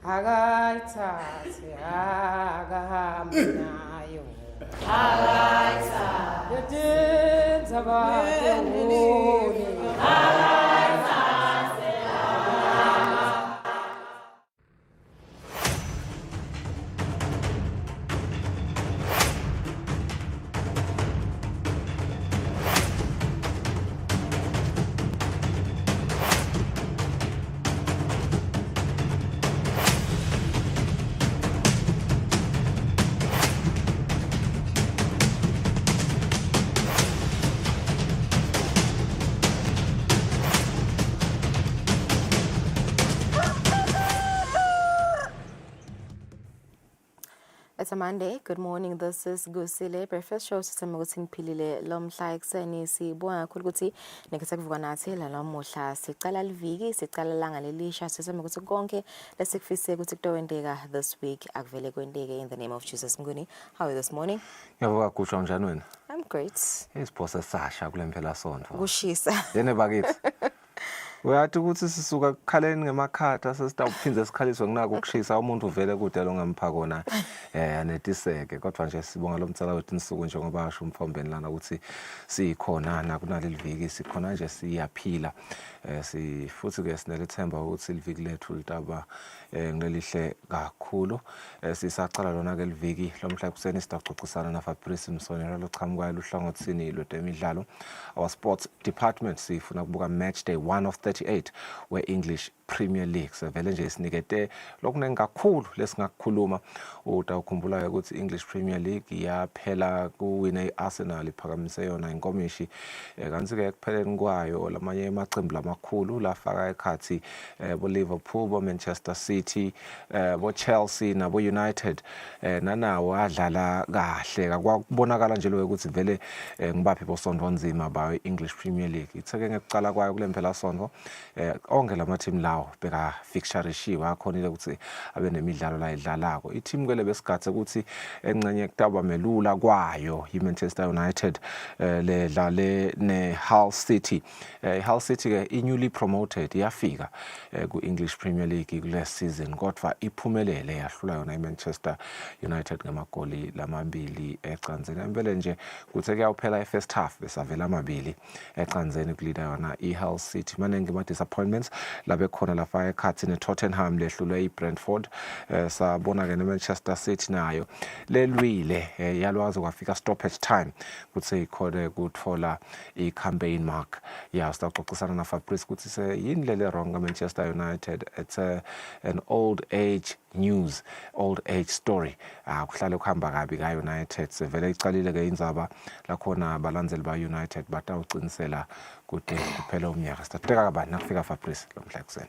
Akaithathe akahambe nayo. Akaithathe. Yotenza bakhe wone. Akaithathe. It's a Monday. Good morning. This is Kusile. Breakfast show sisema ukuthi niphilile lo mhla ekseni sibonga kakhulu ukuthi nikesakuvuka nathi la namuhla sicala liviki sicala langa lelisha sisema ukuthi konke lesikufise ukuthi kutowendeka this week akuvele kwendeke in the name of Jesus. Mnguni, how are you this morning? Yavuka kusho njani wena? I'm great. Isiphose sasha kule mphela sonto. Kushisa. Yene bakithi. Uyathi ukuthi sisuka kukhaleni ngemakhatha sesitawuphinze sikhaliswe kunaka ukushisa umuntu uvele kude lo ngamipha kona anetiseke kodwa nje sibonga lo mtsala wethu insuku njengoba asho umfombeni lana ukuthi sikhona na kunaleli viki sikhona nje siyaphila futhi ke sinelethemba ukuthi liviki lethu litaba ngelelihle kakhulu sisacala lona ke liviki lomhla kuseni sitaxoxisana na Fabrice Msonero lochamukayo luhlangothini lwetemidlalo our sports department sifuna kubuka match day 1 of 38 where English Premier League sevele nje sinikete lokunengi kakhulu lesingakukhuluma utawukhumbula ukuthi English Premier League yaphela kuwina iArsenal iphakamise yona inkomishi kanti ke kupheleni kwayo lamanye amaqembu lamakhulu lafaka ekhathi bo Liverpool bo Manchester City bo Chelsea nabo United nanawo adlala kahle kwakubonakala nje lo ukuthi vele ngibaphi bosonto nzima ba English Premier League itheke ngekucala kwayo kule mphela sonto onke lama team lawo beka fixture ishiwa akhonile ukuthi abe nemidlalo la idlalako i-team kwele besigathe ukuthi encenye kutaba melula kwayo iManchester United le dlale neHull City Hull City ke i-newly promoted yafika ku-English Premier League kule season kodwa iphumelele yahlula yona iManchester United ngamagoli lamabili ecanzeni empela nje kuthe kuyaphela i-first half besavela amabili ecanzeni kulida yona iHull City manenge ama disappointments labe khona lafa ekhathi neTottenham lehlulwe iBrentford sabona ke neManchester City nayo lelwile yalwazi kwafika stoppage time kuthe ikhole kuthola icampaign mark ya sitaxoxisana na Fabrice ukuthi yini lele wrong Manchester United it's an old age news old age story kuhlale kuhamba kabi ka United sevele icalile ke indzaba lakhona abalandzeli ba United batawucinisela kude kuphela umnyaka sitateka kabani nakufika Fabrice lomhla kuseni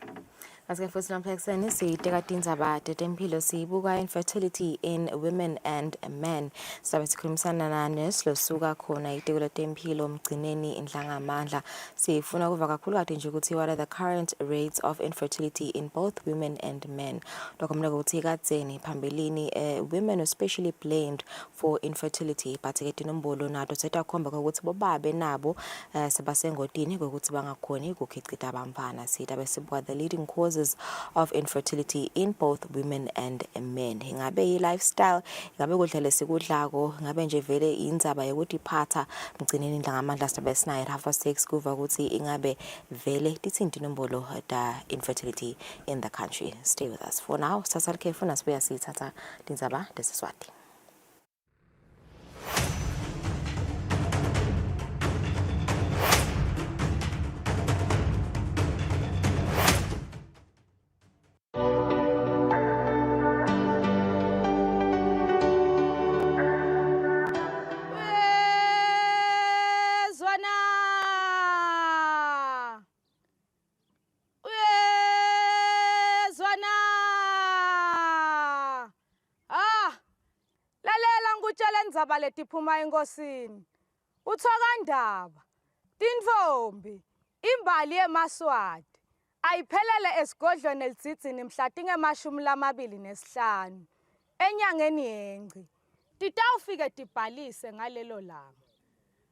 Asike futhi lomhla ekseni siteka tindzaba tetempilo sibuka infertility in women and men. Sabe sikhulumisana na nurse losuka khona iteko letempilo mgcineni indlangamandla. Sifuna kuva kakhulu kade nje ukuthi what are the current rates of infertility in both women and men. Lokho mina ukuthi kadzeni phambilini women especially blamed for infertility but ke tinombolo nato setakhomba ukuthi bobabe nabo sebasengotini ukuthi bangakhoni ukukhicita abamfana sita besibuka the leading causes of infertility in both women and men. Ingabe i-lifestyle, ingabe kudla lesikudlako, ingabe nje vele indzaba yokuthi iphatha mgcineni indlangamandla sibe sinayo 6:30 kuva ukuthi ingabe vele tithinta inombolo da infertility in the country. Stay with us for now. Sasalike funa sibuya sithatha tindzaba desiswati. Indzaba letiphuma enkosini uthokandaba tinfombi imbali yemaswati ayiphelele esigodlweni elitsitsini mhla tinge-25 enyangeni yengci titawufike tibhalise ngalelo langa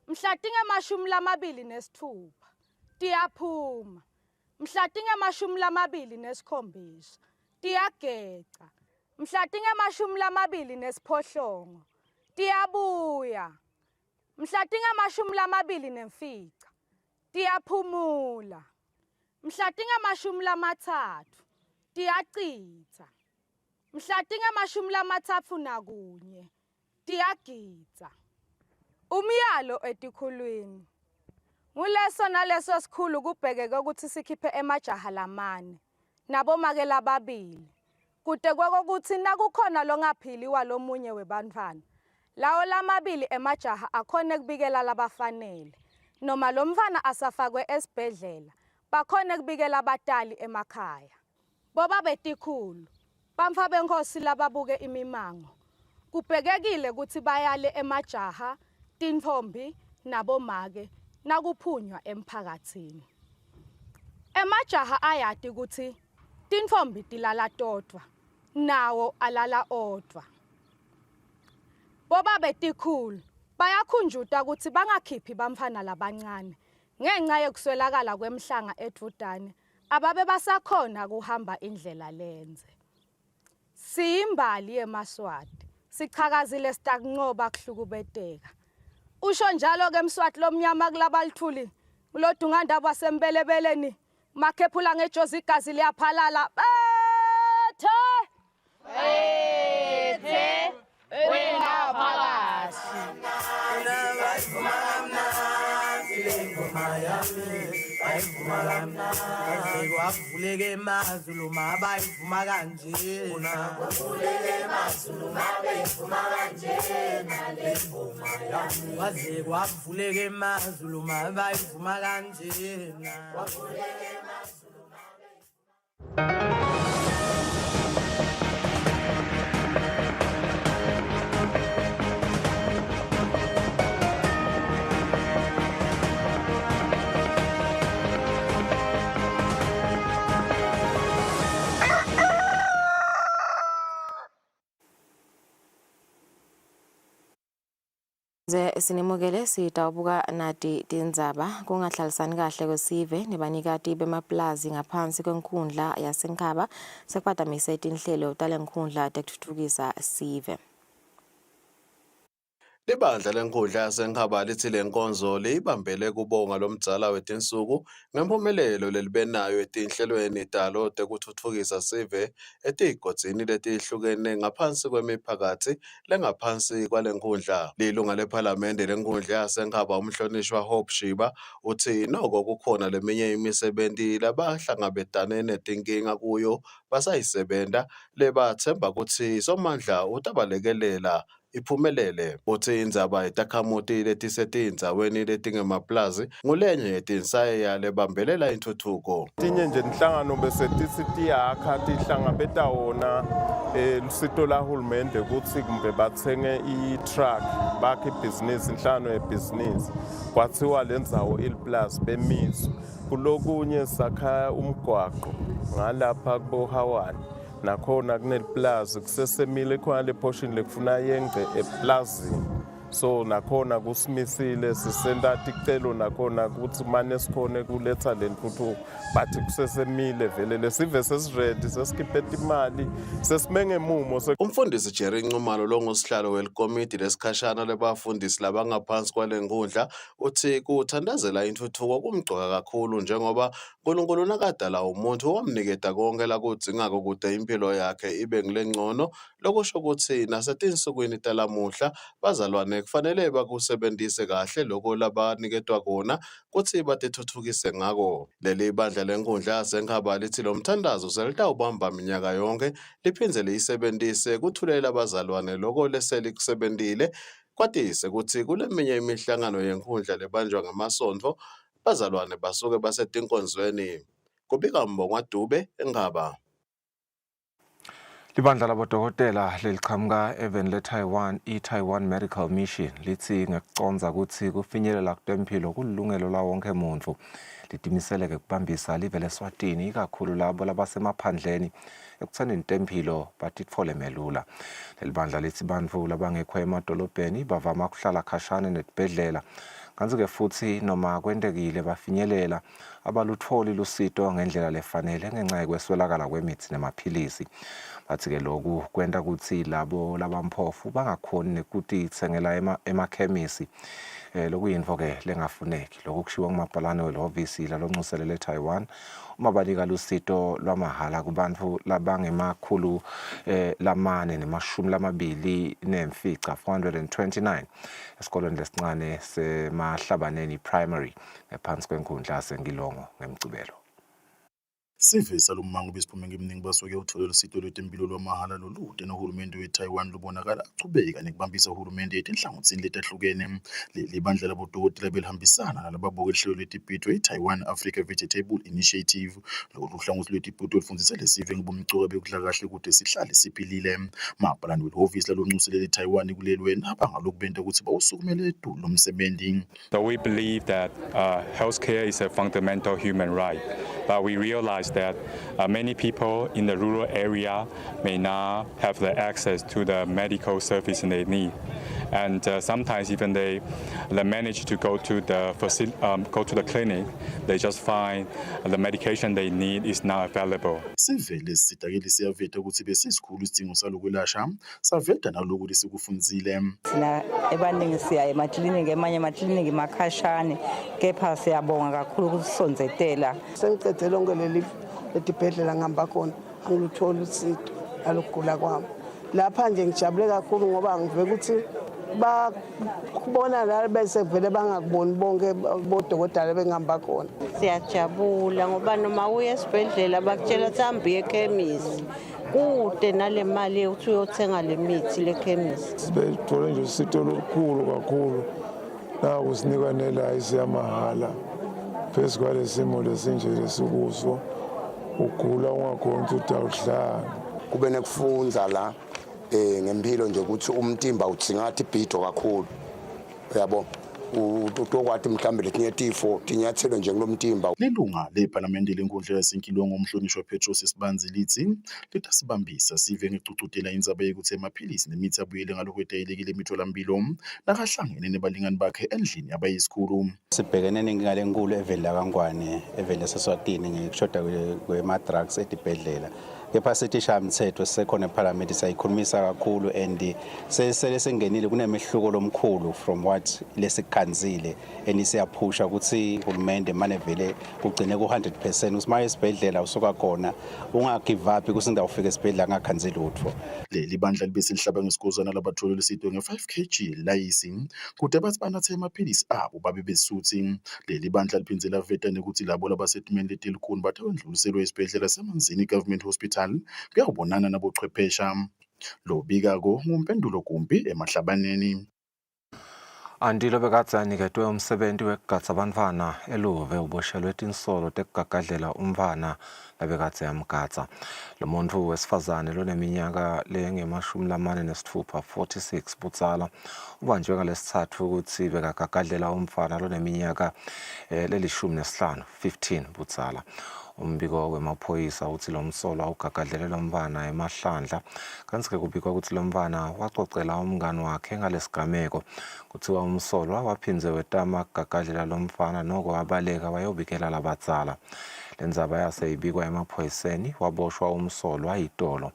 mhla tinge-26 tiyaphuma mhla tinge-27 tiyageca. Mhla tingemashumi lamabili nesiphohlongo, tiyabuya. Mhla tingemashumi lamabili nemfica, tiyaphumula. Mhla tingemashumi lamathathu, tiyacitsa. Mhla tingemashumi lamathathu nakunye, tiyagidza. Umyalo etikhulwini. Nguleso naleso sikhulu kubhekeke ukuthi sikhiphe emajaha lamane nabomake lababili. Kude kokuthi nakukhona longaphiliwa lomunye webantwana. Lawo lamabili emajaha akhone kubikela labafanele. Noma lo mfana asafakwe esibhedlela, bakhone kubikela abatali emakhaya. Boba betikhulu, bamfa benkosi lababuke imimango. Kubhekekile ukuthi bayale emajaha, tinfombi nabomake nakuphunywa emphakathini. Emajaha ayati ukuthi tinfombi tilala todwa, nawo alala odwa. Boba betikhulu bayakhunjuta ukuthi bangakhiphi bamfana labancane ngenxa yokuswelakala kwemhlanga edvudane ababe basakhona kuhamba indlela lenze. Siyimbali yeMaswati, sichakazile sitakunqoba kuhlukubeteka. Usho njalo ke Mswati lomnyama kulabalithuli kulodungandaba wasembelebeleni makhephula ngejozi igazi liyaphalala. Bethe wena phakathi. Kwavuleke emazulu mabayivuma kanjena. Waze kwavuleke emazulu mabayivuma kanjena. Sinimukele sitawubuka nati tindzaba kungahlalisani kahle kwesive nebanikati bemaplazi ngaphansi kwenkhundla yaseNkhaba sekuphatamise tinhlelo talenkhundla tekutfutfukisa sive. Libandla lenkundla yaseNkhaba lithi lenkonzo liyibambele kubonga lomdzala wetinsuku ngempumelelo lelibenayo etinhlelweni talo tekutfutfukisa sive etigodzini letihlukene ngaphansi kwemiphakathi lengaphansi kwalenkhundla. Lilunga lephalamende lenkundla yaseNkhaba umhlonishwa Hope Shiba uthi noko kukhona leminye imisebenti labahlangabetane netinkinga kuyo basayisebenta lebathemba ukuthi somandla utabalekelela iphumelele. Uthi indzaba yetakhamuti letisetindzaweni letingemaplazi ngulenye yetinsayeya lebambelela intuthuko. Tinye nje inhlangano bese tisitiyakha tihlangabeta wona lusito lahulumende ukuthi kumbe bathenge i-truck bakhe ibhizinisi inhlangano yebhizinisi kwathiwa lendzawo ilplus bemizwa kulokunye sakha umgwaqo ngalapha kubohawani nakhona kuneliplazi kusesemile khona le portion lekufuna yengce eplazini so nakhona kusimisile sisenta ticelo nakhona ukuthi mane sikhone kuletha lentuthuko bathi kusesemile vele lesive sesiredi sesikhiphe imali sesimenge mumo. Umfundisi Jerry Ncumalo longosihlalo welikomiti lesikhashana lebafundisi labangaphansi kwalenkundla uthi kuthandazela intuthuko kumgcoka kakhulu njengoba uNkulunkulu nakadala umuntu wamniketa konke lakudzingako kude impilo yakhe ibe ngilengcono lokusho ukuthi nasetinsukwini talamuhla bazalwane kufanele bakusebenzise kahle lokho labaniketwa kona kuthi batithuthukise ngako. Leli bandla lenkundla yaseNkhaba lithi lo mthandazo selitawubamba minyaka yonke liphindze liyisebenzise kuthulela abazalwane lokho leselikusebentile kwatise ukuthi kuleminye imihlangano yenkundla lebanjwa ngamasonto bazalwane basuke basetinkonzweni. Kubika Mbongwa Dube eNkhaba. Libandla labodokotela leliqhamuka even le-Taiwan, i-Taiwan Medical Mission, lithi ngekuconza ukuthi kufinyelela kutempilo kulilungelo la wonke muntu. Litimiseleke kubambisa live leSwatini ikakhulu labo labasemaphandleni ekutheni intempilo batitfole melula. Leli bandla lithi bantfu labangekho emadolobheni bavama kuhlala khashane netibhedlela. Kanti-ke futhi noma kwendekile bafinyelela abalutholi lusito ngendlela lefanele ngenxa yekweswelakala kwemithi nemaphilisi. Bathi-ke lokhu kwenta ukuthi labo labamphofu bangakhoni nekutitsengela emakhemisi. Lokuyinto-ke lengafuneki. Lokhu kushiwo ngumabhalane welihhovisi lalonxuselele eTaiwan uma banika lusito lwamahhala kubantu labangemakhulu lamane nemashumi lamabili nemfica 429 esikolweni lesincane semahlabaneni primary ngaphansi kwenkundla sengilongo ngemcibelo. Sivisa lo mmango besiphume eminingi basuke utholela usito lwetempilo lwamahhala lolude nohulumende weTaiwan lubonakala achubeka nekubambisa uhulumende etinhlangothini letahlukene. Leli bandla labodokotela belihambisana nalababuka ihlelo lwetipito eTaiwan Africa Vegetable Initiative. Lolu hlangothi lwetipito lufundisa lesive ngobumcoka bekudla kahle kude sihlale siphilile. Mabhalane welihhovisi lalonxuselele eTaiwan kulelweni abangaloku benta ukuthi bawusukumele edulu lomsebenzi. So we believe that healthcare is a fundamental human right, but we realize that many people in the rural area may not have the access to the medical service they need. And sometimes even they manage to go to the clinic, they just find the medication they need is not available. Sivele sitakeli siyaveta ukuthi besisikhulu isidingo salokwelashwa saveta naloku lesikufundzile. Sina ebaningi siya emakliniki emanye amakliniki makhashane kepha siyabonga kakhulu ukusonzetela. Sengicede lonke leli etibhedlela ngihamba khona angiluthola usito alugula kwami. Lapha nje ngijabule kakhulu ngoba ngive ukuthi bakubona la bese vele bangakuboni bonke bodokotela bengihamba khona. Siyajabula ngoba noma uye esibhedlela bakutshela ukuthi hambe ekhemisi kude nale mali uthi uyothenga le mithi lekhemisi. Sibethole nje usito olukhulu kakhulu naku sinikwa nelayisi yamahhala phezu kwalesimo lesinje lesikuso ugula ungakhona ukuthi awuhlanga. Kube nekufundza la ngempilo nje ukuthi umtimba utsingathi ibhido kakhulu yabo utokwathi mhlambe letinye tifo tinyathelo nje kulomtimba. Lelunga lePhalamende lenkundla yasenkilongo umhlonishwa Petros Sibanzi lithi litasibambisa sive ngecucutela indzaba yokuthi emaphilisi nemithi abuyele ngalokho etayelekile emitholampilo nakahlangene nebalingani bakhe endlini abayisikhulu. Sibhekene nenkinga lenkulu evela kaNgwane evela Eswatini ngekushoda kwema-drugs edibhedlela. Kepha sithi shamthetho sekhona ePhalamende sayikhulumisa kakhulu and sesele sengenile kunemehluko lomkhulu from what lesikhanzile enisiyaphusha ukuthi uhulumende manje vele kugcine ku100% usimaye esibhedlela usuka khona ungagive up kusinda ufika esibhedlela ngakhanzile utho. Leli bandla libese lihlaba ngesikhosana labatholela isito nge5 kg layisi kude bathi banathe amaphilisi abo babe besuthi. Leli bandla liphindze laveta ukuthi labo labasetimeni letelikhulu bathe wendluliselwe esibhedlela semanzini government hospital kuyabonana nabochwephesha. Lo bikako ngumpendulo kumbi emahlabaneni. Andilo bekatsi aniketwe umsebenzi wekugatsa bantfwana eluve uboshelwe etinsolo tekugagadlela umntfwana labekatsi yamgatsa. Lo muntfu wesifazane loneminyaka lengema-46 46 budzala ubanjwe ngalesitsatfu ukuthi bekagagadlela umntfwana loneminyaka leli-15 15 budzala. Umbiko wemaphoyisa uthi lo msolwa ugagadlele lo mntfwana emahlandla kanti-ke kubikwa ukuthi lo mntfwana wacocela umngani wakhe ngalesigameko kuthiwa umsolwa waphindze wetama kugagadlela lo mfana noko wabaleka wayobikela labadzala. Le ndzaba yaseyibikwa emaphoyiseni waboshwa umsolwa yitolo.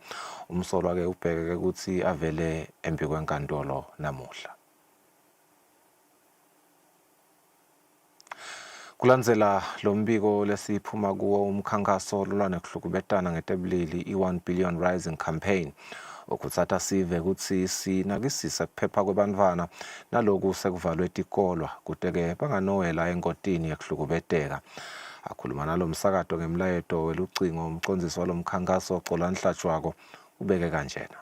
Umsolwa-ke ubhekeke ukuthi avele embi kwenkantolo namuhla. Kulandzela lo mbiko lesiphuma kuwo umkhankaso lolwa nekuhlukubetana ngetebulili i-1 billion rising campaign ukutsatha sive kutsi sinakisisa kuphepha kwebantfwana naloku sekuvalwe tikolwa kute-ke banganowela engotini yekuhlukubeteka. Akhuluma nalo msakato ngemlayeto welucingo umcondzisi walo mkhankaso Xola Nhlatshwako ubeke kanjena.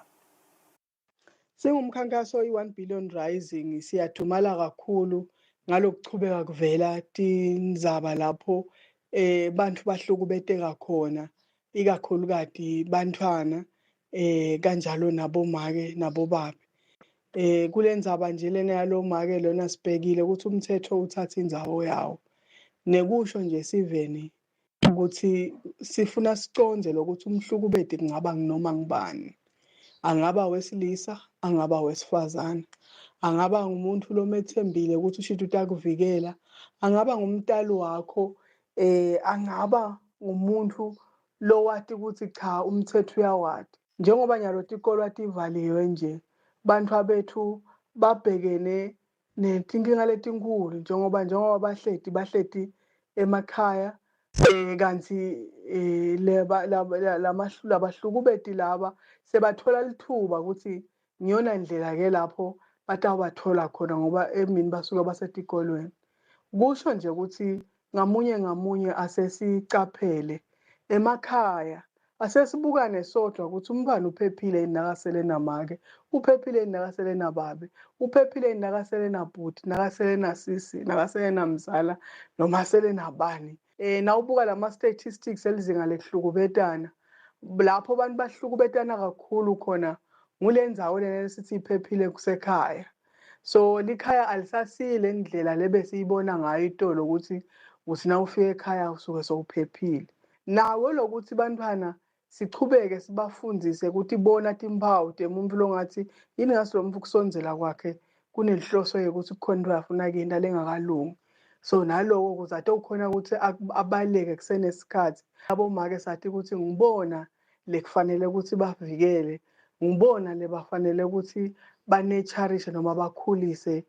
Singumkhankaso i-1 billion rising siyadumala kakhulu ngalokuchubeka kuvela tindzaba lapho bantu bahlukubeteka khona ikakhulukati bantwana kanjalo nabomake nabobabe. Kulendzaba nje lena yalomake lona sibhekile ukuthi umthetho uthatha indzawo yawo. Nekusho nje siveni ukuthi sifuna siconze lokuthi umhlukubeti kungaba noma ngubani. Angaba wesilisa, angaba wesifazana. Angaba ngumuntu lomethembile ukuthi ushito utakuvikela, angaba ngumntalo wakho angaba ngumuntu lo wathi ukuthi cha umthetho uyawadi njengoba nyalo tikolo wathi ivaliwe nje bantu abethu babhekene nenkinga letinkulu njengoba bahleti emakhaya kanti labahlukubeti laba sebathola lithuba ukuthi ngiyona ndlela ke lapho batawubathola khona ngoba emini basuke basetikolweni kusho nje ukuthi ngamunye asesicaphele emakhaya asesibukane sodwa ukuthi umntwana uphephile yini nakasele namake uphephile yini nakasele nababe uphephile yini nakasele nabhuti nakasele nasisi nakasele namzala noma sele nabani nawubuka lama statistics elizinga lekuhlukubetana lapho abantu bahlukubetana kakhulu khona ngulendzawo lena esithi iphephile kusekhaya so likhaya alisasile indlela lebesiyibona ngayo itolo ukuthi uthina ufika ekhaya usuke sowuphephile nawo lokuthi bantwana sichubeke sibafundise ukuthi bona timpawu temuntu longathi yini ngaso lomuntu kusonzela kwakhe kunenhloso yokuthi kukhona into afuna kuyinto lengakalungi so naloko kuzate ukhona ukuthi abaleke kusenesikhathi abomake sathi ukuthi ngibona lekufanele ukuthi bavikele ngibona lebafanele ukuthi banecharishe noma bakhulise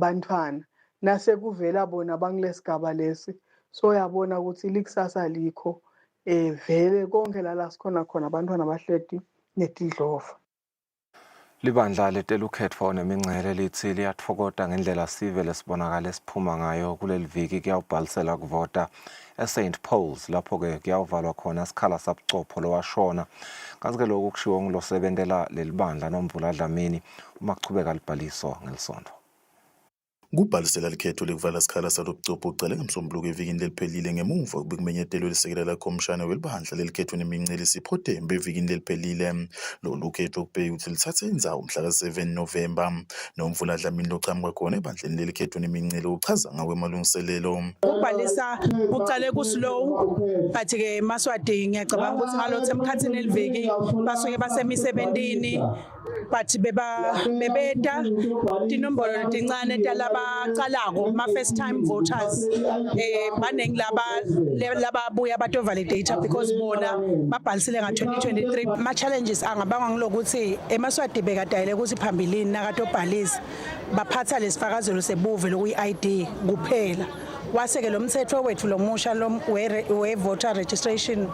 bantwana nase kuvela bona bangilesigaba lesi so yabona ukuthi likusasa likho vele konke la sikhona khona abantwana bahleti netidlova Libandla letelukhetfo nemincele lithi liyatfokota ngendlela sive lesibonakala esiphuma ngayo kuleli viki kuyawubhalisela kuvota eSt Paul's lapho ke kuyawuvalwa khona isikhala sabuchopho lowashona kanti ke lokhu kushiwo ngilosebentela lelibandla noMvula Dlamini uma kuchubeka libhaliso ngelisondo Kubhalisela likhetho lekuvala sikhala salobuchopho ucale ngemsombuluko evikini leliphelile ngemuva kubekumenyetelwe lisekela lakhomshana welibandla lelikhetho nemincele siphothembe evikini leliphelile lolu khetho kubheke ukuthi lithathe indzawo mhla ka-7 November noMvula Dlamini lochamuka khona ebandleni lelikhetho nemincele uchaza ngakwemalungiselelo ukubhalisa kucale kuslow but-ke eMaswati ngiyacabanga ukuthi ngalothu emkhathini eliviki basuke basemisebentini but bebeta tinombolo letincane talabacalako ma-first time voters baningi lababuya bato-validator because bona babhalisile nga-2023 ama-challenges angabangwa ngilokuthi eMaswati bekadayele ukuthi phambilini nakatobhalisa baphatha lesifakazelo sebuve lokuyi-ID kuphela waseke lo mthetho wethu lomusha we-Voter Registration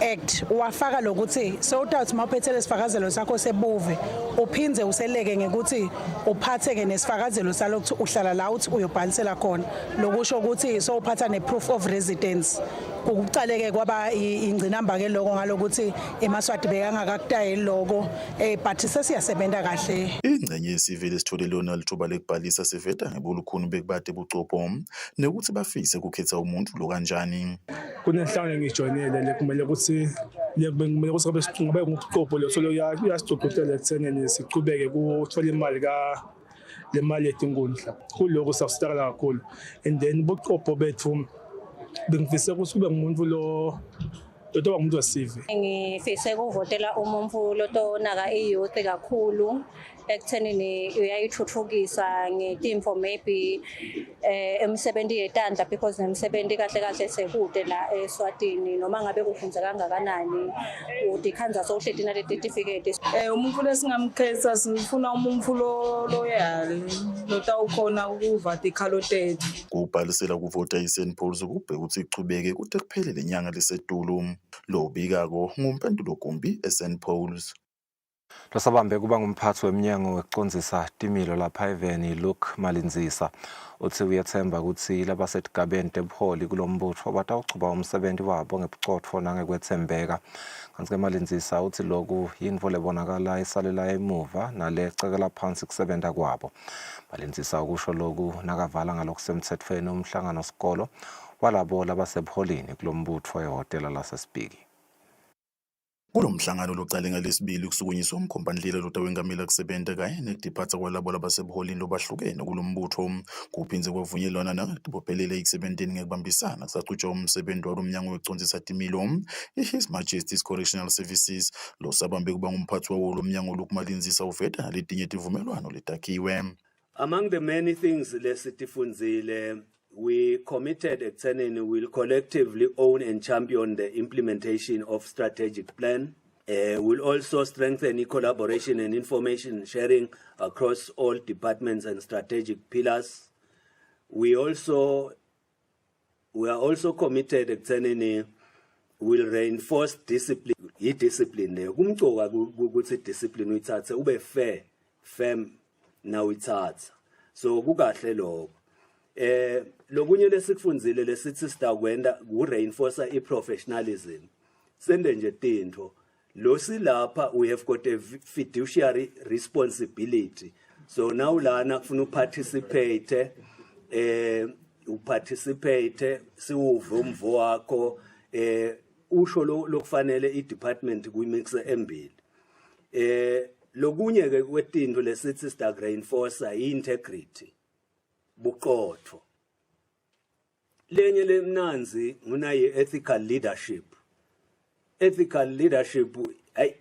Act wafaka lokuthi sewutawuthi mawuphethe lesifakazelo sakho sebuve uphindze useleke ngekuthi uphathe-ke nesifakazelo salokuthi uhlala la uthi uyobhalisela khona lokusho ukuthi sowuphatha ne-proof of residence kucaleke kwaba ingcinamba-ke loko ngalokuthi eMaswati bekangakakudayeli loko but sesiyasebenta kahle ingcenye yesivele esithole lona lithuba lekubhalisa siveta ngebulukhuni bekubade buchopho nekuthi bafise kukhetha umuntu lo kanjani kunenhlangano ngijoyinele lekumele ukuthi kumele ukuthi ngabe sicungabe ngokuchopho leso uyasicocotela ekuthenini sichubeke kuthola imali le mali yetinkundla kuloko sasitala kakhulu and then buchopho bethu bengifise ukuthi kube ngumuntu lo toba umuntu wesive ngifise ukuvotela umuntu lotonaka iyouth kakhulu ekuthenini uyayithuthukisa ngetimfo maybe emsebenzi yetandla because nemsebenzi kahle kahle sekude la eSwatini noma ngabe kufunza kangakanani udikhanza sohleti na certificate umuntu lesingamkhetha sifuna umuntu loyali lotawukhona ukuvata ikhalo tethu kubhalisela kuvota eSt Paul's kubheka ukuthi ichubeke kude kuphele lenyanga lesedulu lo bikako ngumpendulo gumbi eSt Paul's Losabambe kuba ngumphathi weminyango wekucondzisa timilo lapha eveni Luke Malinzisa uthi uyathemba ukuthi labasetigabeni tebuholi kulombutho batawuchuba umsebenzi wabo ngebuchotfo nangekwethembeka kanti ke Malinzisa uthi lokhu yinto lebonakala isalela emuva nalecekela phansi kusebenza kwabo Malinzisa ukusho lokhu nakavala ngalokusemthethweni umhlangano sikolo walabo labasebuholini kulombutho ehotela laseSpiki Kulo mhlangano locale ngalesibili kusukunyiswa umkhombandlela lotawengamela kusebenza kanye nekudiphatha kwalabo labasebuholini lobahlukene kulombutho kuphinze kwavunyelwana nangatibophelele ekusebenzeni ngekubambisana kusachutshwa umsebenzi walomnyango wecondzisa timilo His Majesty's Correctional Services losabambe kuba ngumphathi wawo lomnyango lokumalinzisa uveta naletinye tivumelwano letakhiwe. Among the many things lesitifunzile we committed ekuthenini will collectively own and champion the implementation of strategic plan. We'll also strengthen collaboration and information sharing across all departments and strategic pillars. We are also committed ekuthenini will reinforce discipline. Discipline kumcoka ukuthi discipline uyithathe ube fair, firm now uyithatha. So kukahle lokho. Lokunye lesikufundzile lesithi sitakwenda ku reinforce professionalism. Sende nje tinto. Lo silapha we have got a fiduciary responsibility. So now lana kufuna uparticipate siwuve umvo wakho usho lokufanele i-department kuyimixe embili. Lokunye ke kwetinto lesithi sita reinforce i-integrity buqotho. Lenye lemnanzi ngunaye ethical leadership. Ethical leadership,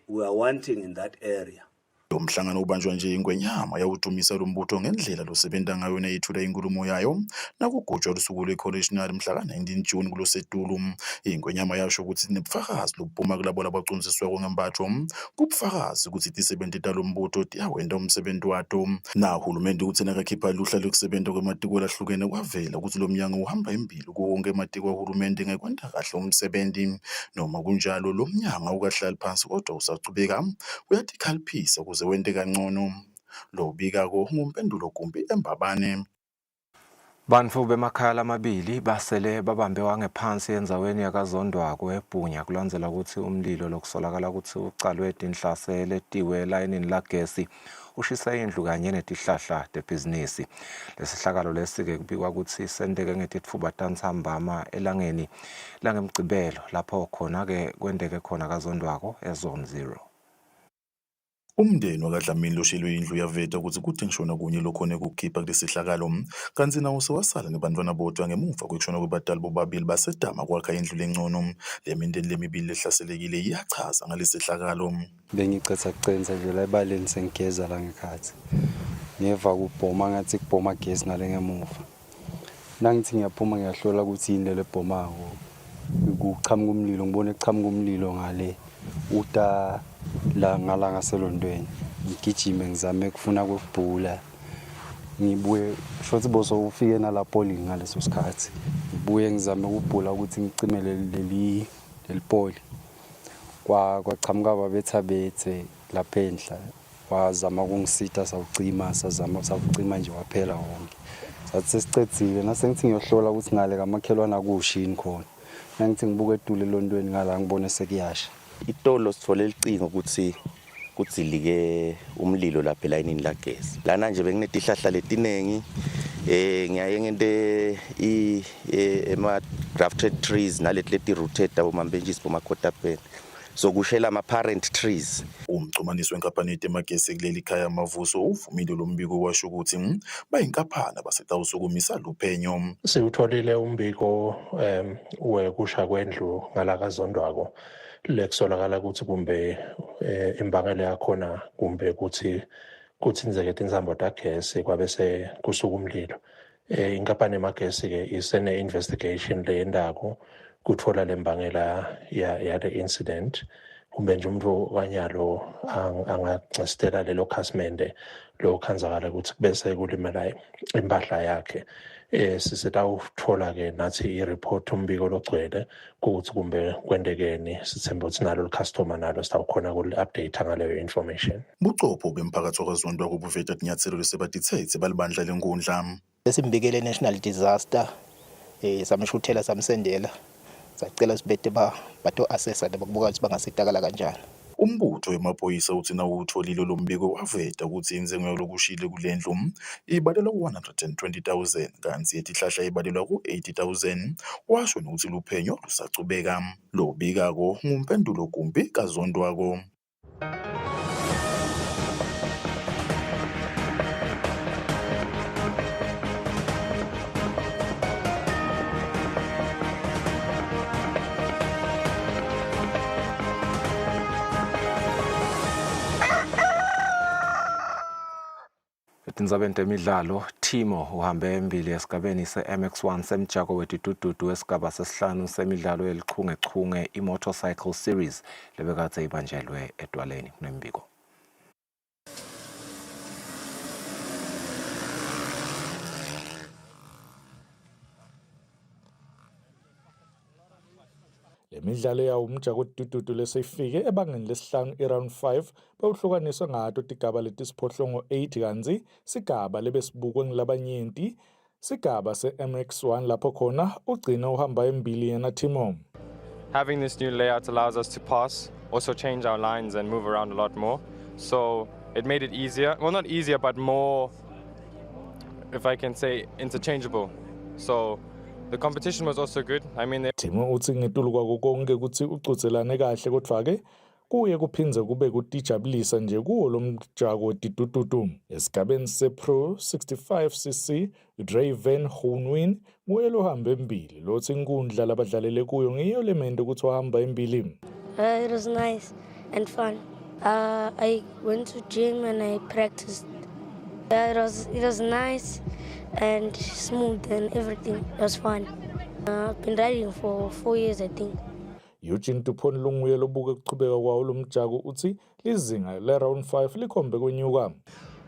we are wanting in that area. Umhlangano ubanjwa nje ingwenyama yawudumisa lo mbutho ngendlela losebenta ngayo neyithula inkulumo yayo nakugujwa lusuku lwe-coalitionary mhla ka-19 June kulosetulu. Ingwenyama yasho ukuthi nebufakazi lokuphuma kulabo labacunzisweko ngembatho kubufakazi ukuthi tisebenti talo mbutho tiyawenda umsebenzi wato. Na uhulumende uthi nakakhipha luhla lokusebenta kwematiko lahlukene kwavela ukuthi lo mnyango uhamba embili kuwo wonke ematiko ahulumende ngekwenta kahle umsebenzi. Noma kunjalo lo mnyango awukahlali phansi kodwa usachubeka uyatikhalphisa ukuze wente kangcono. Lo bikako ngumpendulo kumbi embabane. Bantu bemakhaya amabili basele babambe wangephansi endzaweni yakazondwako eBhunya kulandzela ukuthi umlilo lokusolakala ukuthi ucalwe tinhlaselo etiwe elayinini lagesi ushisa indlu kanye netihlahla tebhizinisi. Lesihlakalo lesike kubikwa ukuthi sendeke ngetitfuba tantsambama elangeni langemgcibelo lapho khona ke kwendeke khona kazondwako ezone 0. Umndeni wakadlamini loshelwe indlu yaveta ukuthi kuthi ngishona kunye lokhone kukhipha kulesihlakalo kanti nawo sewasala nebantwana bodwa ngemuva kwekushona kwebadala bobabili basedama kwakha indlu lengcono. Le mindeni lemibili lehlaselekile iyachaza ngalesihlakalo. Bengicetha kucenza nje la ebaleni sengigeza la ngekhathi ngeva kubhoma ngathi kubhoma gesi ngale ngemuva. Nangithi ngiyaphuma ngiyahlola ukuthi yini le bhomako kuchamuka umlilo ngibone kuchamuka umlilo ngale uta la ngala ngaselondweni ngigijime ngizame kufuna ukubhula ngibuye shothi boso ufike nalapho ngaleso sikhathi ngibuye ngizame ukubhula ukuthi ngicimele leli poli kwachamuka babethabethe lapha endla wazama ukungisita sawucima nje waphela wonke sathi sesicedzile nasengithi ngiyohlola ukuthi ngale kamakhelwana kushini khona nangithi ngibuka etule elondweni ngala ngibone sekuyasha. Itolo sithole licingo ukuthi kudzilike umlilo lapha elayinini lagesi. Lana nje benginetihlahla letinengi ngiyaye ngente ema grafted trees naleti rooted abomambenjisi bomakhotapen. So kushela ama parent trees. Umcumanisi wenkampani yemagesi kuleli khaya amavuso uvumile lo mbiko washo ukuthi bayinkampani basetawusukumisa luphenyo. Siwutholile umbiko wekusha kwendlu ngalakazondwako lekusolakala ukuthi kumbe imbangela yakhona kumbe ukuthi kuthinzeke tinzambo tagesi kwabese kusuka umlilo. Inkampani yemagesi ke isene investigation leyendako kuthola lembangela ya the incident kumbe nje umuntu kanyalo angacestela lelo khasimende lo khanzakala ukuthi bese kulimela impahla yakhe. Sisitawuthola ke nathi i-report umbiko logcwele ukuthi kumbe kwendekeni sithemba ukuthi nalo customer nalo sitawukhona ku-update ngaleyo information. Bucopho bemphakathi wakazondwako buveta tinyathelo lesebatithethe balibandla lenkundla. Esimbikele national disaster samshuthela samsendela sacela sibete bato assessa bakubuka ukuthi bangasitakala kanjani. Umbutho wemaphoyisa uthi nawutholile lo mbiko waveta ukuthi inzengo yalokushile kulendlu ibalelwa ku-120,000 kanti yetihlahla ibalelwa ku-80,000. Washo nokuthi luphenyo lusacubeka. Lo bikako ngumpendulo kumbi kazondwako. Tindzabeni temidlalo, Timo uhambe embili esigabeni se-MX1 semjako wetidududu wesigaba sesihlanu semidlalo yelichungechunge i-Motorcycle Series lebekade ibanjelwe eDwaleni kunembiko. Le midlalo yawo umjako wetidududu lesifike ebangeni lesihlanu i-round 5 bewuhlukaniswe ngato tigaba letisiphohlongo 8 kanzi sigaba lebesibukwe ngilabanyenti sigaba se-MX1 lapho khona ugcina uhamba embili yena Timo. Having this new layout allows us to pass, also change our lines and move around a lot more. So it made it easier, well not easier but more, if I can say, interchangeable. So the competition was also good. I mean, Timo uthi ngetulu kwako konke ukuthi ucutselane kahle kodwa ke kuye kuphindze kube kutijabulisa nje kuwo lo mjako wetidududu. Esigabeni se-Pro 65cc Draven Hoonwin kuye lohamba embili lothi inkundla labadlalele kuyo ngiyo lemende ukuthi wahamba embili. It was nice and fun. I went to gym and I practiced. It was nice and smooth and everything. It was fun. I've been riding for 4 years, I think. Eugene Dupont lunguye lobuke kuchubeka kwawo lo mjako uthi lizinga le round 5 likhombe kwenyuka.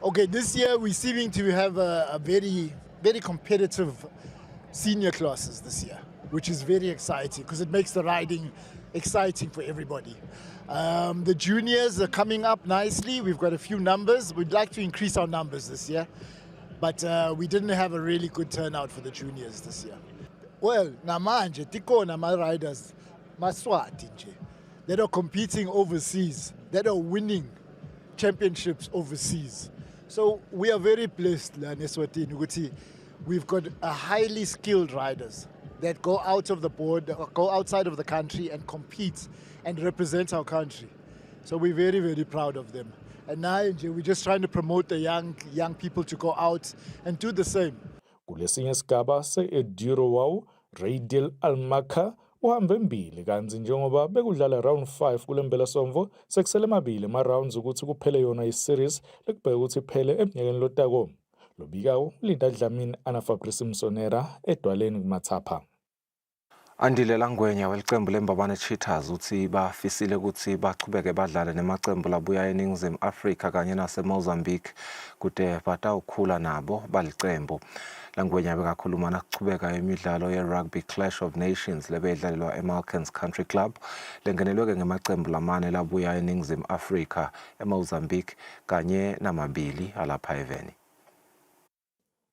Okay, this year we're seeming to have a very competitive senior classes this year, which is very exciting because it makes the riding exciting for everybody. The juniors are coming up nicely. We've got a few numbers. We'd like to increase our numbers this year, but we didn't have a really good turnout for the juniors this year. Well, namanje tikona ma riders Maswati nje that are competing overseas, that are winning championships overseas. So we are very blessed la in Eswatini ukuthi we've got a highly skilled riders that go out of the board, go outside of the country and compete and represent our country. So we're very, very proud of them. And now we're just trying to promote the young people to go out and do the same. Kulesinye sigaba se-Enduro wawo Radial Almaka uhambe embili kanzi njengoba bekudlala round 5 kule mpelasomvo sekusele amabili ama-rounds ukuthi kuphele yona i-series lekubheka ukuthi iphele eminyakeni lotako. Lobikawo Linda Dlamini Ana Fabrice Msonera eDwaleni kuMathapha. Andile Langwenya welicembu lembabane Cheetahs uthi bafisile ukuthi bachubeke badlale nemacembu labuya eNingizimu Afrika kanye naseMozambique kude batawukhula nabo balicembu. Langwenya bekakhuluma nakuchubeka imidlalo ye-Rugby Clash of Nations lebedlalelwa eMalkans Country Club lengenelwe ngemacembu lamane labuya eNingizimu Afrika eMozambique kanye namabili alapha eveni.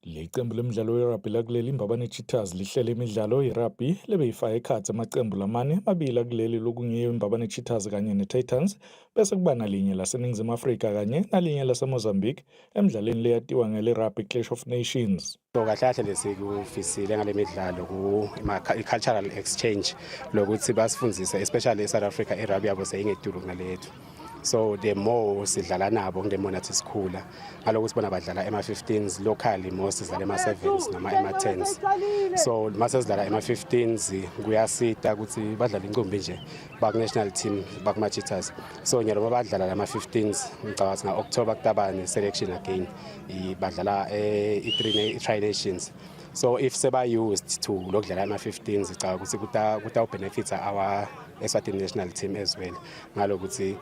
Lecembu lemidlalo yerugby lakuleli imbabane Cheetahs lihlele imidlalo yerugby lebeyifaka ekhatsi amacembu lamane mabili akuleli lokungiyo imbabane Cheetahs kanye neTitans bese kuba nalinye laseNingizimu Afrika kanye nalinye laseMozambique emidlalweni leyatiwa ngele-Rugby Clash of Nations. So kahle kahle lesikufisile ngale midlalo ku-cultural exchange lokuthi basifundise especially eSouth Africa irugby yabo seyingeduru kunaletu. So the more sidlala nabo the more nathi sikhula ngalokuthi bona badlala ema-15s locally most sidlala ema-7s noma ema-10s. So mase sidlala ema-15s kuyasita ukuthi badlale incombi nje baku-national team bakuma-Cheetahs. So nyalo badlala lama-15s ngicabanga ukuthi nga-October kutabane selection again badlala i-Tri Nations. So if seba used to lokudlala ama-15s ngicabanga ukuthi kutawubenefita our Eswatini national team as well ngalokuthi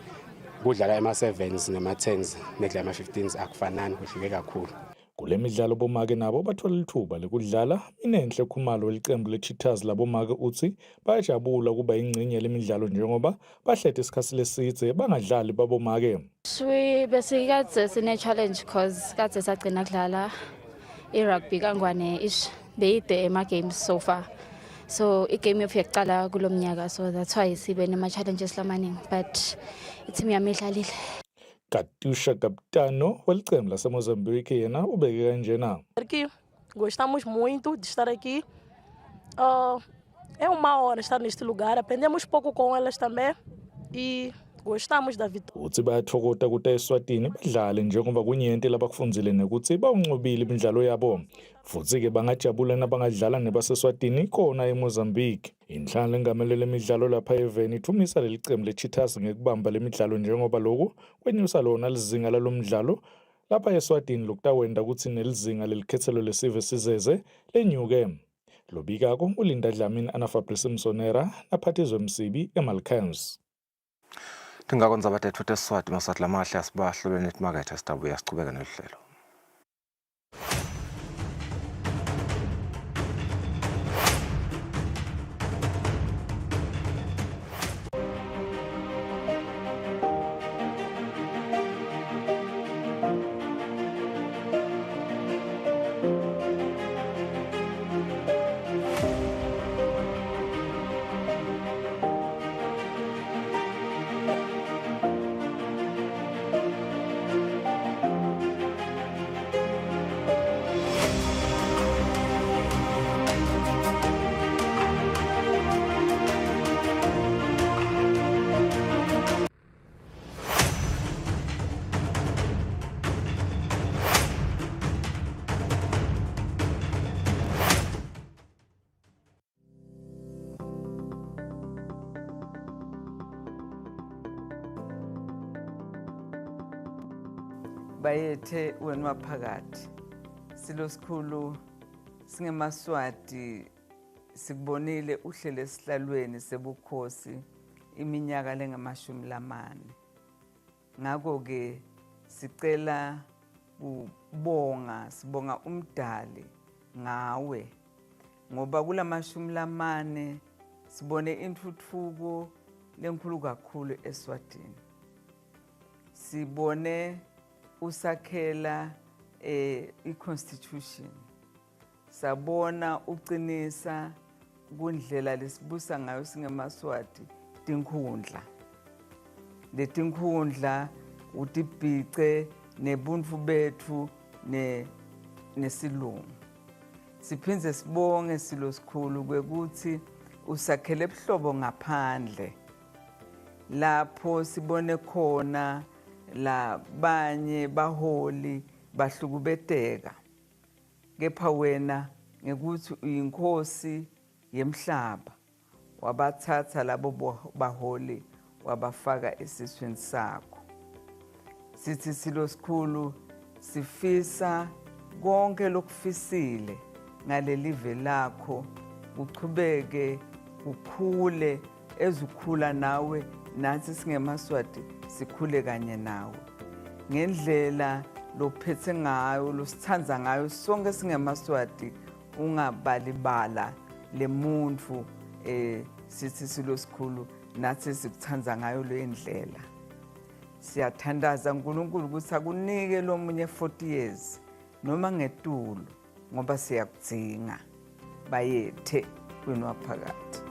kudlala ema-7s nama-10s nekudlala ama-15s akufanani kuhluke kakhulu. Kule midlalo bomake nabo bathola lithuba lekudlala inenhle khumalo welicembu le-Cheetahs labomake uthi bayajabula kuba ingcenye lemidlalo njengoba bahlethe isikhathi lesidze bangadlali babomake. Besikade sine-challenge cause kade sagcina kudlala i-rugby kangwane ish beyide ema-games so far. So igame yethu yaqala kulomnyaka so that's why sibe nema-challenges lamaningi but i-team yami idlalile. Katusha Capitano welicembu laseMozambique yena ubeke kanjena. Aqui, gostamos muito de estar aqui. É uma honra estar neste lugar. Aprendemos pouco com elas também e gostamos da vitória. Uthi bayathokota ukuthi eSwatini badlale njengoba kunyenti labakufundzile nekuthi bawunqobile imidlalo yabo. Futhi ke bangajabula nabangadlala nebaseSwatini khona eMozambique. Inhlangano engamelele imidlalo lapha eveni ithumisa lelicembu le-Cheetahs ngekubamba lemidlalo njengoba lokhu kwenyusa lona lizinga lalomdlalo lapha eSwatini lokutawenda ukuthi nelizinga lelikhethelo lesive sizeze lenyuke. Lobikako uLinda Dlamini Anafabrice Msonera naphathizwe Msibi eMalkans. Tingakwenza abatetfu teSwati maswati lamahle asibahlolwe netmakethe sitabuya sichubeka nelihlelo. Bayethe wena phakathi silo sikhulu singemaswati sikubonile uhlele esihlalweni sebukhosi iminyaka lengamashumi lamane. Ngakho ke sicela sibonga umdali ngawe ngoba kulamashumi lamane sibone intuthuko lenkulu kakhulu eSwatini. Sibone usakhela i-constitution, sabona uqinisa kundlela lesibusa ngayo singemaswati tinkhundla. Letinkhundla utibhice nebuntu bethu nesilungu. Siphinze sibonge silo sikhulu kwekuthi usakhele ebuhlobo ngaphandle lapho sibone khona la banye baholi bahlukubeteka. Kepha wena ngekuthi uyinkosi yemhlaba wabathatha labo baholi wabafaka esiswini sakho. Sithi silo sikhulu sifisa konke lokufisile ngalelive lakho uchubeke ukhule ezukhula nawe nathi singemaswati sikhule kanye nawe ngendlela lophethe ngayo losithandza ngayo sonke singemaswati ungabalibala lemuntu sithi silo sikhulu nathi sikuthandza ngayo le ndlela. Siyathandaza uNkulunkulu ukuthi akunike lo munye 40 years noma ngetulu ngoba siyakudzinga bayethe kwenu phakathi.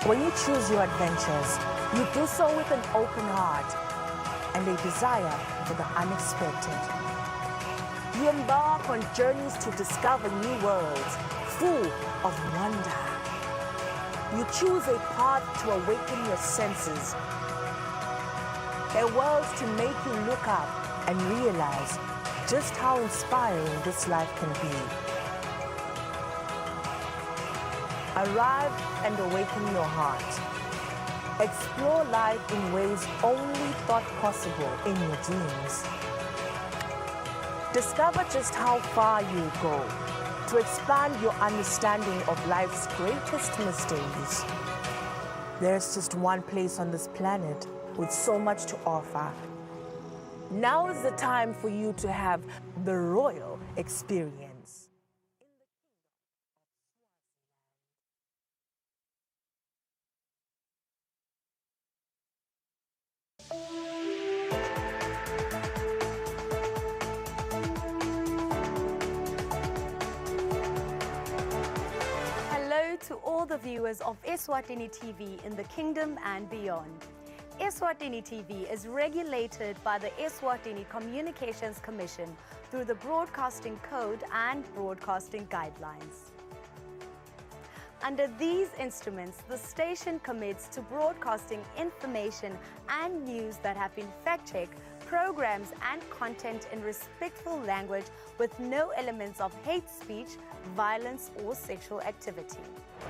When you choose your adventures, you do so with an open heart and a desire for the unexpected. You embark on journeys to discover new worlds full of wonder. You choose a path to awaken your senses, a world to make you look up and realize just how inspiring this life can be. Arrive and awaken your heart. Explore life in ways only thought possible in your dreams. Discover just how far you go to expand your understanding of life's greatest mysteries. There's just one place on this planet with so much to offer. Now is the time for you to have the royal experience. Hello to all the viewers of Eswatini TV in the kingdom and beyond. Eswatini TV is regulated by the Eswatini Communications Commission through the Broadcasting Code and Broadcasting Guidelines. Under these instruments, the station commits to broadcasting information and news that have been fact-checked programs and content in respectful language with no elements of hate speech, violence, or sexual activity.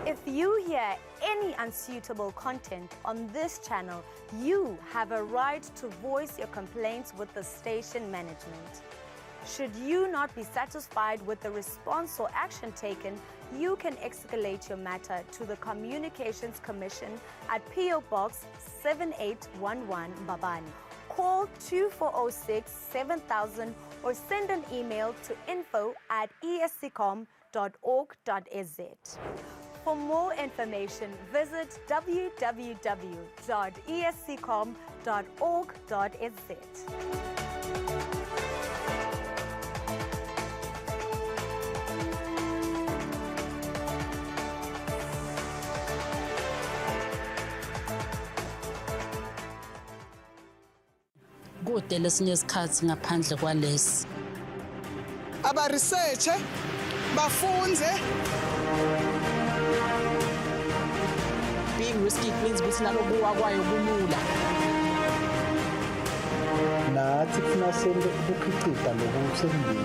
If you hear any unsuitable content on this channel, you have a right to voice your complaints with the station management. Should you not be satisfied with the response or action taken, you can escalate your matter to the Communications Commission at PO Box 7811 Babani. Call 2406 7000 or send an email to info@escom.org.za. For more information, visit www.escom.org.za. Kude lesinye isikhathi ngaphandle kwalesi. Aba research bafunze. Being risky means ukuthi nalokuwa kwayo kulula. Nathi kufuna senze ukukhicita lokusembili.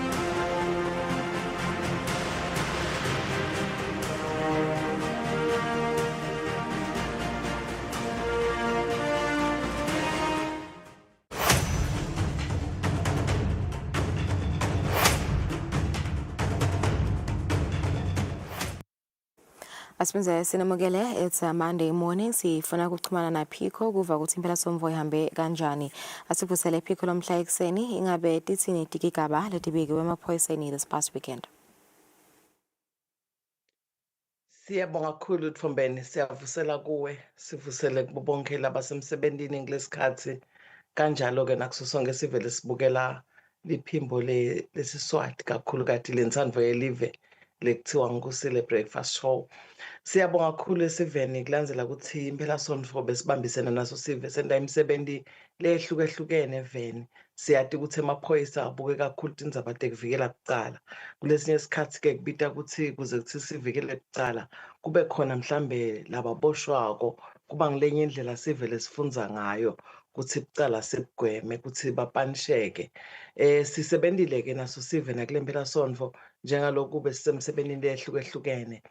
Asipenze sinamukele, it's a Monday morning. Sifuna ukuxhumana na Pico kuva ukuthi impela somvo ihambe kanjani. Asivusele Pico lomhla ekseni ingabe titsini tikigaba letibikiwe emaphoyiseni this past weekend. Siyabonga kakhulu Thombeni, siyavusela kuwe, sivusele kubo bonke labasemsebenzini ngesikhathi kanjalo ke nakuso sonke sivele sibukela liphimbo lesiswati kakhulu kati lensandvo yelive lekuthiwa ngusile breakfast show. Siyabonga kakhulu esiveni kulandzela ukuthi impela sonto besibambisene naso sive senda imisebenzi lehlukehlukene eveni. Siyati ukuthi emaphoyisa abuke kakhulu tindzaba tekuvikela kucala. Kulesinye isikhathi ke kubita ukuthi kuze kuthi sivikele kucala kube khona mhlambe lababoshwako kuba ngilenye indlela sivele sifunza ngayo ukuthi kucala sikugweme ukuthi bapanisheke. Sisebenzile ke naso sive nakulempela sonto njengalokhu besisemsebenzini lehlukehlukene.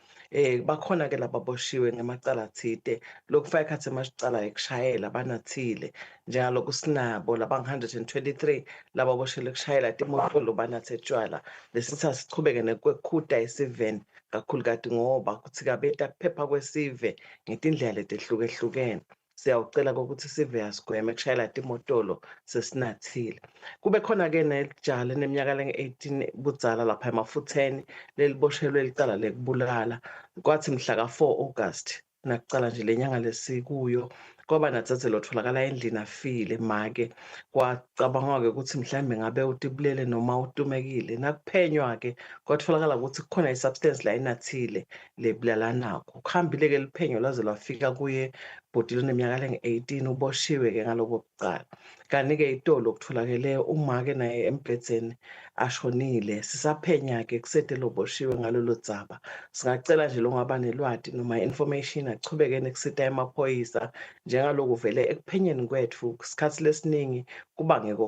Bakhona ke lababoshiwe ngemacala athile lokufaka ikhathi emashicala ekushayela banathile njengalokhu sinabo laba 123 lababoshele kushayela imoto lobanathe tshwala lesitha sichubeke nekwekhuda esiveni kakhulu kati ngoba kuthi kabeta kuphepha kwesive ngetindlela letehlukehlukene. Siyawucela ukuthi sive yasigweme kushayela imotolo sesinathile. Kube khona ke nelijala neminyaka lenge-18 budzala lapha emafutheni leliboshelwe licala lekubulala kwathi mhla ka4 August nakucala nje lenyanga lesikuyo kwaba nathathelo tholakala endlini afile make kwacabangwa ke ukuthi mhlambe ngabe utibulele noma utumekile nakuphenywa ke kwatholakala ukuthi kukhona isubstance la inathile lebulala nakho kuhambile ke liphenyo laze lafika kuye bhodile neminyaka lenge-18 uboshiwe ke ngaloko kucala kanti ke itolo okutholakele umake naye embhedzeni ashonile sisaphenya ke kusete loboshiwe ngalolo dzaba. Singacela nje longaba nelwati noma information achubeke nekusita emaphoyisa njengaloku vele ekuphenyeni kwethu isikhathi lesiningi kuba ngeke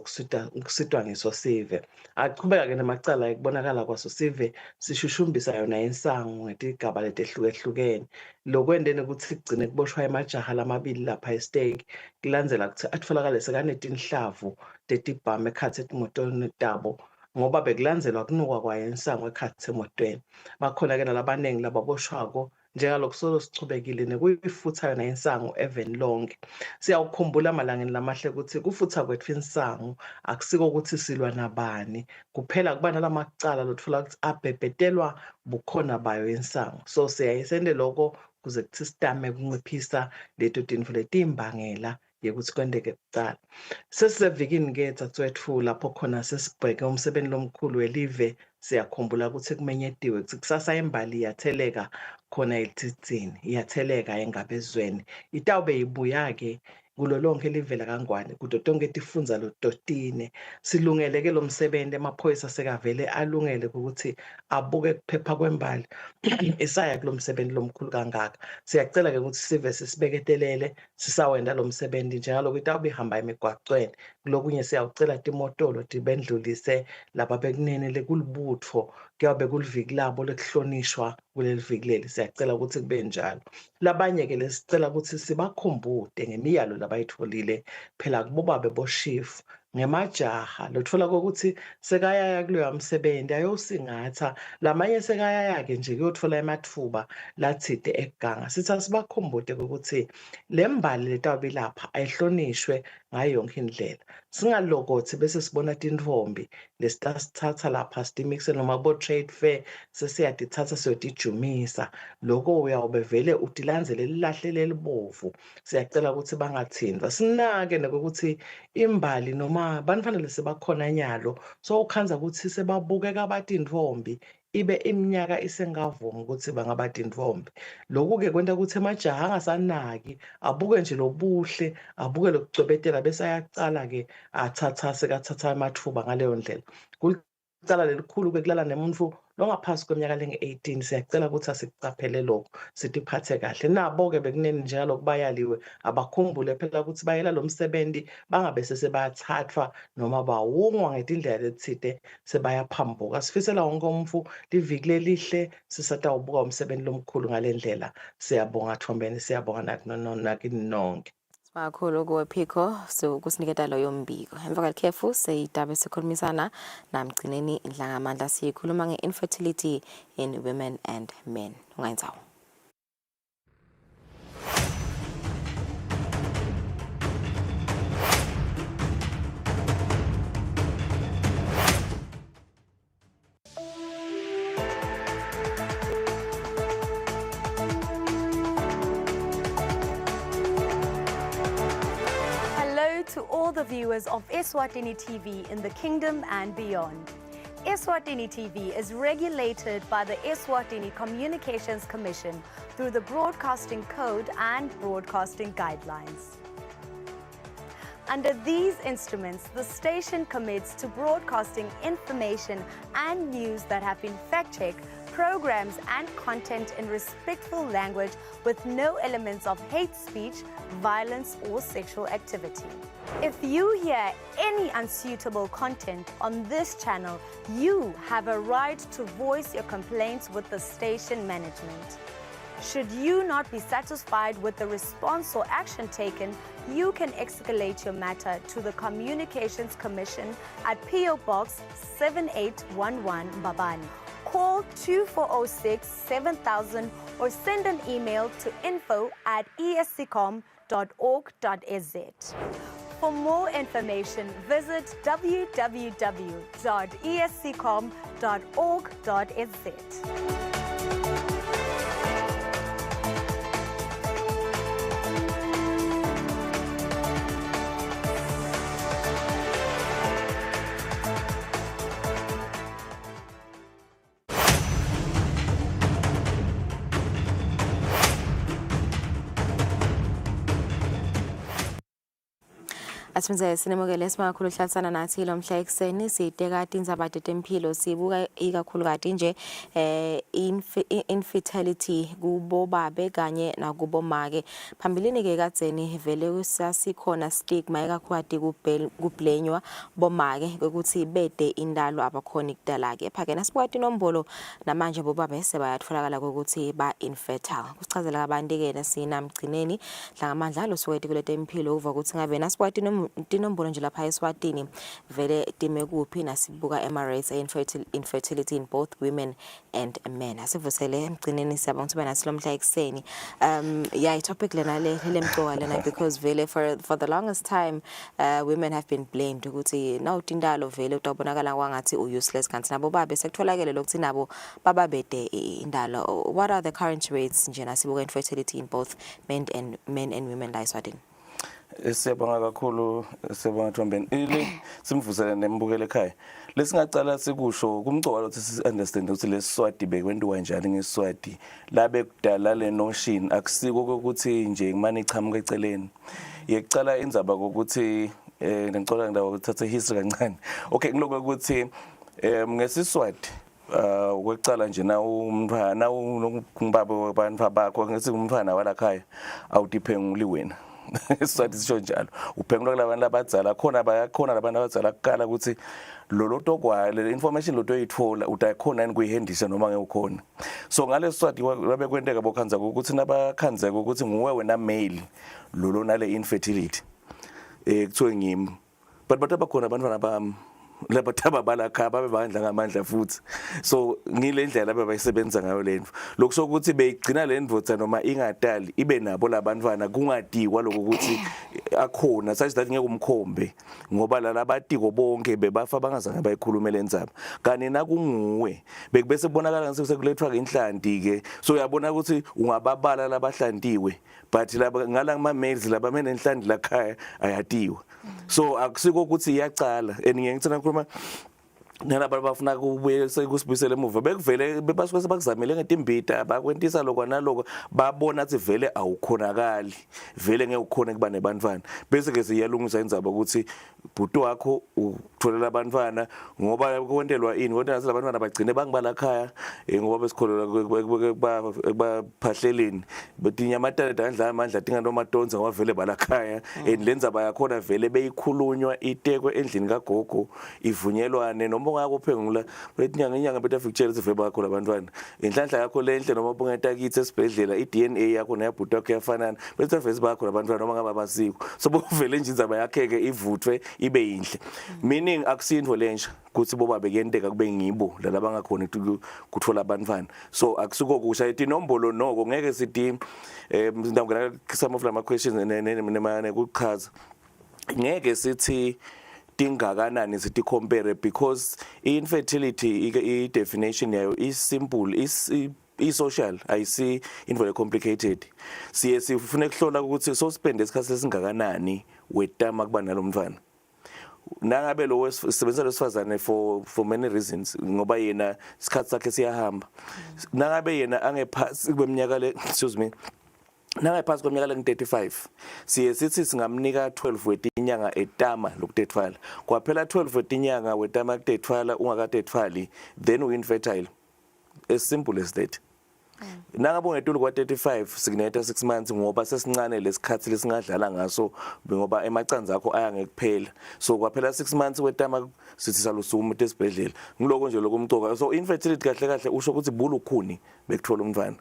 kusitwa ngiso sive achubeka ke namacala ekubonakala kwaso sive sishushumbisa yona insangu ngetigaba letehlukehlukene lokwendene ukuthi kugcine kuboshwa emajaha lamabili lapha estake kulandzela ukuthi atfolakale sekanetinhlavu tetibhamu ekhathi etimotweni tabo ngoba bekulandzelwa kunukwa kwayo insangu ekhathi emotweni. Bakhona ke nalabaningi lababoshwako njengalokhu solo sichubekile nekuyifutha yona insangu even lonke. Siyawukhumbula amalangeni lamahle ukuthi kufutha kwethu insangu akusiko ukuthi silwa nabani kuphela kuba nalamacala lotfola ukuthi abhebhetelwa bukhona bayo insangu. So siyayisende lokho kuze kuthi sitame kunciphisa leto tintfo letimbangela yekuthi kwendeke kucala. Sesisevikini ke tsatsethu lapho khona sesibheke umsebenzi lomkhulu welive siyakhumbula ukuthi kumenyetiwe ukuthi kusasa imbali iyatheleka khona elithitsini iyatheleka engabezweni itawube ibuya ke kulo lonke livela kangwane kudo tonke tifundza lototine silungeleke lo msebenzi emaphoyisa sekavele alungele ukuthi abuke kuphepha kwembali isaya kulo msebenzi lomkhulu kangaka. Siyacela ke ukuthi sive sisibeketelele sisawenda lo msebenzi njalo ukuthi awubihamba emigwaqweni kulokunye siyawucela timotolo tibendlulise lapha bekunene lekulibutho kuyabe kuliviki labo lekuhlonishwa kuleli viki leli. Siyacela ukuthi kube njalo. Labanye ke lesicela ukuthi sibakhumbude ngemiyalo labayitholile phela kubobabe boshifu ngemajaha lothola ukuthi sekayaya kuloya msebenzi ayosingatha lamanye sekayaya ke nje kuyothola emathuba lathide eganga. Sithi asibakhumbude ukuthi lembali letawubilapha ayihlonishwe ngayo yonke indlela. Singalokothi bese sibona tintfombi lesithatha lapha sitimixe noma bo trade fair sesiyadithatha siyodijumisa lokho uyawube vele utilandzele lilahlele elibovu. Siyacela ukuthi bangathindwa sinake nokuthi imbali noma banifanele sebakhona nyalo so ukhanza ukuthi sebabukeka abatindvombi ibe iminyaka isengavumi ukuthi bangabatindvombi. Lokhu ke kwenta ukuthi emajaha angasanaki abuke nje lobuhle abuke lokucwebetela bese ayacala ke sekathatha amathuba ngaleyo ndlela. Kulicala lelikhulu ke kulala nemuntu longaphansi kweminyaka lengu-18. Siyacela ukuthi asikucaphele lokho sitiphathe kahle nabo ke bekuneni njalo kubayaliwe abakhumbule phela ukuthi bayela lo msebenzi bangabe sebayathathwa noma bawungwa ngetindlela lethide sebayaphambuka. Sifisela wonke umfu liviki lelihle sisatawubuka umsebenzi lomkhulu ngalendlela. Siyabonga Thombeni, siyabonga nakini nonke. Sibonga kuwe Phiko kusiniketa loyo mbiko. Emva kwalekhefu seyidaba sikhulumisana namgcineni Ndlangamandla sikhuluma nge-infertility in women and men. Ungayinzawo. To all the viewers of Eswatini TV in the kingdom and beyond. Eswatini TV is regulated by the Eswatini Communications Commission through the Broadcasting Code and Broadcasting Guidelines. Under these instruments, the station commits to broadcasting information and news that have been fact-checked, programs and content in respectful language with no elements of hate speech, violence or sexual activity. If you hear any unsuitable content on this channel, you have a right to voice your complaints with the station management. Should you not be satisfied with the response or action taken, you can escalate your matter to the Communications Commission at PO Box 7811 Babani. Call 2406 7000 or send an email to info@esccom.org.za. For more information, visit www.esccom.org.za. Asimze sinemukele esimakhulu hlatsana nathi lo mhla ekseni siteka tindzaba tetempilo sibuka ikakhulukati nje infertility kubo babe kanye nakubo make. Phambilini ke kadzeni vele sasikhona stigma ekakhwati kublenywa bomake ukuthi bede indalo abakhona ikudala ke phake nasibukati inombolo namanje bobabe sebayatfolakala ukuthi ba infertile. Kuchazela abantu ke nasinamgcineni Ndlangamandla losukweti kuletempilo uva ukuthi ngabe nasibukati tinombolo nje lapha Eswatini vele time kuphi nasibuka rates infertility in both women and men. Asivusele emgcineni siyabonga ukuthi banasi lomhla ekseni. Yeah, topic lena lemcoka lena because vele for the longest time women have been blamed ukuthi nawutindalo vele utawubonakala kwangathi useless kanti nabo babe sekutholakele lokuthi nabo bababede indalo. What are the current rates nje nasibuka infertility in both men and women la Eswatini? Siyabonga kakhulu siyabonga Thombeni ile simvusela nembukele ekhaya lesingacala sikusho kumcoka lokuthi si understand ukuthi lesiswati bekwenziwa njani ngeSwati labe kudala le notion akusiko ukuthi nje kumane ichamuka eceleni yekucala indzaba ukuthi ngicela ndawo ukuthatha history kancane. Okay, ngiloko ukuthi ngesiswati kwecala nje na umntwana ngibaba abantu bakho ngithi umntwana walakhaya awudiphenguli wena. Isizathu sisho njalo uphengula kulabantu labadzala khona labantu abadzala kukala ukuthi lolo tokwa le information loto yithola utayikhona yini kuyihendisha noma ngeke ukhona. So ngalesizathu babe kwenteka bokhanza ukuthi nabakhanzeka ukuthi nguwe wena male lolo nale infertility kuthiwe ngimi but abakhona abantwana bami labathaba balakha babe bandla ngamandla futhi so ngile ndlela abayisebenza ngayo lento lokusho ukuthi beyigcina le ndvodza noma ingadali ibe nabo labantwana kungadiwa lokho ukuthi akhona such that ngeke umkhombe ngoba labatiko bonke bebafa bangazange bayikhulume lenzaba kani nakunguwe bekubese kubonakala ngase sekulethwa inhlanti ke so uyabona ukuthi ungababala labahlantiwe but laba ngala ngama males laba menenhlandi lakhaya ayatiwa so akusiko ukuthi iyacala ngiyengithina khuluma nalabo abafuna kubuye sekusibuyisela emuva bekuvele bebasuke sebakuzamile ngetimbida bakwentisa lokho naloko babona ukuthi vele awukhonakali vele ngeke ukhone kuba nebantwana bese ke siyalungisa indzaba ukuthi bhuti wakho utholela abantwana ngoba kwentelwa ini kodwa nase labantwana bagcine bangibala ekhaya ngoba besikholelwa kubaphahleleni betinyamatana dandla amandla dinga nomatonza ngoba vele balakhaya lendzaba yakhona vele beyikhulunywa itekwe endlini kagogo ivunyelwane noma ungakuphengula inyanga betafikuthela sive bakho labantwana inhlanhla yakho lenhle noma bungetakithe esibhedlela iDNA yakho neyabhuti yakho yafanana bese vese bakho labantwana noma ngaba basiko so bovele nje indzaba yakheke ivuthwe ibe yinhle meaning akusindvo lensha kuthi boba bekuyenteka kube ngibo lalabangakhona ukuthola abantwana so akusuko kusha inombolo noko ngeke sithi ngidawungena some of lama questions nemane kuchaza ngeke sithi tingakanani sithi compare because infertility I definition yayo is simple is social ayisi into complicated siye sifune kuhlola ukuthi so spend isikhathi esingakanani wetama kuba nalomntwana nangabe lo wesebenzisa lesifazane for many reasons ngoba yena isikhathi sakhe siyahamba nangabe yena angephasi kweminyaka le excuse me nangaphasi kweminyaka le-35 siye sithi singamnika 12 wetinyanga etama lokutethwala kwaphela 12 wetinyanga wetama kutethwala ungakatethwali then uinfertile as simple as that nangabe ungetulu kwa-35 sikunetha 6 months ngoba sesincane lesikhathi lesingadlala ngaso ngoba emacanza akho aya ngekuphela so kwaphela 6 months wetama sithi salusuma esibhedlela ngiloko nje lokumcoka so infertility kahle kahle usho ukuthi bulukhuni bekuthola umntwana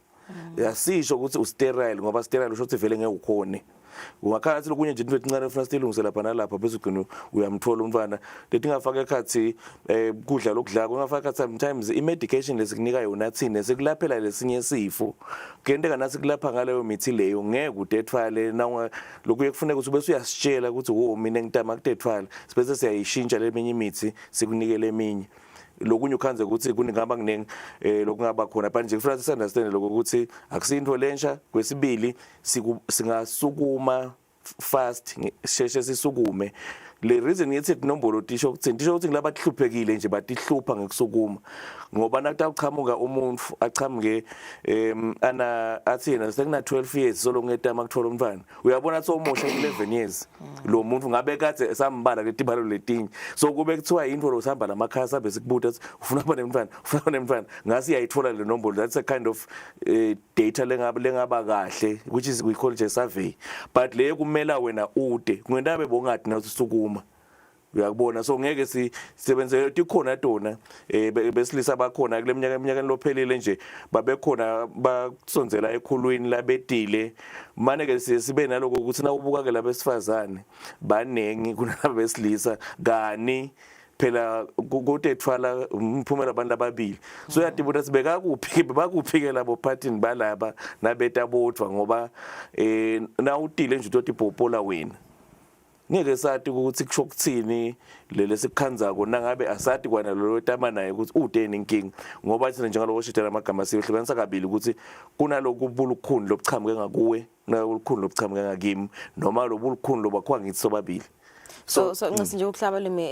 yasisho ukuthi usterile ngoba sterile usho ukuthi vele ngeke ukhone ungakhathi lokunye nje into encane ufuna silungisela lapha nalapha bese ugcina uyamthola umntwana lethi ngafaka ekhathi kudla lokudla ungafaka sometimes imedication lesikunika yona thina sekulaphela lesinye isifo kuyenteka nasi kulapha ngaleyo mithi leyo ngeke udethwale na lokuye kufuneka ukuthi bese uyasitshela ukuthi wo mina ngitama kudethwala bese siyayishintsha leminye imithi sikunikele eminye lokunye ukhanze ukuthi kuningaba kunenge lokungaba khona manje kufanele siunderstand lokho ukuthi akusinto lensha kwesibili singasukuma fast sheshe sisukume le reason ngithi inombolo tisho ukuthi ngilabahluphekile nje batihlupha ngekusukuma ngoba nathi uchamuka umuntu achamuke ana athina sekuna 12 years solo ngetama kuthola umntwana uyabona so umusha 11 years lo muntu ngabe kade sambala letibalo letinye so kube kuthiwa into lo sihamba lamakhasi abe sikubuta ufuna kuba nemntwana ngasi yayithola le nombolo that's a kind of data lengaba kahle which is we call it a survey but le kumela wena ude kungendabe bongathi nasukuma uyakubona so ngeke sisebenze tikhona tona besilisa bakhona kule minyaka lophelile nje babekhona basonzela ekhulwini labedile manje ke sibe naloko ukuthi na ubuka ke labesifazane banengi kunalabo besilisa kani phela kutethwala umphumela abantu ababili so yadibuta sibeka kuphi bakuphi ke labo partini balaba nabeta bodwa ngoba na utile nje uthi popola wena ngeke sathi ukuthi kusho kuthini lele sikukhanzako nangabe asathi kwana lo tama naye ukuthi udeni inkingi ngoba thina njengalo washitela amagama sihlukanisa kabili ukuthi kunaloku bulukhuni lobuchamuke ngakuwe nalokukhuni lobuchamuke ngakimi noma lobulukhuni lobakwa ngithi sobabili so ngisinje ukuhlaba limi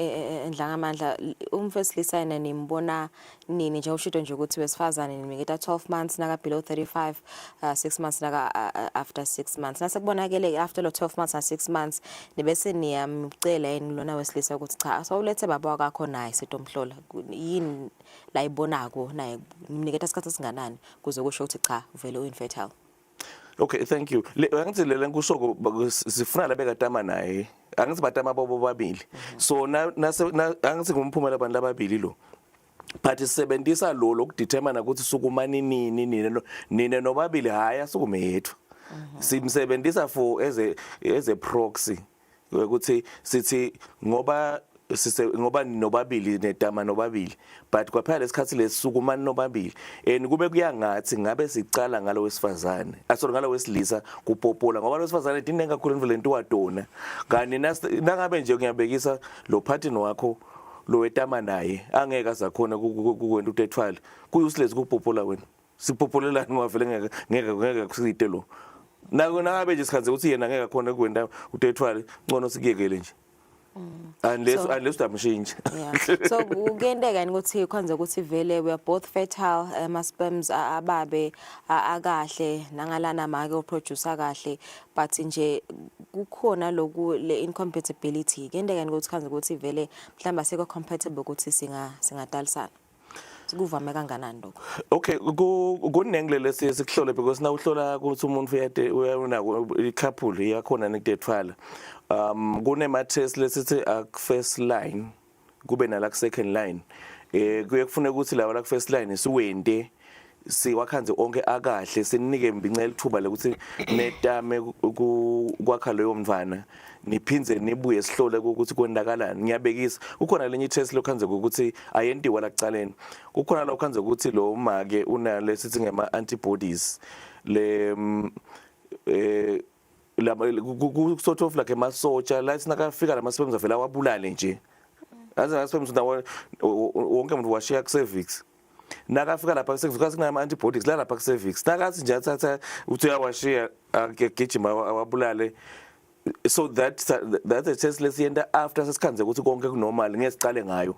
endlangamandla umfesilisa yena nimbona nini nje ushido nje ukuthi wesifazane nimiketa 12 months naka below 35 6 months naka after 6 months nasekubonakele after lo 12 months na 6 months nibese niyamcela yini lona wesilisa ukuthi cha sawulethe baba wakho naye sitomhlola yini la ibonako naye nimniketa isikhathi singanani kuze kusho ukuthi cha vele uinfertile. Okay, thank you. Angithi le nkusho sifuna labekatama naye. Angithi batama bobo babili. So angithi ngumphumela abantu lababili lo. But sisebenzisa lo lokudetermine ukuthi sukumani nini nobabili haya sukume yethu. Simsebenzisa for as a proxy ukuthi sithi ngoba nobabili netama nobabili but kwaphela lesikhathi lesukumani nobabili kube kuyangathi ngabe sicala ngalo wesifazane asoro ngalo wesilisa kupopola ngoba lo wesifazane idinga kakhulu imvelo lento wadona kani nangabe nje ngiyabekisa lo partner wakho lo wetama naye angeke azakhona kuwena utethwala kuyuseless kupopola wena sipopolelana ngavele ngeke kusite lo nangabe nje sikhaze ukuthi yena ngeke akhona kuwena utethwala ngcono sikiyekele nje. Unless damshintshe. Yeah. So kuyendeka ukuthi kwenza ukuthi vele we are both fertile ama sperms ababe akahle nangalana make uproduce kahle but nje kukhona loku le incompatibility kuyendeka ukuthi kwenza ukuthi vele mhlamba seko compatible ukuthi singadalisana. Sikuvame kanganani lokho? Okay, kunengle lesikuhlole because na uhlola ukuthi umuntu uyana i-couple yakhona nekudethwala. Kunema test lesithi first line kube nala second line kuye kufune ukuthi lawa la first line siwende siwakhanze onke akahle sinike mbinca elithuba lokuthi netame kwakha leyo mvana niphinze nibuye sihlole ukuthi kwendakalani ngiyabekisa kukhona lenye test lokhanze ukuthi ayentiwa la kucaleni kukhona la ukhanze ukuthi lo make una lesithi ngema antibodies le sort of like emasotsha la sinakafika lamasperms avela wabulale nje amasperms wonke umuntu washiya ku-cervix nakafika lapha ku-cervix kasi kunama antibodies la lapha ku-cervix nakathi nje athatha uthi uyawashiya agijima awabulale so that's a test lesiyenda after sesikhanze ukuthi konke kunormal ngiyesiqale ngayo.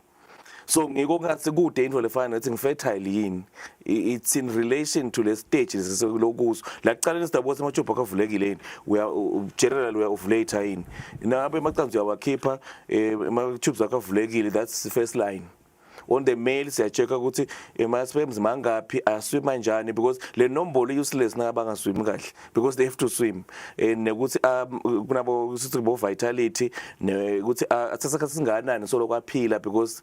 So ngiko ngathi kude into lefana ukuthi ngifertile yini it's in relation to the stages lokuzo la kucala sidabose amajob akavulekile yini generally we ovulate yini nabe maqanzi uyawakhipha ama tubes akavulekile that's the first line. On the male siyacheka ukuthi ama sperms mangaphi aswima njani because le nombolo useless nabangaswimi kahle because they have to swim nekuthi kunabo sithi bo vitality ukuthi athatha singanani so lokwaphila because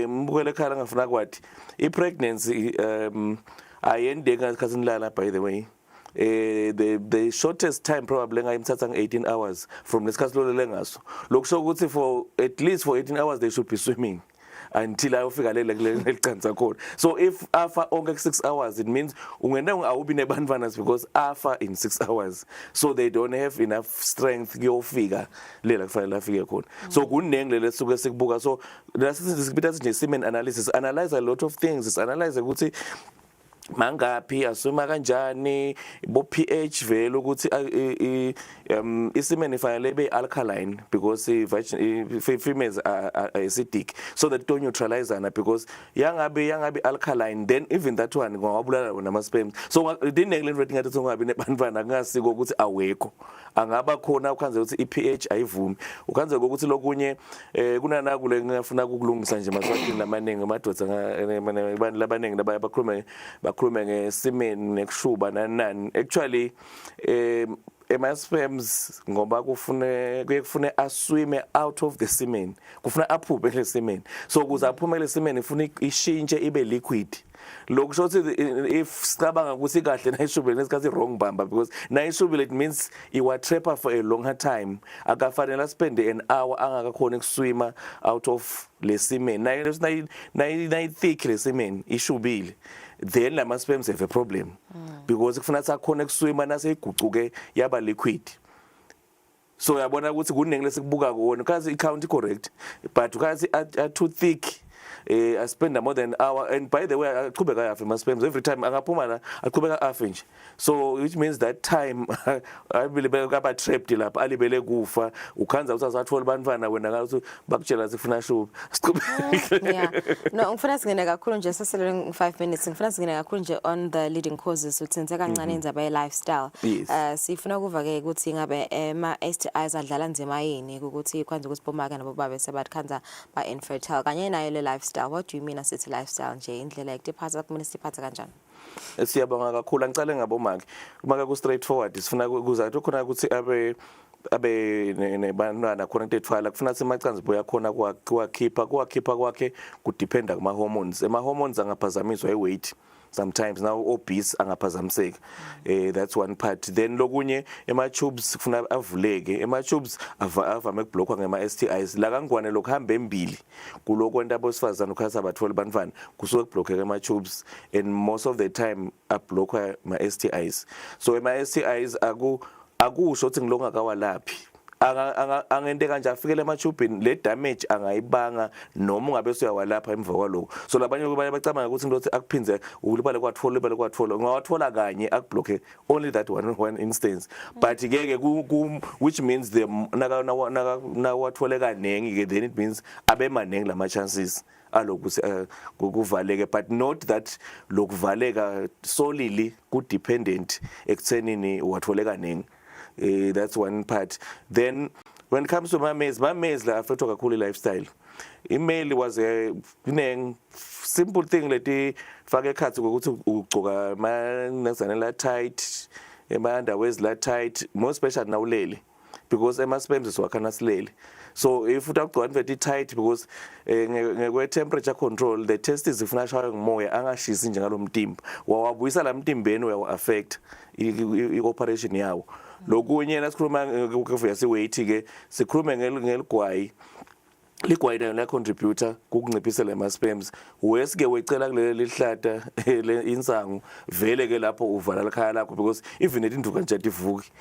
mbukele khala ngafuna kwathi I pregnancy ayendeka isikhathini lana by the way the shortest time probably ngayimthatha nge18 hours from lesikhathi lo lengaso lokusho ukuthi for at least for 18 hours they should be swimming until ayofika lelichanza khona. So if after onke 6 hours it means ungene awubi nebantwana because after in 6 hours so they don't have enough strength kuyofika lela kufanele afike khona. So kunengle lesuke sikubuka so lasithi sikubita nje semen analysis analyze a lot of things analyze ukuthi mangapi asuma kanjani bo pH vele ukuthi isemen ifanele be alkaline because females are acidic so that don't neutralize ana because yangabe alkaline then even that one ngawabulala wona ama sperms so dinekle rating ngathi ungabi nebantwana ngasiko ukuthi awekho angaba khona ukhanze ukuthi iPH ayivumi ukhanze ukuthi lokunye kunana kule ngafuna ukulungisa nje maswatini lamaningi amadoda abantu labaningi bakhuluma ngesemen nekushuba nanani actually ama sperms ngoba kufune aswime out of the semen kufuna aphume le semen so ukuze aphume le semen ifuna ishintshe ibe liquid lokusho ukuthi if sicabanga ukuthi kahle nayishubile nesikhathi wrong bamba because nayishubile it means iwa trapper for a longer time akafanele spend an hour angakakhona ukuswima out of le semen nayi thick le semen ishubile then lama sperms have a problem because kufuna sakhona ukuswima naseyigucuke yaba liquid so uyabona ukuthi kunengi lesikubuka kuona kazi i count correct but kazi are too thick I spend more than an hour, and by the way aqhubeka afe ama-spams every time angaphuma la aqhubeka afe nje. So which means that time abile kaba trapped lapha alibele kufa ukhanza ukuthi azathola bantwana wena ngathi bakutshela sifuna shuba. Yeah. No, ngifuna singene kakhulu nje sesele 5 minutes. Ngifuna singene kakhulu nje on the leading causes uthenze kancane indaba ye lifestyle. Sifuna kuva ke ukuthi ngabe ama STIs adlala nzima yini ukuthi kwanza ukuthi bomaka nabo babe sebatkhanza ba infertile kanye nayo le lifestyle. What do you mean asithi lifestyle nje indlela ekutiphatha kumele siphathe kanjani? Siyabonga kakhulu angicale ngabomake kumaka ku straightforward sifuna kuzathi khona ukuthi abe nebantwana khona ethwala kufuna semacansi boya khona kwakhipha kwakhe kudependa kuma hormones hormones angaphazamiswa weight sometimes now obese angaphazamiseka. That's one part. Then lokunye tubes kufuna avuleke tubes avame ukublockwa ngema STIs la kangwane lokuhamba embili kuloko into abosifazana ukhasa abathole bantwana kusuke kublockeke tubes and most of the time ablockwa ma STIs. So ma STIs akusho ukuthi ngilonga kawalaphi angente kanje afikele ematubini le damage angayibanga noma ungabe usuyawalapha emva kwaloko. So labanye bayacabanga ukuthi into akuphinze ulibale kwathola ungawathola kanye akublock only that one instance but keke which means the nawathole kanengi ke then it means abe manengi lama chances alokuthi kuvaleke but not that lokuvaleka solely ku dependent ekuthenini wathole kanengi. That's one part. Then when it comes to my maize la affected kakhulu lifestyle. Email was a simple thing leti fake khathi ukuthi ugcoka ama la tight ema underwears la tight more special nawulele because ema-spams isiwakhana silele. So if utagcona very tight because ngekwe temperature control the testes ifuna shawe ngumoya angashisi nje ngalomtimba wawabuyisa la mtimbeni uyawa affect i-operation yawo. Lokunye nasikhuluma ngokuvuya siweight ke sikhulume ngeligwayi ligwayi la contributor kukunciphisela ama-spams wesike wecela kuleli lihlata insangu vele ke lapho uvala likhaya lakho because even indlu kanje ivuki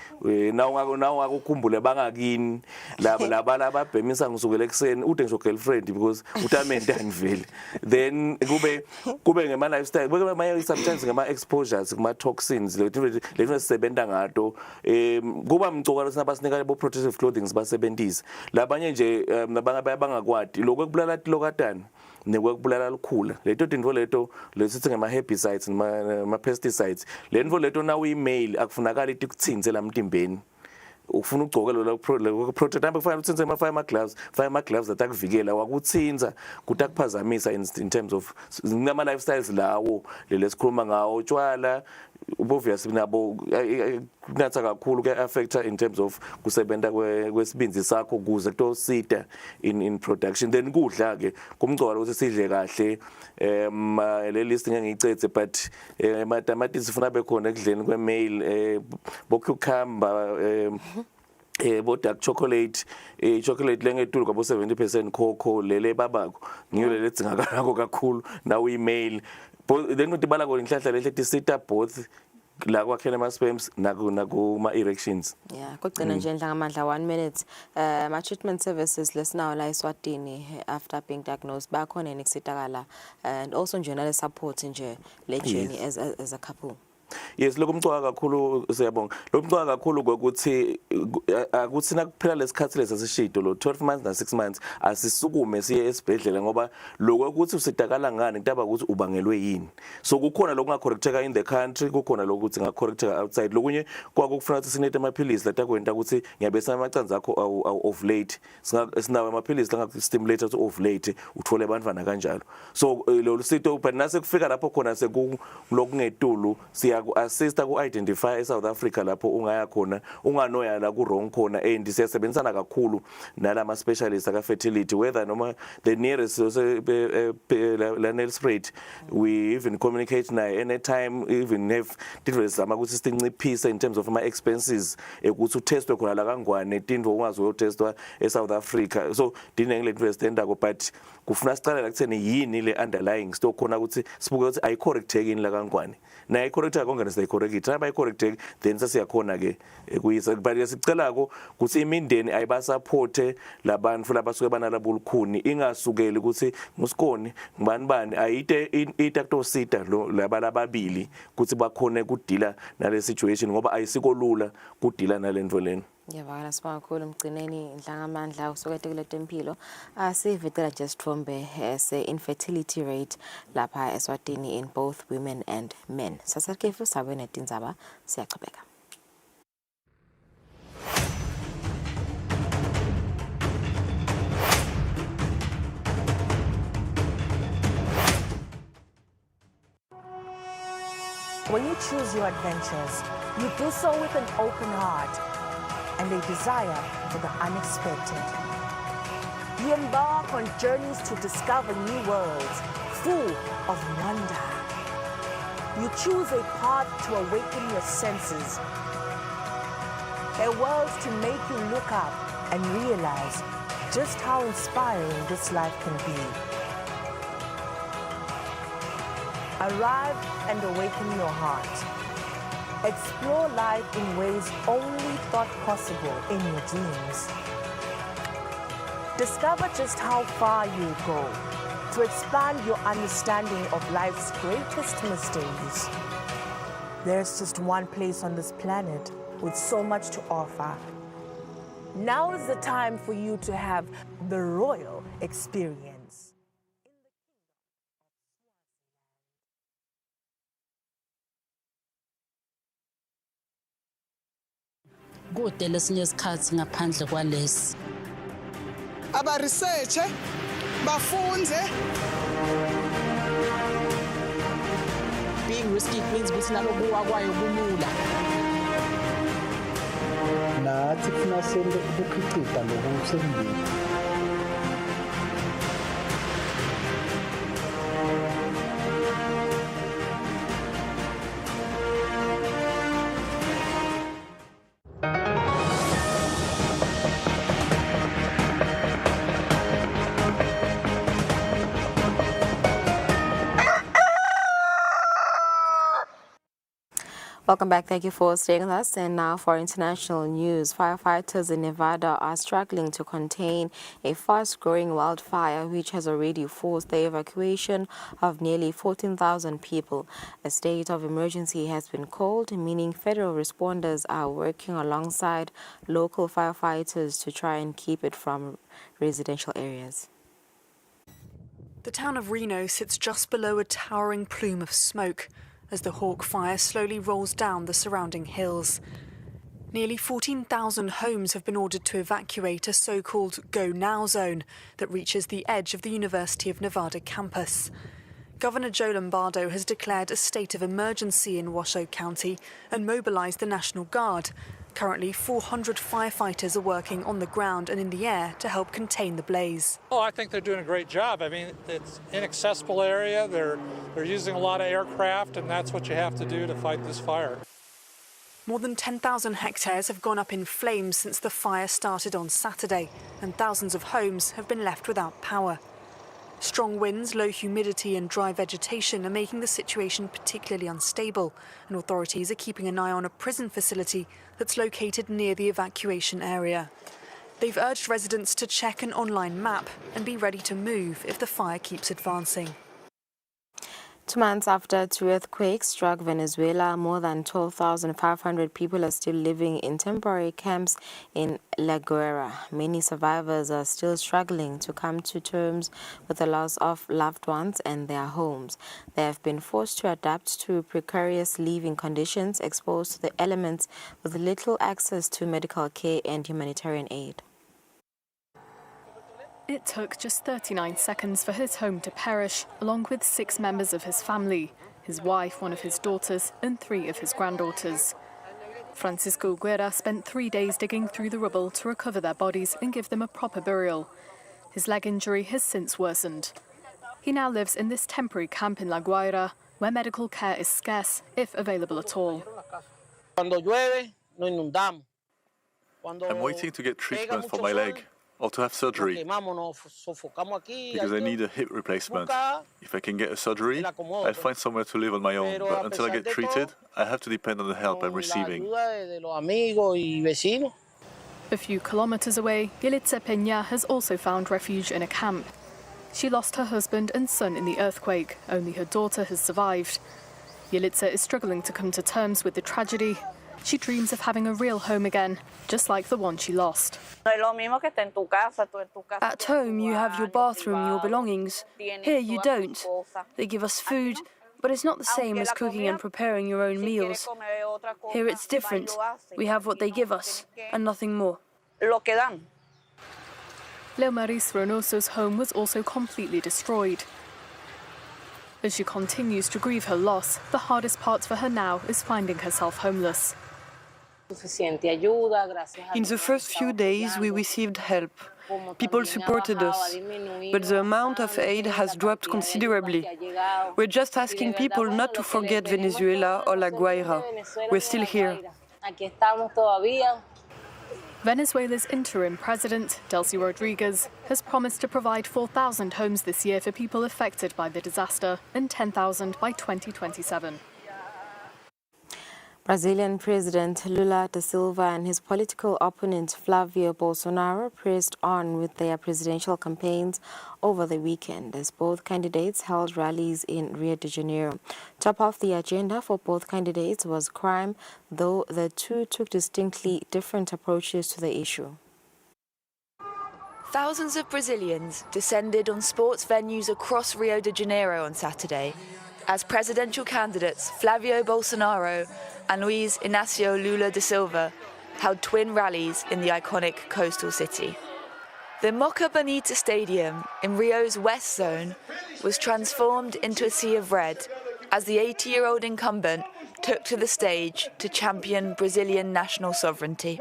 nawo ngakukhumbule bangakini laba lababhemisa ngisukela ekseni ude ngisho girlfriend because utamente vele then kube ngema lifestyle kube sometimes ngama exposures kuma toxins lethi sisebenza ngato kuba mcoka sinabasinika lebo protective clothing basebenzisa labanye nje bangakwadi lokubulala lokatani nekwekubulala lukhula leto tinto leto lesithi ngema herbicides nama pesticides lento leto nawo email akufunakala ikuthinze lamtimbeni ufuna ugcoke lo protect number kufanele uthinze ama gloves atakuvikela wakuthinza kutakuphazamisa in terms of ngama lifestyles lawo lesikhuluma ngawo tshwala obviously nabo kunatha kakhulu ke affecta in terms of kusebenta kwesibinzi sakho kuze kutosita in production then kudla ke kumgcola ukuthi sidle kahle le list ngengicethe but matamatisi sifuna bekhona ekudleni kwemail bo cucumber bo dark chocolate chocolate lengetulu kwabo 70% cocoa lele babako ngiyo lele dzingakalako kakhulu nawo email then utibala ko inhlahla lehle tisita both la kwakhela ama-spams nakuma erections. Yeah, kugcina nje ndla ngamandla 1 minute. Ma treatment services lesinawo la Eswatini after being diagnosed bakhona nikusitakala and also nje nale support nje le journey as a couple. Yes, lokumcwaka kakhulu siyabonga. Lokumcwaka kakhulu ukuthi akuthi nakuphela lesikhathi lesasishido lo 12 months na 6 months asisukume siye esibhedlela ngoba lokho ukuthi usitakala ngani kutaba ukuthi ubangelwe yini. So kukhona lokungacorrecteka in the country kukhona lokuthi ngacorrecteka outside. Lokunye kwakufuna ukuthi sinethe amaphilisi latakwenta ukuthi ngiyabesa amacansi akho ovulate. Sinawo amaphilisi la stimulator to ovulate uthole abantwana kanjalo. So lo sito but nase kufika lapho khona sekulokungedulu siyaku-assista ku-identify eSouth Africa lapho ungaya khona unganoya la ku-wrong khona and siyasebenzisana kakhulu nalama specialists aka-fertility whether noma the nearest la Nelspruit we even communicate naye anytime even have different zama ukuthi sinciphise in terms of ama expenses ukuthi utestwe khona la kangwane tinto ungazi uyotestwa eSouth Africa so dinenge le invest endako but kufuna sicala la kutheni yini le underlying stock khona ukuthi sibuke ukuthi ayicorrecteki la kangwane na icorrecta konke siyayicorrect abayicorrect then sesiyakhona-ke kuyisa but sicela-ko ukuthi imindeni ayibasapothe labantu labasuke banalabo lukhuni ingasukeli ukuthi ngusikoni ngibani ayite aktosita laba lababili ukuthi bakhone kudila nale situation ngoba ayisiko lula kudila nalento leni. Ngiyabonga sibonga kakhulu mgcineni Ndlangamandla usukade kule tempilo sivicela just Thombe se-infertility rate lapha Eswatini in both women and men. Sasakhefu sabe netindzaba siyachubeka. When you choose your adventures, you do so with an open heart and a desire for the unexpected. You embark on journeys to discover new worlds full of wonder. You choose a path to awaken your senses, a world to make you look up and realize just how inspiring this life can be. Arrive and awaken your heart. Explore life in ways only thought possible in your dreams. Discover just how far you go to expand your understanding of life's greatest mysteries. There's just one place on this planet with so much to offer. Now is the time for you to have the royal experience. Kude lesinye isikhathi ngaphandle kwalesi. Aba research bafunze. Being risky means ukuthi nalokuwa kwayo kulula. Nathi kufuna senze ukukhicita lokusembili. Welcome back. Thank you for staying with us. And now for international news, firefighters in Nevada are struggling to contain a fast-growing wildfire which has already forced the evacuation of nearly 14,000 people. A state of emergency has been called, meaning federal responders are working alongside local firefighters to try and keep it from residential areas. The town of Reno sits just below a towering plume of smoke as the Hawk fire slowly rolls down the surrounding hills. Nearly 14,000 homes have been ordered to evacuate a so-called Go Now zone that reaches the edge of the University of Nevada campus. Governor Joe Lombardo has declared a state of emergency in Washoe County and mobilized the National Guard. Currently, 400 firefighters are working on the ground and in the air to help contain the blaze. Oh, I think they're doing a great job. I mean, it's an inaccessible area. They're using a lot of aircraft, and that's what you have to do to fight this fire. More than 10,000 hectares have gone up in flames since the fire started on Saturday, and thousands of homes have been left without power. Strong winds, low humidity and dry vegetation are making the situation particularly unstable, and authorities are keeping an eye on a prison facility that's located near the evacuation area. They've urged residents to check an online map and be ready to move if the fire keeps advancing. 2 months after 2 earthquakes struck Venezuela, more than 12,500 people are still living in temporary camps in La Guaira. Many survivors are still struggling to come to terms with the loss of loved ones and their homes. They have been forced to adapt to precarious living conditions, exposed to the elements with little access to medical care and humanitarian aid. It took just 39 seconds for his home to perish, along with 6 members of his family, his wife, 1 of his daughters, and 3 of his granddaughters. Francisco Guerra spent 3 days digging through the rubble to recover their bodies and give them a proper burial. His leg injury has since worsened. He now lives in this temporary camp in La Guaira, where medical care is scarce, if available at all. I'm waiting to get treatment for my leg. or to have surgery because I need a hip replacement. If I can get a surgery, I'll find somewhere to live on my own. But until I get treated, I have to depend on the help I'm receiving. A few kilometers away, Yelitsa Peña has also found refuge in a camp. She lost her husband and son in the earthquake. Only her daughter has survived. Yelitsa is struggling to come to terms with the tragedy. She dreams of having a real home again, just like the one she lost. At home, you have your bathroom, your belongings. Here, you don't. They give us food, but it's not the same as cooking and preparing your own meals. Here, it's different. We have what they give us, and nothing more. Leomaris Reynoso's home was also completely destroyed. As she continues to grieve her loss, the hardest part for her now is finding herself homeless. In the first few days, we received help. People supported us, but the amount of aid has dropped considerably. We're just asking people not to forget Venezuela or La Guaira. We're still here. Venezuela's interim president, Delcy Rodriguez, has promised to provide 4,000 homes this year for people affected by the disaster and 10,000 by 2027. Brazilian President Lula da Silva and his political opponent Flavio Bolsonaro pressed on with their presidential campaigns over the weekend as both candidates held rallies in Rio de Janeiro. Top of the agenda for both candidates was crime, though the two took distinctly different approaches to the issue. Thousands of Brazilians descended on sports venues across Rio de Janeiro on Saturday as presidential candidates Flavio Bolsonaro and Luiz Inácio Lula da Silva held twin rallies in the iconic coastal city. The Moca Bonita Stadium in Rio's west zone was transformed into a sea of red as the 80-year-old incumbent took to the stage to champion Brazilian national sovereignty.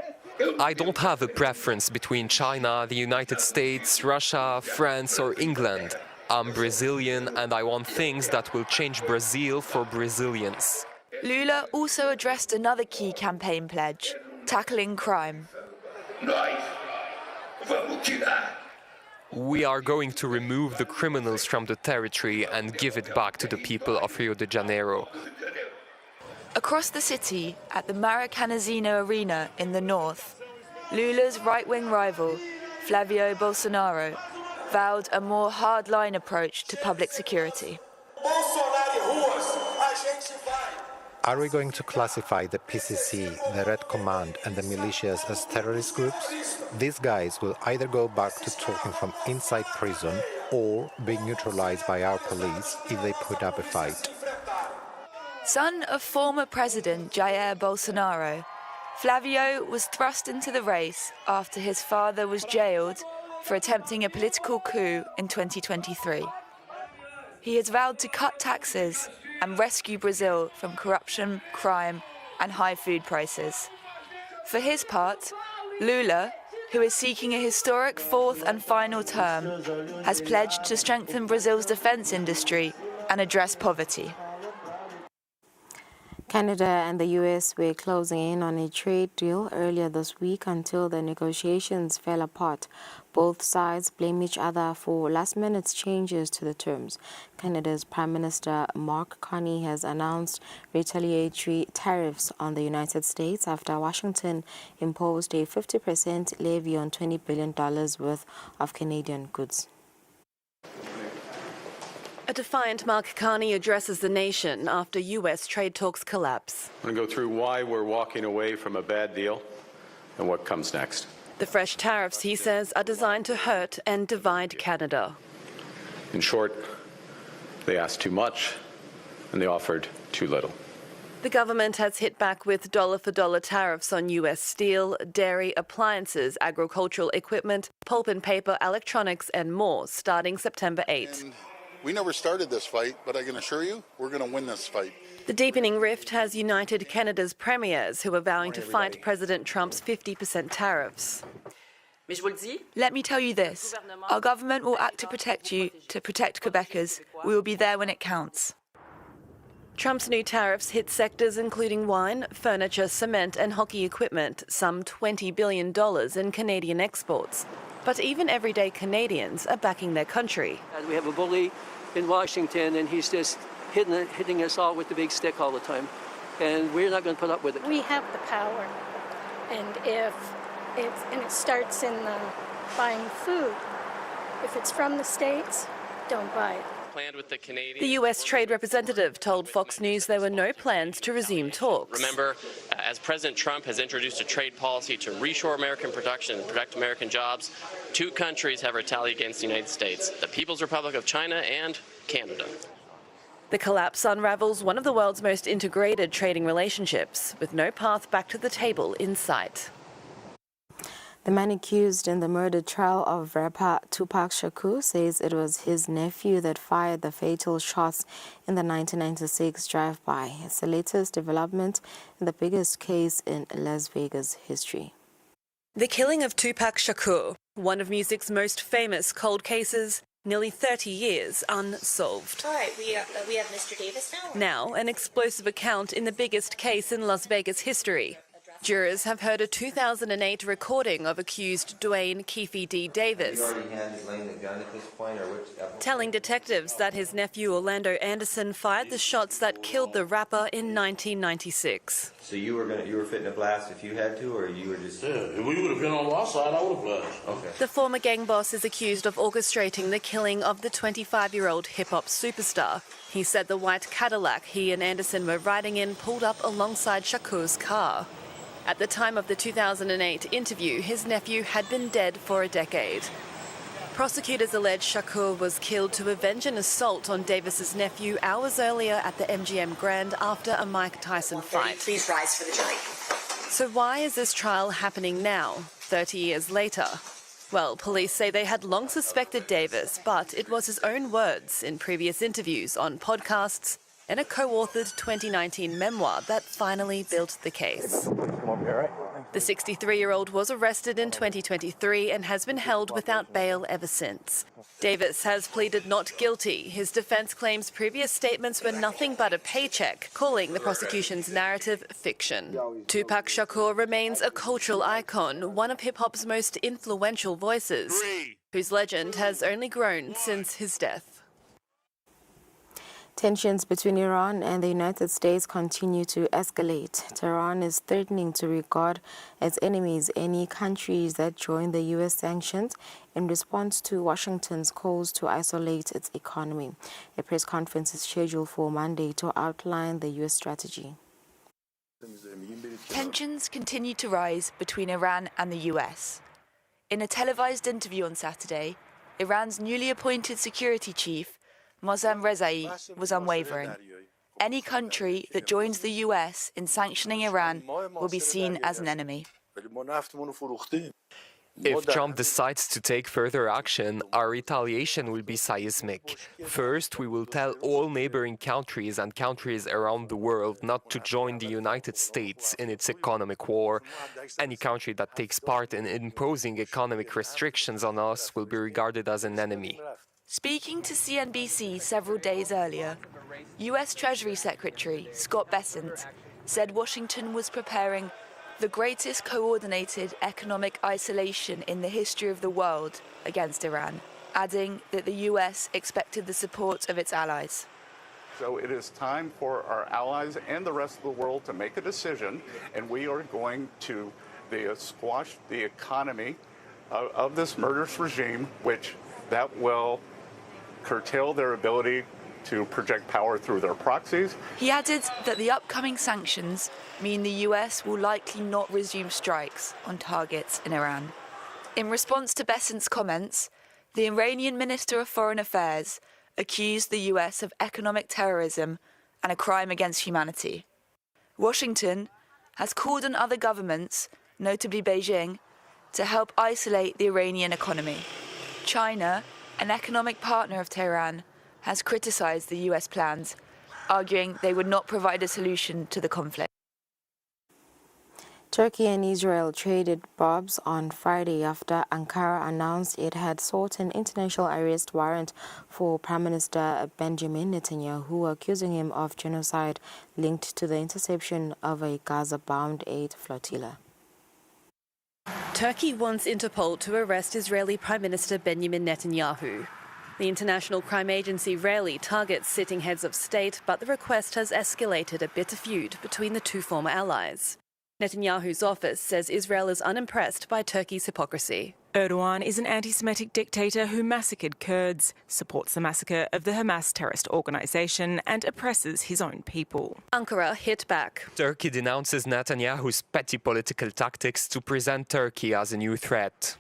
I don't have a preference between China, the United States, Russia, France or England. I'm Brazilian and I want things that will change Brazil for Brazilians. Lula also addressed another key campaign pledge, tackling crime. We are going to remove the criminals from the territory and give it back to the people of Rio de Janeiro. Across the city, at the Maracanãzinho Arena in the north, Lula's right-wing rival, Flavio Bolsonaro, vowed a more hardline approach to public security. Are we going to classify the PCC, the Red Command and the militias as terrorist groups? These guys will either go back to talking from inside prison or be neutralized by our police if they put up a fight. Son of former President Jair Bolsonaro, Flavio was thrust into the race after his father was jailed for attempting a political coup in 2023. He has vowed to cut taxes and rescue Brazil from corruption, crime and high food prices. For his part, Lula, who is seeking a historic fourth and final term, has pledged to strengthen Brazil's defense industry and address poverty. Canada and the U.S. were closing in on a trade deal earlier this week until the negotiations fell apart. Both sides blame each other for last-minute changes to the terms. Canada's Prime Minister Mark Carney has announced retaliatory tariffs on the United States after Washington imposed a 50% levy on $20 billion worth of Canadian goods. A defiant Mark Carney addresses the nation after U.S. trade talks collapse. I'm going to go through why we're walking away from a bad deal and what comes next. The fresh tariffs, he says, are designed to hurt and divide Canada. In short, they asked too much and they offered too little. The government has hit back with dollar-for-dollar tariffs on U.S. steel, dairy, appliances, agricultural equipment, pulp and paper, electronics and more, starting September 8. We never started this fight, but I can assure you, we're going to win this fight. The deepening rift has united Canada's premiers, who are vowing to fight President Trump's 50% tariffs. Let me tell you this. Our government will act to protect you, to protect Quebecers. We will be there when it counts. Trump's new tariffs hit sectors including wine, furniture, cement and hockey equipment, some $20 billion in Canadian exports. But even everyday Canadians are backing their country. And we have a bully in Washington, and he's just hitting us all with the big stick all the time. And we're not going to put up with it. We have the power. And it starts in buying food. If it's from the States, don't buy it. The US trade representative told Fox News there were no plans to resume talks. Remember, as President Trump has introduced a trade policy to reshore American production and protect American jobs, two countries have retaliated against the United States, the People's Republic of China and Canada. The collapse unravels one of the world's most integrated trading relationships, with no path back to the table in sight. The man accused in the murder trial of rapper Tupac Shakur says it was his nephew that fired the fatal shots in the 1996 drive-by. It's the latest development in the biggest case in Las Vegas history. The killing of Tupac Shakur, one of music's most famous cold cases, nearly 30 years unsolved. All right, we have Mr. Davis now. Now, an explosive account in the biggest case in Las Vegas history. Jurors have heard a 2008 recording of accused Dwayne Keefe D. Davis telling detectives that his nephew Orlando Anderson fired the shots that killed the rapper in 1996. So you were fitting a blast if you had to, or you were just... Yeah, if we would have been on our side, I would have blasted. Okay. The former gang boss is accused of orchestrating the killing of the 25-year-old hip-hop superstar. He said the white Cadillac he and Anderson were riding in pulled up alongside Shakur's car. At the time of the 2008 interview, his nephew had been dead for a decade. Prosecutors allege Shakur was killed to avenge an assault on Davis's nephew hours earlier at the MGM Grand after a Mike Tyson fight. Please rise for the jury. So why is this trial happening now, 30 years later? Well, police say they had long suspected Davis, but it was his own words in previous interviews on podcasts and a co-authored 2019 memoir that finally built the case. The 63-year-old was arrested in 2023 and has been held without bail ever since. Davis has pleaded not guilty. His defense claims previous statements were nothing but a paycheck, calling the prosecution's narrative fiction. Tupac Shakur remains a cultural icon, one of hip-hop's most influential voices, whose legend has only grown since his death. Tensions between Iran and the United States continue to escalate. Tehran is threatening to regard as enemies any countries that join the U.S. sanctions in response to Washington's calls to isolate its economy. A press conference is scheduled for Monday to outline the U.S. strategy. Tensions continue to rise between Iran and the US. In a televised interview on Saturday, Iran's newly appointed security chief, Mohsen Rezai, was unwavering. Any country that joins the US in sanctioning Iran will be seen as an enemy. If Trump decides to take further action, our retaliation will be seismic. First, we will tell all neighboring countries and countries around the world not to join the United States in its economic war. Any country that takes part in imposing economic restrictions on us will be regarded as an enemy. Speaking to CNBC several days earlier, US Treasury Secretary Scott Bessent said Washington was preparing the greatest coordinated economic isolation in the history of the world against Iran, adding that the US expected the support of its allies. So it is time for our allies and the rest of the world to make a decision, and we are going to squash the economy of this murderous regime, which that will curtail their ability to project power through their proxies. He added that the upcoming sanctions mean the US will likely not resume strikes on targets in Iran. In response to Bessent's comments, the Iranian Minister of Foreign Affairs accused the US of economic terrorism and a crime against humanity. Washington has called on other governments, notably Beijing, to help isolate the Iranian economy. China, an economic partner of Tehran, has criticized the US plans, arguing they would not provide a solution to the conflict. Turkey and Israel traded bombs on Friday after Ankara announced it had sought an international arrest warrant for Prime Minister Benjamin Netanyahu, accusing him of genocide linked to the interception of a Gaza-bound aid flotilla. Turkey wants Interpol to arrest Israeli Prime Minister Benjamin Netanyahu. The International Crime Agency rarely targets sitting heads of state, but the request has escalated a bitter feud between the two former allies. Netanyahu's office says Israel is unimpressed by Turkey's hypocrisy. Erdogan is an anti-Semitic dictator who massacred Kurds, supports the massacre of the Hamas terrorist organisation and oppresses his own people. Ankara hit back. Turkey denounces Netanyahu's petty political tactics to present Turkey as a new threat.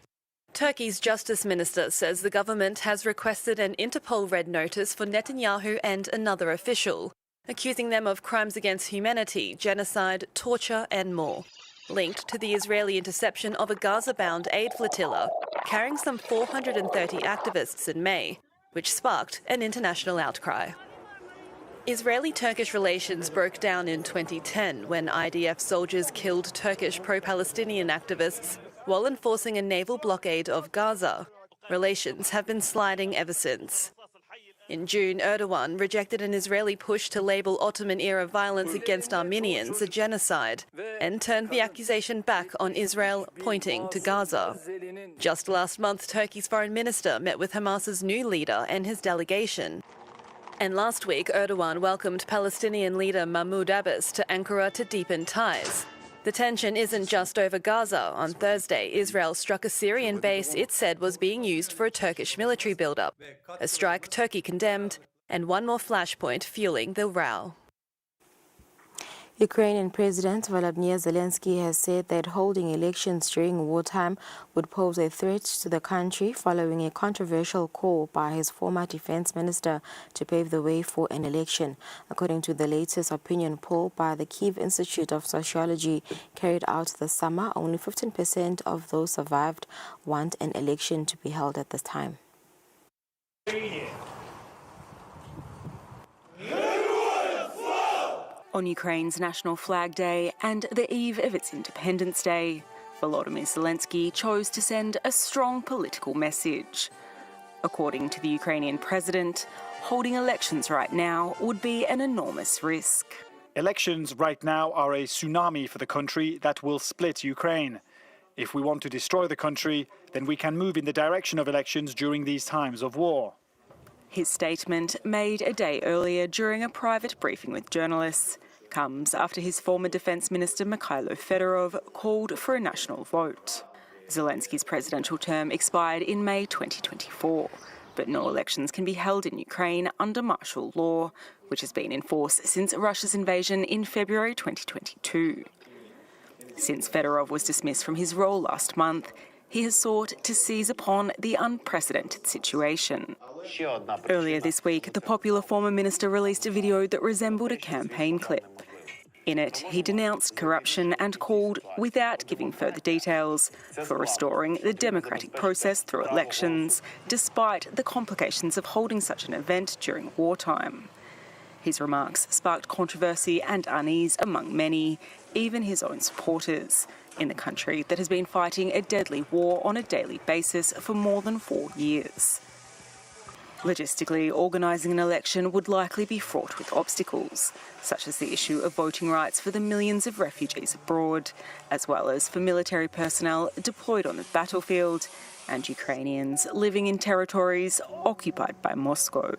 Turkey's Justice Minister says the government has requested an Interpol red notice for Netanyahu and another official, accusing them of crimes against humanity, genocide, torture and more, linked to the Israeli interception of a Gaza-bound aid flotilla carrying some 430 activists in May, which sparked an international outcry. Israeli-Turkish relations broke down in 2010 when IDF soldiers killed Turkish pro-Palestinian activists while enforcing a naval blockade of Gaza. Relations have been sliding ever since. In June, Erdogan rejected an Israeli push to label Ottoman-era violence against Armenians a genocide and turned the accusation back on Israel, pointing to Gaza. Just last month, Turkey's foreign minister met with Hamas's new leader and his delegation. And last week, Erdogan welcomed Palestinian leader Mahmoud Abbas to Ankara to deepen ties. The tension isn't just over Gaza. On Thursday, Israel struck a Syrian base it said was being used for a Turkish military build-up, a strike Turkey condemned, and one more flashpoint fueling the row. Ukrainian President Volodymyr Zelensky has said that holding elections during wartime would pose a threat to the country following a controversial call by his former defense minister to pave the way for an election. According to the latest opinion poll by the Kyiv Institute of Sociology carried out this summer, only 15% of those survived want an election to be held at this time. On Ukraine's National Flag Day and the eve of its Independence Day, Volodymyr Zelensky chose to send a strong political message. According to the Ukrainian president, holding elections right now would be an enormous risk. Elections right now are a tsunami for the country that will split Ukraine. If we want to destroy the country, then we can move in the direction of elections during these times of war. His statement, made a day earlier during a private briefing with journalists, comes after his former defence minister Mikhailo Fedorov called for a national vote. Zelensky's presidential term expired in May 2024, but no elections can be held in Ukraine under martial law, which has been in force since Russia's invasion in February 2022. Since Fedorov was dismissed from his role last month, he has sought to seize upon the unprecedented situation. Earlier this week, the popular former minister released a video that resembled a campaign clip. In it, he denounced corruption and called, without giving further details, for restoring the democratic process through elections, despite the complications of holding such an event during wartime. His remarks sparked controversy and unease among many, even his own supporters, in the country that has been fighting a deadly war on a daily basis for more than 4 years. Logistically, organising an election would likely be fraught with obstacles, such as the issue of voting rights for the millions of refugees abroad, as well as for military personnel deployed on the battlefield and Ukrainians living in territories occupied by Moscow.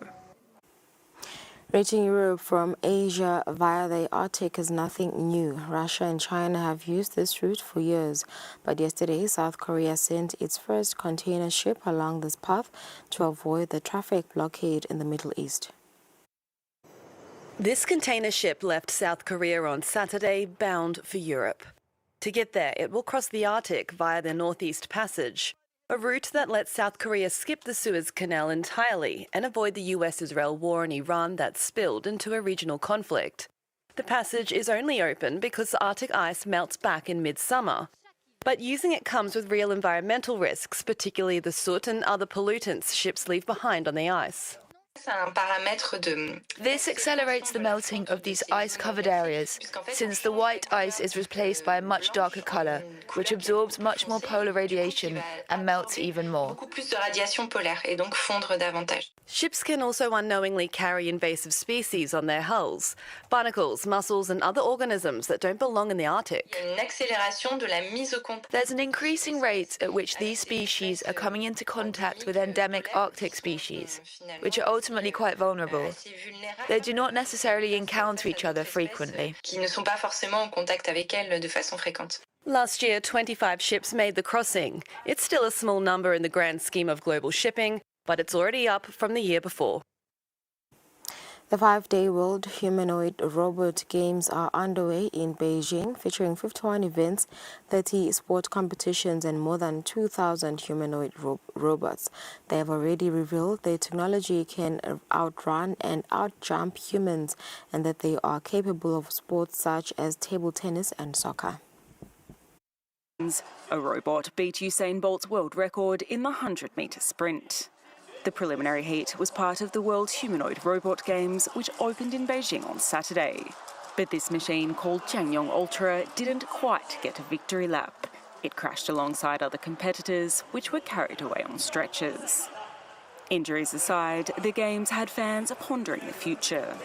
Reaching Europe from Asia via the Arctic is nothing new. Russia and China have used this route for years, but yesterday South Korea sent its first container ship along this path to avoid the traffic blockade in the Middle East. This container ship left South Korea on Saturday, bound for Europe. To get there, it will cross the Arctic via the Northeast Passage, a route that lets South Korea skip the Suez Canal entirely and avoid the US-Israel war in Iran that spilled into a regional conflict. The passage is only open because the Arctic ice melts back in midsummer. But using it comes with real environmental risks, particularly the soot and other pollutants ships leave behind on the ice. This accelerates the melting of these ice-covered areas, since the white ice is replaced by a much darker colour, which absorbs much more polar radiation and melts even more. Ships can also unknowingly carry invasive species on their hulls, barnacles, mussels and other organisms that don't belong in the Arctic. There's an increasing rate at which these species are coming into contact with endemic Arctic species, which are ultimately quite vulnerable. They do not necessarily encounter each other frequently. Last year, 25 ships made the crossing. It's still a small number in the grand scheme of global shipping, but it's already up from the year before. The 5-day World Humanoid Robot Games are underway in Beijing, featuring 51 events, 30 sport competitions and more than 2,000 humanoid robots. They have already revealed their technology can outrun and outjump humans and that they are capable of sports such as table tennis and soccer. A robot beat Usain Bolt's world record in the 100-metre sprint. The preliminary heat was part of the World Humanoid Robot Games, which opened in Beijing on Saturday. But this machine, called Changyong Ultra, didn't quite get a victory lap. It crashed alongside other competitors, which were carried away on stretchers. Injuries aside, the Games had fans pondering the future.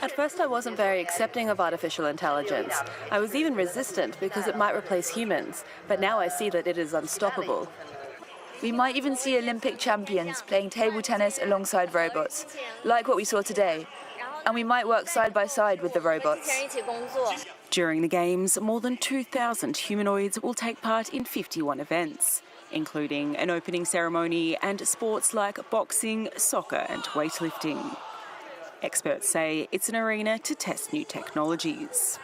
At first I wasn't very accepting of artificial intelligence. I was even resistant because it might replace humans, but now I see that it is unstoppable. We might even see Olympic champions playing table tennis alongside robots, like what we saw today. And we might work side by side with the robots. During the Games, more than 2,000 humanoids will take part in 51 events, including an opening ceremony and sports like boxing, soccer and weightlifting. Experts say it's an arena to test new technologies.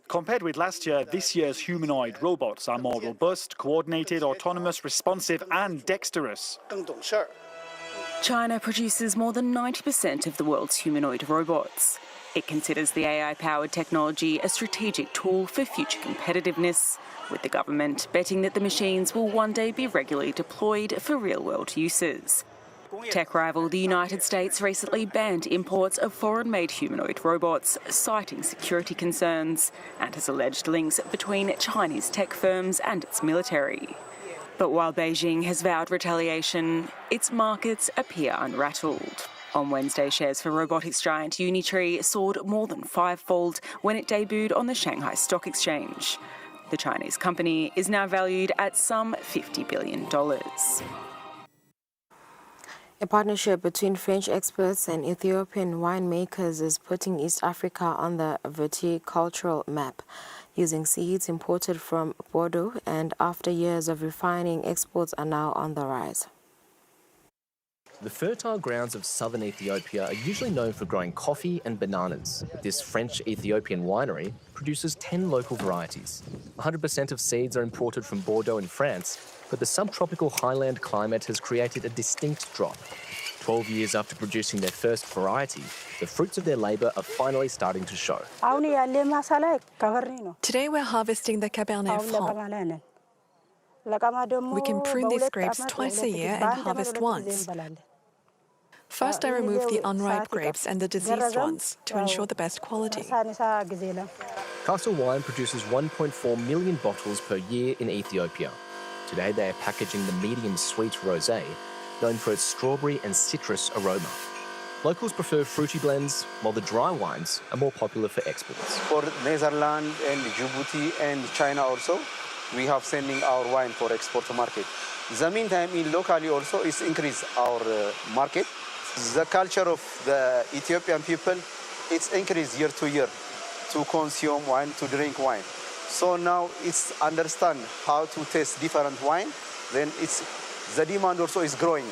Compared with last year, this year's humanoid robots are more robust, coordinated, autonomous, responsive and dexterous. China produces more than 90% of the world's humanoid robots. It considers the AI-powered technology a strategic tool for future competitiveness, with the government betting that the machines will one day be regularly deployed for real-world uses. Tech rival the United States recently banned imports of foreign-made humanoid robots, citing security concerns, and has alleged links between Chinese tech firms and its military. But while Beijing has vowed retaliation, its markets appear unrattled. On Wednesday, shares for robotics giant Unitree soared more than fivefold when it debuted on the Shanghai Stock Exchange. The Chinese company is now valued at some $50 billion. A partnership between French experts and Ethiopian winemakers is putting East Africa on the viticultural map. Using seeds imported from Bordeaux, and after years of refining, exports are now on the rise. The fertile grounds of southern Ethiopia are usually known for growing coffee and bananas. This French-Ethiopian winery produces 10 local varieties. 100% of seeds are imported from Bordeaux in France, but the subtropical highland climate has created a distinct drop. 12 years after producing their first variety, the fruits of their labour are finally starting to show. Today we're harvesting the Cabernet Franc. We can prune these grapes twice a year and harvest once. First, I remove the unripe grapes and the diseased ones to ensure the best quality. Castle Wine produces 1.4 million bottles per year in Ethiopia. Today they are packaging the medium sweet rosé, known for its strawberry and citrus aroma. Locals prefer fruity blends, while the dry wines are more popular for exports. For Netherlands and Djibouti and China also, we have sending our wine for export market. The meantime, in locally also, it's increased our market. The culture of the Ethiopian people, it's increased year to year to consume wine, to drink wine. So now it's understand how to taste different wine, then the demand also is growing.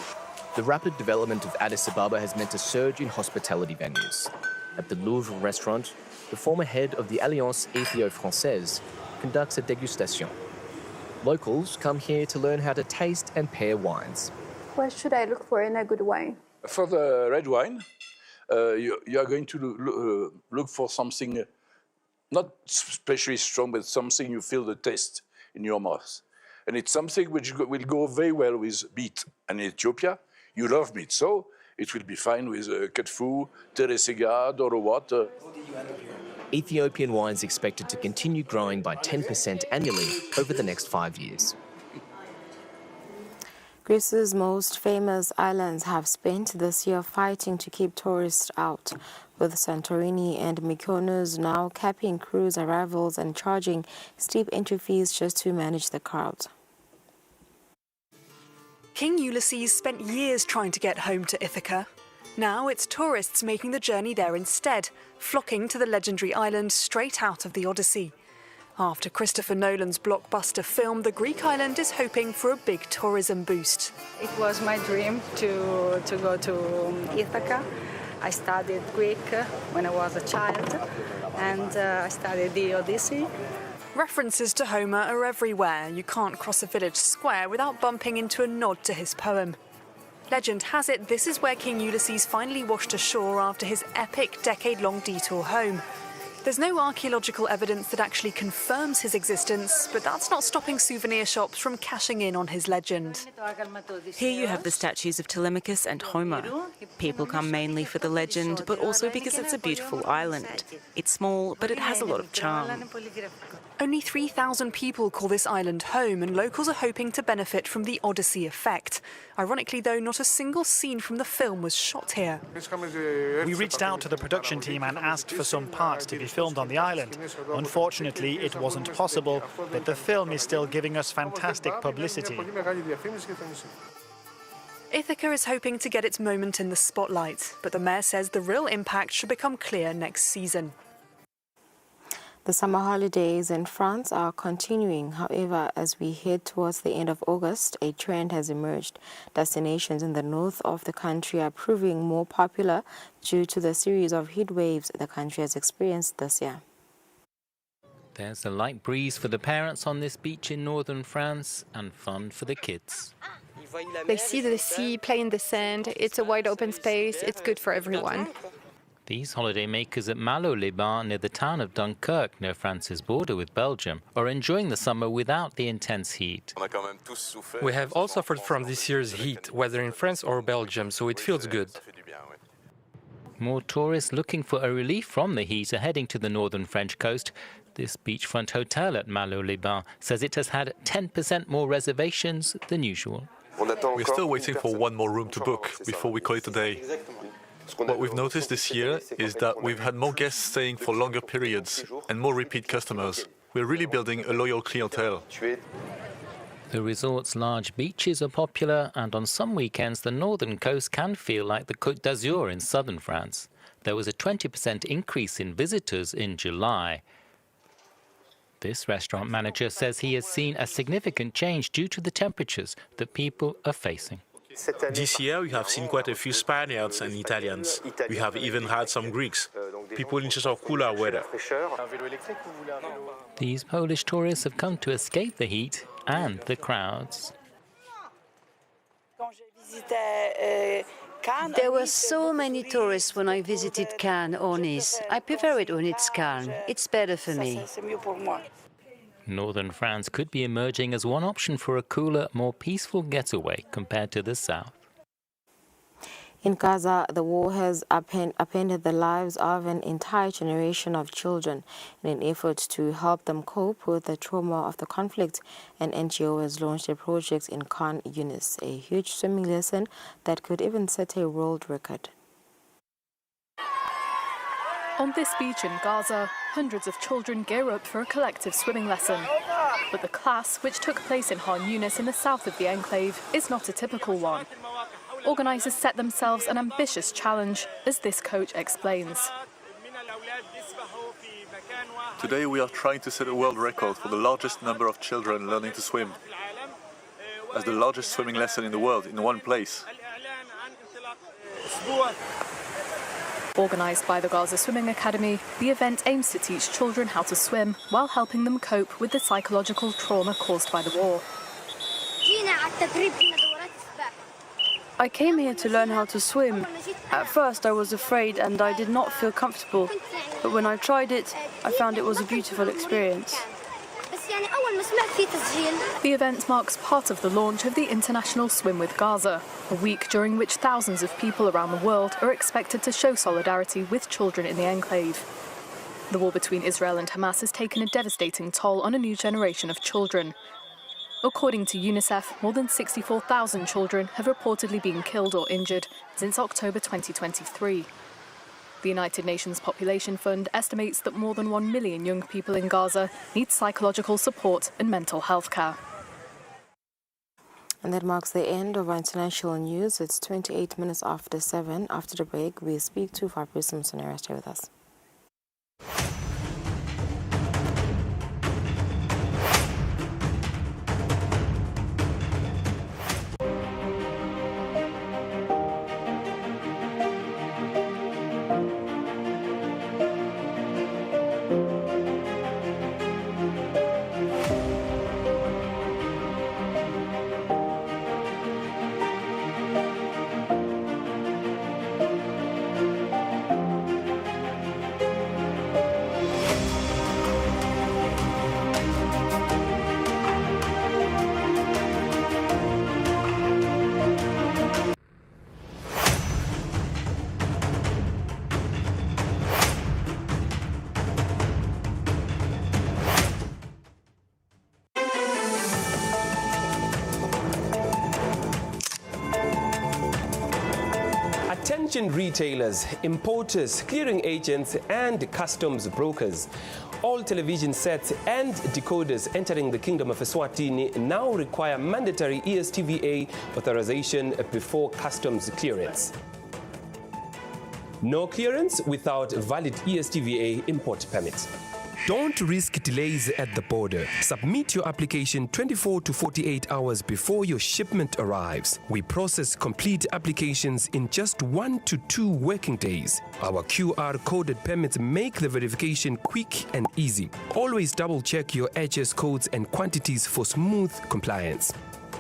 The rapid development of Addis Ababa has meant a surge in hospitality venues. At the Louvre restaurant, the former head of the Alliance Ethio-Française conducts a degustation. Locals come here to learn how to taste and pair wines. What should I look for in a good wine? For the red wine, you are going to look for something not especially strong, but something you feel the taste in your mouth. And it's something which will go very well with meat. And in Ethiopia, you love meat, so it will be fine with ketfu, teresegad, or what. Ethiopian wine's expected to continue growing by 10% annually over the next 5 years. Greece's most famous islands have spent this year fighting to keep tourists out, with Santorini and Mykonos now capping cruise arrivals and charging steep entry fees just to manage the crowds. King Ulysses spent years trying to get home to Ithaca. Now it's tourists making the journey there instead, flocking to the legendary island straight out of the Odyssey. After Christopher Nolan's blockbuster film, the Greek island is hoping for a big tourism boost. It was my dream to go to Ithaca. I studied Greek when I was a child, and I studied the Odyssey. References to Homer are everywhere. You can't cross a village square without bumping into a nod to his poem. Legend has it this is where King Ulysses finally washed ashore after his epic decade-long detour home. There's no archaeological evidence that actually confirms his existence, but that's not stopping souvenir shops from cashing in on his legend. Here you have the statues of Telemachus and Homer. People come mainly for the legend, but also because it's a beautiful island. It's small, but it has a lot of charm. Only 3,000 people call this island home, and locals are hoping to benefit from the Odyssey effect. Ironically, though, not a single scene from the film was shot here. We reached out to the production team and asked for some parts to be filmed on the island. Unfortunately, it wasn't possible, but the film is still giving us fantastic publicity. Ithaca is hoping to get its moment in the spotlight, but the mayor says the real impact should become clear next season. The summer holidays in France are continuing. However, as we head towards the end of August, a trend has emerged. Destinations in the north of the country are proving more popular due to the series of heat waves the country has experienced this year. There's a light breeze for the parents on this beach in northern France and fun for the kids. They see the sea, play in the sand. It's a wide open space. It's good for everyone. These holidaymakers at Malo-les-Bains, near the town of Dunkirk, near France's border with Belgium, are enjoying the summer without the intense heat. We have all suffered from this year's heat, whether in France or Belgium, so it feels good. More tourists looking for a relief from the heat are heading to the northern French coast. This beachfront hotel at Malo-les-Bains says it has had 10% more reservations than usual. We're still waiting for one more room to book before we call it a day. What we've noticed this year is that we've had more guests staying for longer periods and more repeat customers. We're really building a loyal clientele. The resort's large beaches are popular, and on some weekends the northern coast can feel like the Côte d'Azur in southern France. There was a 20% increase in visitors in July. This restaurant manager says he has seen a significant change due to the temperatures that people are facing. This year we have seen quite a few Spaniards and Italians. We have even had some Greeks. People in search of cooler weather. These Polish tourists have come to escape the heat and the crowds. There were so many tourists when I visited Cannes or Nice. I prefer it when it's calm. It's better for me. Northern France could be emerging as one option for a cooler, more peaceful getaway compared to the south. In Gaza, the war has upended the lives of an entire generation of children. In an effort to help them cope with the trauma of the conflict, an NGO has launched a project in Khan Yunis, a huge swimming lesson that could even set a world record. On this beach in Gaza, hundreds of children gear up for a collective swimming lesson. But the class, which took place in Khan Yunis in the south of the enclave, is not a typical one. Organisers set themselves an ambitious challenge, as this coach explains. Today we are trying to set a world record for the largest number of children learning to swim. As the largest swimming lesson in the world in one place. Organised by the Gaza Swimming Academy, the event aims to teach children how to swim while helping them cope with the psychological trauma caused by the war. I came here to learn how to swim. At first I was afraid and I did not feel comfortable, but when I tried it, I found it was a beautiful experience. The event marks part of the launch of the International Swim with Gaza, a week during which thousands of people around the world are expected to show solidarity with children in the enclave. The war between Israel and Hamas has taken a devastating toll on a new generation of children. According to UNICEF, more than 64,000 children have reportedly been killed or injured since October 2023. The United Nations Population Fund estimates that more than 1 million young people in Gaza need psychological support and mental health care. And that marks the end of our international news. It's 28 minutes after 7. After the break, we speak to Fabrice Msonera. Stay with us. Attention retailers, importers, clearing agents and customs brokers. All television sets and decoders entering the Kingdom of Eswatini now require mandatory ESTVA authorization before customs clearance. No clearance without valid ESTVA import permit. Don't risk delays at the border. Submit your application 24 to 48 hours before your shipment arrives. We process complete applications in just 1 to 2 working days. Our QR-coded permits make the verification quick and easy. Always double-check your HS codes and quantities for smooth compliance.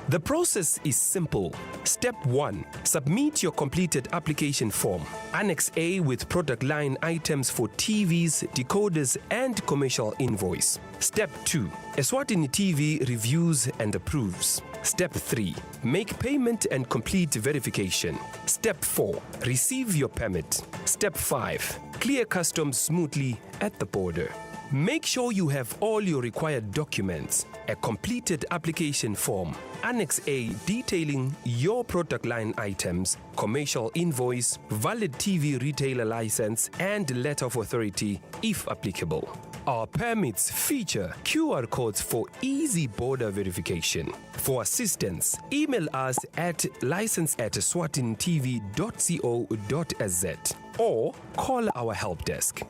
The process is simple. Step 1. Submit your completed application form. Annex A with product line items for TVs, decoders, and commercial invoice. Step 2. Eswatini TV reviews and approves. Step 3. Make payment and complete verification. Step 4. Receive your permit. Step 5. Clear customs smoothly at the border. Make sure you have all your required documents, a completed application form, Annex A detailing your product line items, commercial invoice, valid TV retailer license, and letter of authority if applicable. Our permits feature QR codes for easy border verification. For assistance, email us at license@eswatinitv.co.sz or call our help desk.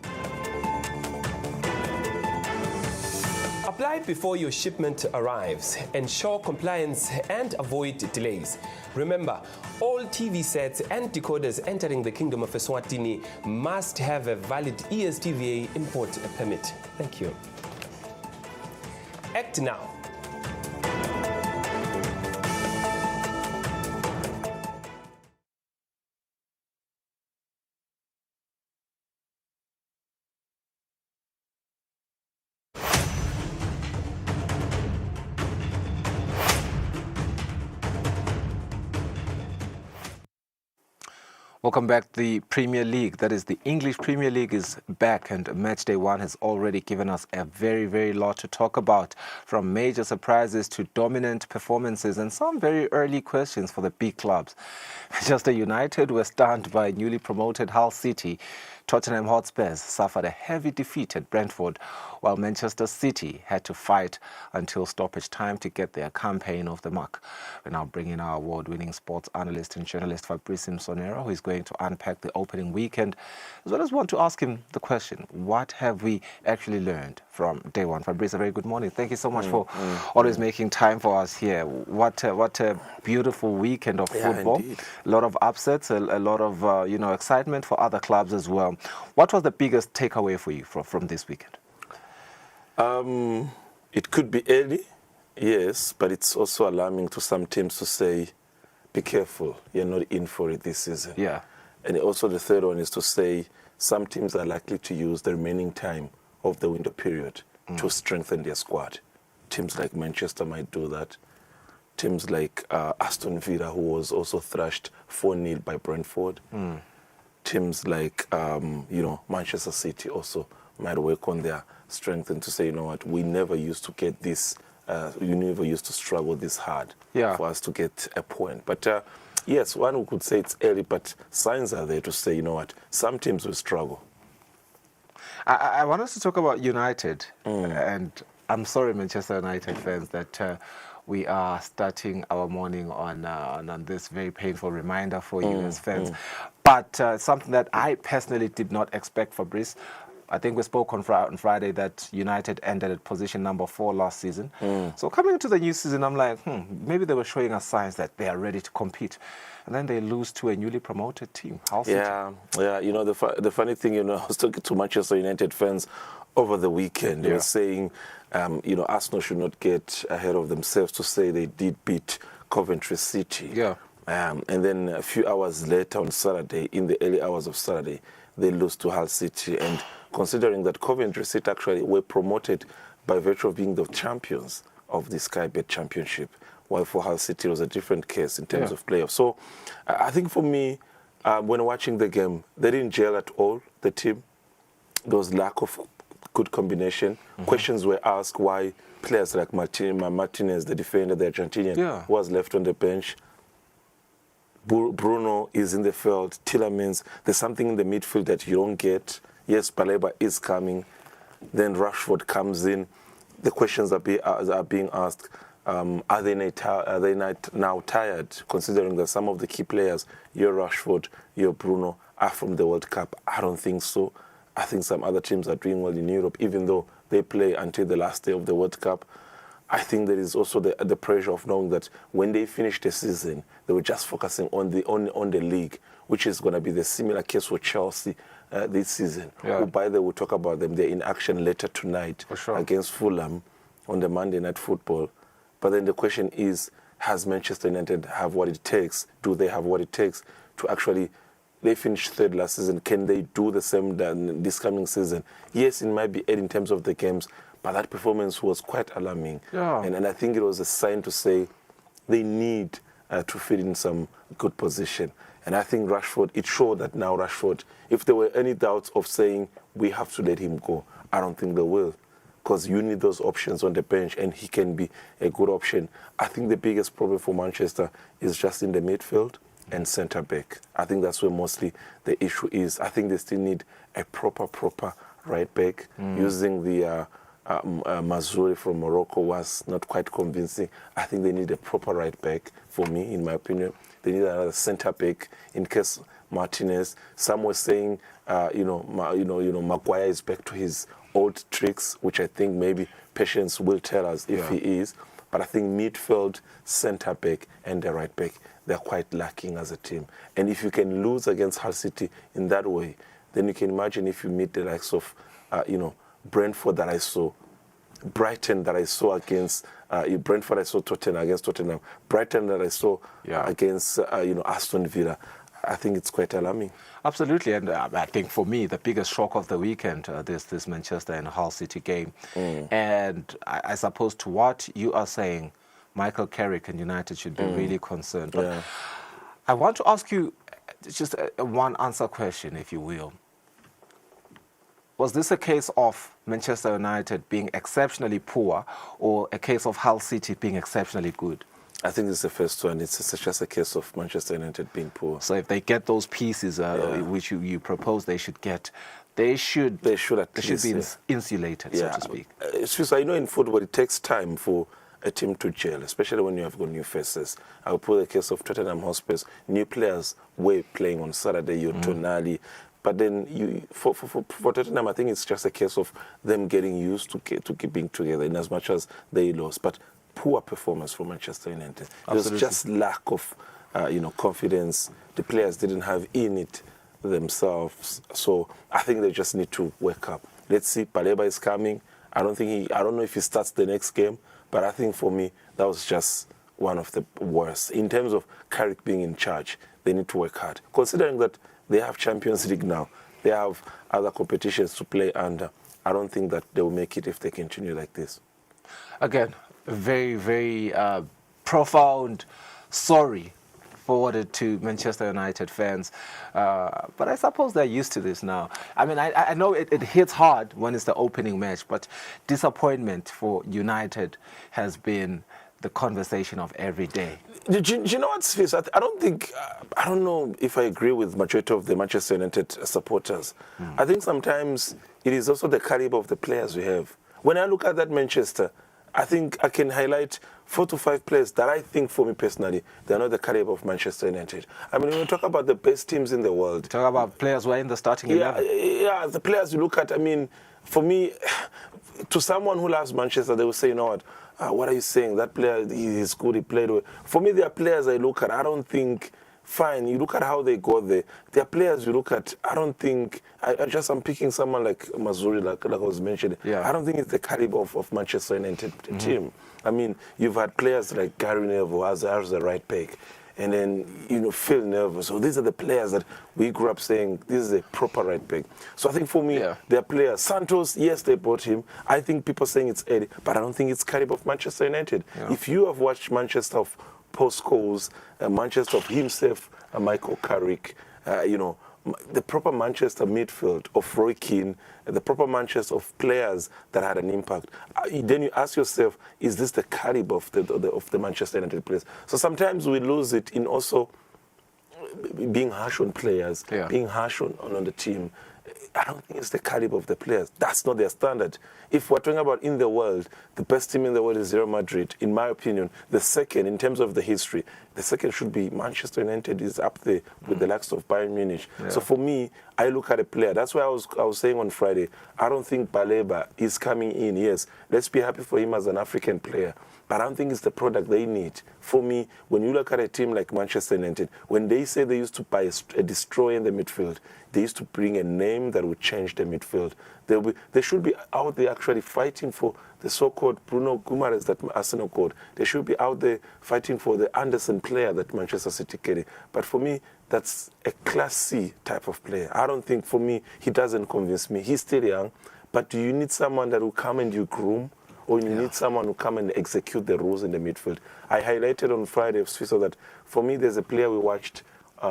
Apply before your shipment arrives. Ensure compliance and avoid delays. Remember, all TV sets and decoders entering the Kingdom of Eswatini must have a valid ESTVA import permit. Thank you. Act now. Welcome back. The Premier League, that is the English Premier League, is back, and match day 1 has already given us a very, very lot to talk about, from major surprises to dominant performances and some very early questions for the big clubs. Manchester United were stunned by newly promoted Hull City. Tottenham Hotspurs suffered a heavy defeat at Brentford, while Manchester City had to fight until stoppage time to get their campaign off the mark. We're now bringing our award-winning sports analyst and journalist Fabrice Msonera, who is going to unpack the opening weekend, as well as want to ask him the question, what have we actually learned from day 1? Fabrice, a very good morning. Thank you so much for always making time for us here. What a beautiful weekend of football. Indeed. A lot of upsets, a lot of excitement for other clubs as well. What was the biggest takeaway for you from this weekend? It could be early, yes, but it's also alarming to some teams to say, be careful, you're not in for it this season. Yeah. And also the third one is to say some teams are likely to use the remaining time of the window period to strengthen their squad. Teams like Manchester might do that. Teams like Aston Villa, who was also thrashed 4-0 by Brentford. Teams like, Manchester City also might work on their strength and to say, you know what, we never used to get this Unilever used to struggle this hard Yeah. for us to get a point. But yes, one could say it's early, but signs are there to say, you know what, some teams will struggle. I want us to talk about United, and I'm sorry, Manchester United fans, that we are starting our morning on this very painful reminder for you as fans. But something that I personally did not expect, Fabrice. I think we spoke on Friday that United ended at position number 4 last season. So coming into the new season, I'm like, maybe they were showing us signs that they are ready to compete. And then they lose to a newly promoted team, Hull City. Yeah. You know, the funny thing, you know, I was talking to Manchester United fans over the weekend. They were saying, you know, Arsenal should not get ahead of themselves to say they did beat Coventry City. Yeah. And then a few hours later on Saturday, in the early hours of Saturday, they lose to Hull City. And considering that Coventry City actually were promoted by virtue of being the champions of the Sky Bet Championship, while for Hull City it was a different case in terms of playoffs. So I think for me, when watching the game, they didn't gel at all, the team. There was lack of good combination. Questions were asked why players like Martinez, the defender, the Argentinian, was left on the bench. Bruno is in the field. Tielemans, there's something in the midfield that you don't get. Yes, Baleba is coming. Then Rashford comes in. The questions are being asked. Are they not now tired, considering that some of the key players, your Rashford, your Bruno, are from the World Cup? I don't think so. I think some other teams are doing well in Europe, even though they play until the last day of the World Cup. I think there is also the pressure of knowing that when they finish the season, they were just focusing on the league, which is going to be the similar case for Chelsea this season. Who, by the way, we'll talk about them. They're in action later tonight against Fulham on the Monday Night Football. But then the question is, has Manchester United have what it takes? Do they have what it takes to actually, they finished third last season, can they do the same this coming season? Yes, it might be 8 in terms of the games, but that performance was quite alarming. And I think it was a sign to say they need to fit in some good position. And I think Rashford, it showed that now Rashford, if there were any doubts of saying we have to let him go, I don't think they will. Because you need those options on the bench, and he can be a good option. I think the biggest problem for Manchester is just in the midfield and centre-back. I think that's where mostly the issue is. I think they still need a proper right-back. Using the Mazuri from Morocco was not quite convincing. I think they need a proper right-back, for me, in my opinion. They need another centre-back in case Martinez. Some were saying, Maguire is back to his old tricks, which I think maybe patience will tell us if he is. But I think midfield, centre-back, and the right-back, they're quite lacking as a team. And if you can lose against Hull City in that way, then you can imagine if you meet the likes of, Brentford that I saw, Brighton that I saw against, Brentford I saw against Tottenham, Brighton that I saw against, Aston Villa. I think it's quite alarming. Absolutely, and I think for me, the biggest shock of the weekend, this Manchester and Hull City game. And I suppose to what you are saying, Michael Carrick and United should be really concerned. But I want to ask you just a one answer question, if you will. Was this a case of Manchester United being exceptionally poor, or a case of Hull City being exceptionally good? I think it's the first one. It's just a case of Manchester United being poor. So if they get those pieces which you propose they should get, they should be insulated, so to speak. It's just, I know in football it takes time for a team to gel, especially when you have got new faces. I'll put the case of Tottenham Hotspur. New players were playing on Saturday, Tonali. But then for Tottenham, I think it's just a case of them getting used to keeping together in as much as they lost. But poor performance from Manchester United. It was just lack of, confidence. The players didn't have in it themselves. So I think they just need to wake up. Let's see. Baleba is coming. I don't know if he starts the next game, but I think for me that was just one of the worst in terms of Carrick being in charge. They need to work hard, considering that they have Champions League now. They have other competitions to play under. I don't think that they will make it if they continue like this. Again, very, very profound sorry forwarded to Manchester United fans. But I suppose they're used to this now. I mean, I know it hits hard when it's the opening match, but disappointment for United has been the conversation of every day. Do you know what's this? I don't know if I agree with majority of the Manchester United supporters. I think sometimes it is also the caliber of the players we have. When I look at that Manchester, I think I can highlight 4 to 5 players that I think, for me personally, they're not the caliber of Manchester United. I mean, when you talk about the best teams in the world. Talk about players who are in the starting 11. Yeah, the players you look at, I mean, for me, to someone who loves Manchester, they will say, you know what are you saying? That player, he's good, he played well. For me, there are players I look at, I don't think, fine, you look at how they got there. There are players you look at, I don't think, I'm picking someone like Mazuri, like I was mentioning. Yeah. I don't think it's the caliber of Manchester United team. I mean, you've had players like Gary Neville as the right pick. And then, Phil Neville. So these are the players that we grew up saying, this is a proper right back. So I think for me, they're players. Santos, yes, they bought him. I think people saying it's Eddie, but I don't think it's caliber of Manchester United. Yeah. If you have watched Manchester of Paul Scholes, Manchester of himself, Michael Carrick, the proper Manchester midfield of Roy Keane, the proper Manchester of players that had an impact. Then you ask yourself, is this the caliber of the Manchester United players? So sometimes we lose it in also being harsh on players, being harsh on the team. I don't think it's the caliber of the players. That's not their standard. If we're talking about in the world, the best team in the world is Real Madrid. In my opinion, the second, in terms of the history, the second should be Manchester United is up there with the likes of Bayern Munich. Yeah. So for me, I look at a player. That's why I was saying on Friday, I don't think Baleba is coming in. Yes, let's be happy for him as an African player. But I don't think it's the product they need. For me, when you look at a team like Manchester United, when they say they used to buy a destroyer in the midfield, they used to bring a name that would change the midfield. They should be out there actually fighting for the so-called Bruno Guimaraes that Arsenal called. They should be out there fighting for the Anderson player that Manchester City carry. But for me, that's a Class C type of player. I don't think, for me, he doesn't convince me. He's still young. But do you need someone that will come and you groom? Or you need someone who come and execute the rules in the midfield? I highlighted on Friday so that for me there's a player we watched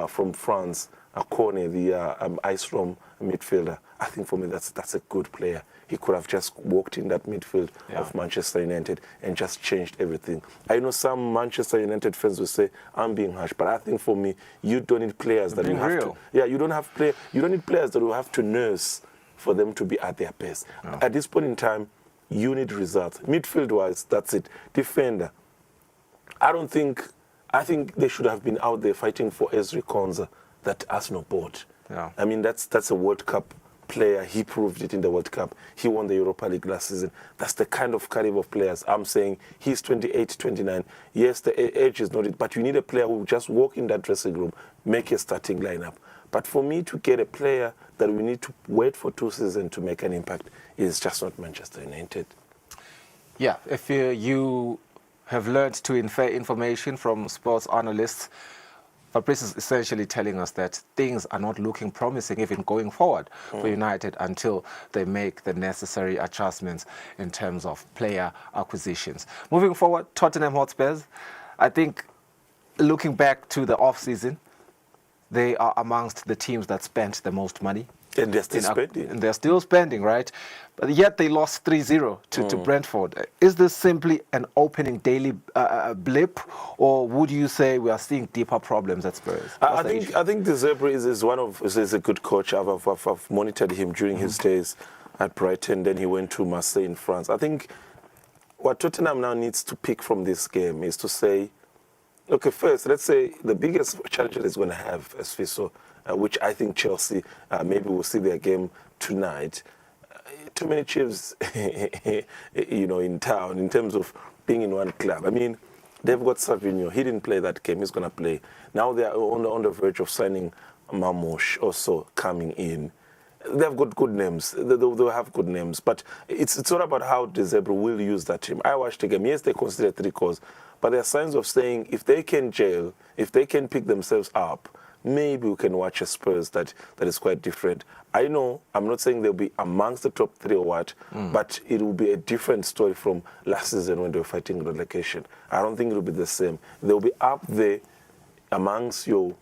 from France, Kone, the Ice Rom midfielder. I think for me that's a good player. He could have just walked in that midfield of Manchester United and just changed everything. I know some Manchester United fans will say I'm being harsh, but I think for me you don't need players that you have to. Yeah, you don't need players that you have to nurse for them to be at their best. No. At this point in time, you need results. Midfield-wise, that's it. Defender, I think they should have been out there fighting for Ezri Konza that Arsenal bought. Yeah. I mean, that's a World Cup player. He proved it in the World Cup. He won the Europa League last season. That's the kind of caliber of players. I'm saying he's 28, 29. Yes, the age is not it, but you need a player who will just walk in that dressing room, make a starting lineup. But for me to get a player that we need to wait for 2 seasons to make an impact is just not Manchester United. Yeah, if you have learned to infer information from sports analysts, Fabrice is essentially telling us that things are not looking promising even going forward for United until they make the necessary adjustments in terms of player acquisitions. Moving forward, Tottenham Hotspurs, I think looking back to the off-season, they are amongst the teams that spent the most money. And they're still spending. And they're still spending, right? But yet they lost 3-0 to Brentford. Is this simply an opening daily blip, or would you say we are seeing deeper problems at Spurs? I think De Zerbi is a good coach. I've monitored him during his days at Brighton. Then he went to Marseille in France. I think what Tottenham now needs to pick from this game is to say, okay, first, let's say the biggest challenge that is going to have as Fiso, which I think Chelsea, maybe we'll see their game tonight. Too many chiefs, in town in terms of being in one club. I mean, they've got Savinho. He didn't play that game. He's going to play. Now they are on the verge of signing Marmoush also coming in. They've got good names. They'll have good names. But it's all about how De Zerbi will use that team. I watched the game. Yes, they considered 3 goals. But there are signs of saying if they can gel, if they can pick themselves up, maybe we can watch a Spurs that is quite different. I know, I'm not saying they'll be amongst the top 3 or what, but it will be a different story from last season when they were fighting relegation. I don't think it will be the same. They'll be up there amongst your,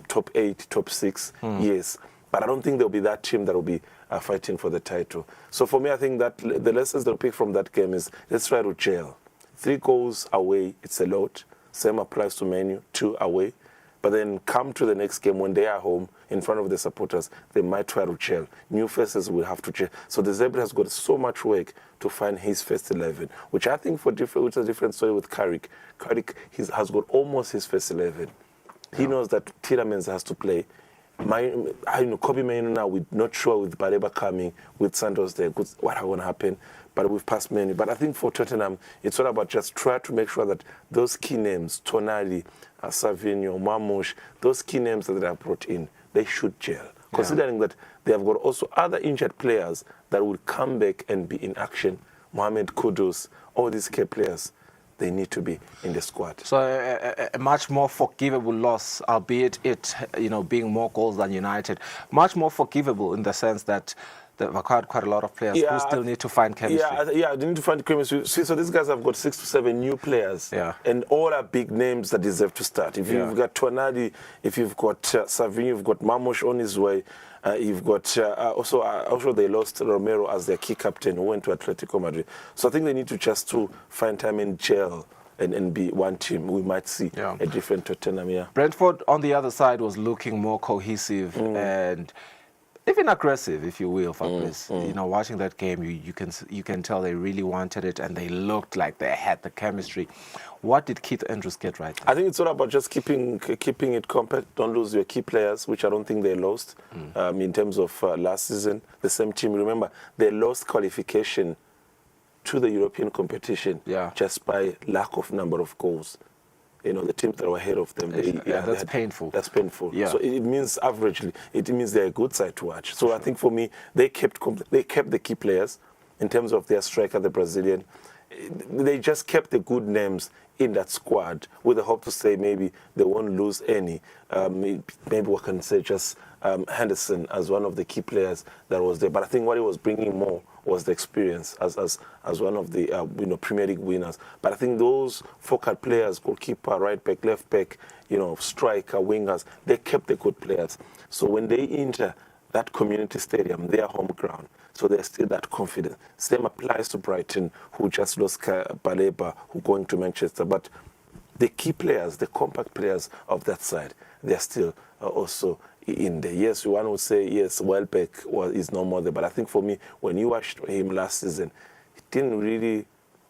top 8, top 6, yes. But I don't think there'll be that team that will be fighting for the title. So for me, I think that the lessons they'll pick from that game is let's try to gel. 3 goals away, it's a lot. Same applies to Manu, 2 away. But then come to the next game when they are home in front of the supporters, they might try to gel. New faces will have to gel. So the Zebra has got so much work to find his first 11, which I think which is a different story with Carrick. Carrick has got almost his first 11. He knows that Tielemans has to play. Kobe Mainoo now, we're not sure with Baleba coming, with Santos there, what going to happen. But we've passed many. But I think for Tottenham, it's all about just try to make sure that those key names, Tonali, Savinho, Marmoush, those key names that they have brought in, they should gel. Considering that they have got also other injured players that will come back and be in action. Mohamed Kudus, all these key players, they need to be in the squad. So a much more forgivable loss, albeit it, being more goals than United. Much more forgivable in the sense that they've acquired quite a lot of players who still need to find chemistry. Yeah, they need to find chemistry. See, so these guys have got 6 to 7 new players, and all are big names that deserve to start. If you've got Tonali, if you've got Savinho, you've got Marmoush on his way. You've got also they lost Romero as their key captain who went to Atletico Madrid. So I think they need to just to find time and gel and be one team. We might see a different Tottenham. Brentford on the other side was looking more cohesive and even aggressive, if you will, Fabrice. Watching that game, you can tell they really wanted it and they looked like they had the chemistry. What did Keith Andrews get right? I think it's all about just keeping it compact. Don't lose your key players, which I don't think they lost in terms of last season. The same team, remember, they lost qualification to the European competition just by lack of number of goals. The teams that were ahead of them. That's painful. That's painful. Yeah. So it means averagely, it means they're a good side to watch. So I think for me, they kept the key players in terms of their striker, the Brazilian. They just kept the good names in that squad with the hope to say maybe they won't lose any. Maybe we can say just Henderson as one of the key players that was there. But I think what he was bringing more was the experience as one of the Premier League winners. But I think those focal players, goalkeeper, right back, left back, striker, wingers, they kept the good players. So when they enter that community stadium, their home ground, so there's still that confidence. Same applies to Brighton, who just lost Baleba, who going to Manchester. But the key players, the compact players of that side, they're still also in there. Yes, one would say, yes, Welbeck is no more there. But I think for me, when you watched him last season, he didn't really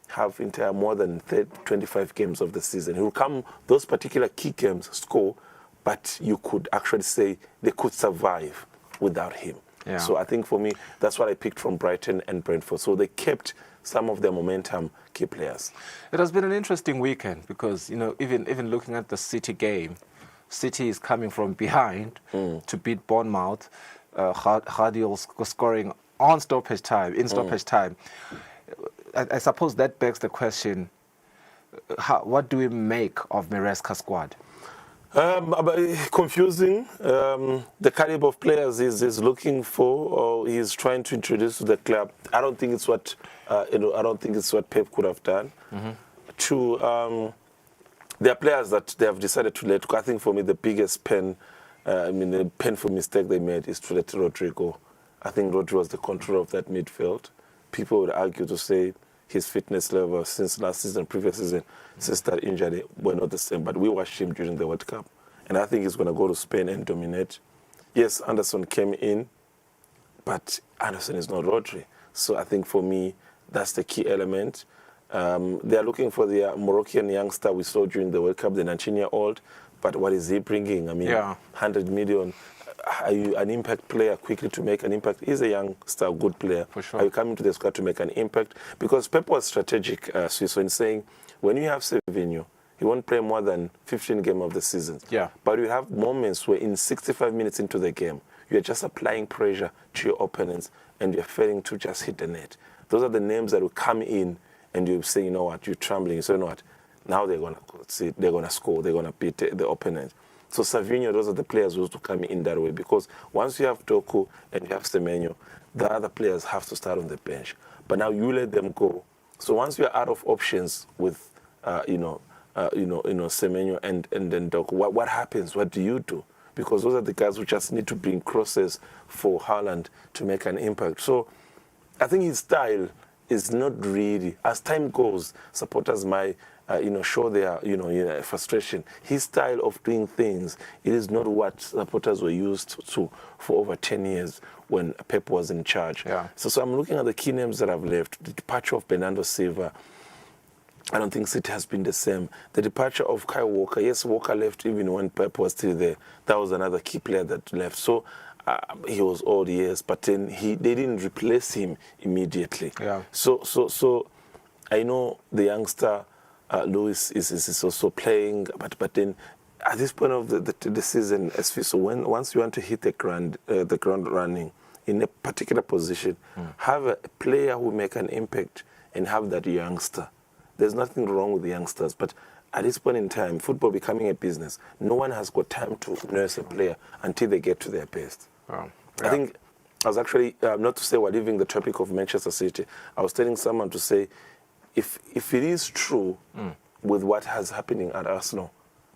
have more than 25 games of the season. He will come, those particular key games, score, but you could actually say they could survive without him. Yeah. So I think for me, that's what I picked from Brighton and Brentford. So they kept some of their momentum key players. It has been an interesting weekend because, even looking at the City game, City is coming from behind to beat Bournemouth. Ghardiel scoring in stoppage time. I suppose that begs the question, what do we make of Maresca's squad? Confusing. The caliber of players he's looking for, or he's trying to introduce to the club. I don't think it's what I don't think it's what Pep could have done. There are players that they have decided to let go. I think for me the biggest the painful mistake they made is to let Rodri go. I think Rodri was the controller of that midfield. People would argue to say his fitness level since last season, previous season, since that injury, were not the same. But we watched him during the World Cup. And I think he's going to go to Spain and dominate. Yes, Anderson came in, but Anderson is not Rodri. So I think for me, that's the key element. They are looking for the Moroccan youngster we saw during the World Cup, the 19-year-old. But what is he bringing? 100 million. Are you an impact player quickly to make an impact? He's a youngster, good player. For sure. Are you coming to the squad to make an impact? Because Pep was strategic, so in saying, when you have Savinho, he won't play more than 15 games of the season. Yeah. But you have moments where in 65 minutes into the game, you're just applying pressure to your opponents and you're failing to just hit the net. Those are the names that will come in and you say, you know what, you're trembling. You say, you know what, now they're going to score, they're going to beat the opponent. So Savinho, those are the players who have to come in that way, because once you have Doku and you have Semenyo, the other players have to start on the bench. But now you let them go. So once you're out of options with, Semenyo and then Doku. What happens? What do you do? Because those are the guys who just need to bring crosses for Haaland to make an impact. So I think his style is not really, as time goes, supporters might show their frustration. His style of doing things, it is not what supporters were used to for over 10 years when Pep was in charge. Yeah. So I'm looking at the key names that have left. The departure of Bernardo Silva, I don't think City has been the same. The departure of Kyle Walker, yes, Walker left even when Pep was still there. That was another key player that left. So he was old, yes, but then they didn't replace him immediately. Yeah. So I know the youngster Lewis is also playing, but then at this point of the season, so once you want to hit the ground running in a particular position, have a player who make an impact and have that youngster. There's nothing wrong with the youngsters, but at this point in time, football becoming a business, no one has got time to nurse a player until they get to their best. Oh, yeah. I think I was actually, not to say we're leaving the topic of Manchester City, I was telling someone to say, if it is true with what has happening at Arsenal,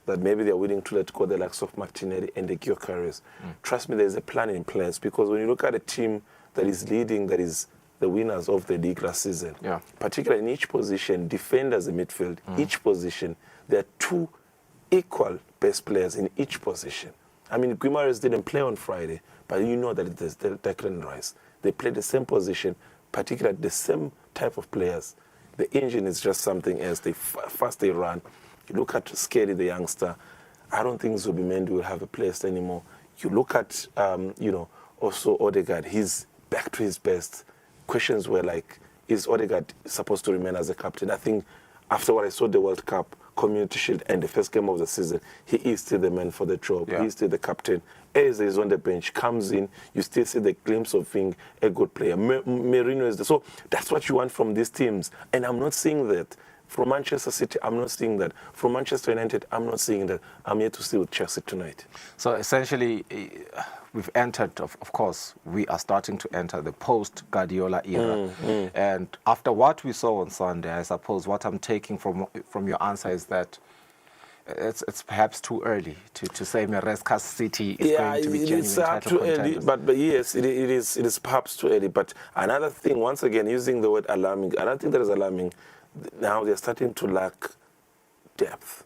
that maybe they're willing to let go the likes of Martinelli and the Gyökeres, trust me, there's a plan in place, because when you look at a team that is leading, that is the winners of the league last season, particularly in each position, defenders in midfield, each position, there are two equal best players in each position. I mean, Guimaraes didn't play on Friday, but you know that it's Declan Rice. They play the same position, particularly the same type of players. The engine is just something else. Fast they run. You look at Skelly, the youngster. I don't think Zubimendi will have a place anymore. You look at, also Odegaard. He's back to his best. Questions were like, is Odegaard supposed to remain as a captain? I think after what I saw the World Cup, Community Shield, and the first game of the season, he is still the man for the job. Yeah. He's still the captain. Eze is on the bench, comes in, you still see the glimpse of being a good player. Merino is there. So that's what you want from these teams. And I'm not seeing that. From Manchester City, I'm not seeing that. From Manchester United, I'm not seeing that. I'm here to see with Chelsea tonight. So essentially, we've entered, of course, we are starting to enter the post-Guardiola era. And after what we saw on Sunday, I suppose what I'm taking from your answer is that it's perhaps too early to say Maresca's City is going to be genuine title contenders. But yes, it is perhaps too early. But another thing, once again, using the word alarming, another thing that is alarming, now they're starting to lack depth.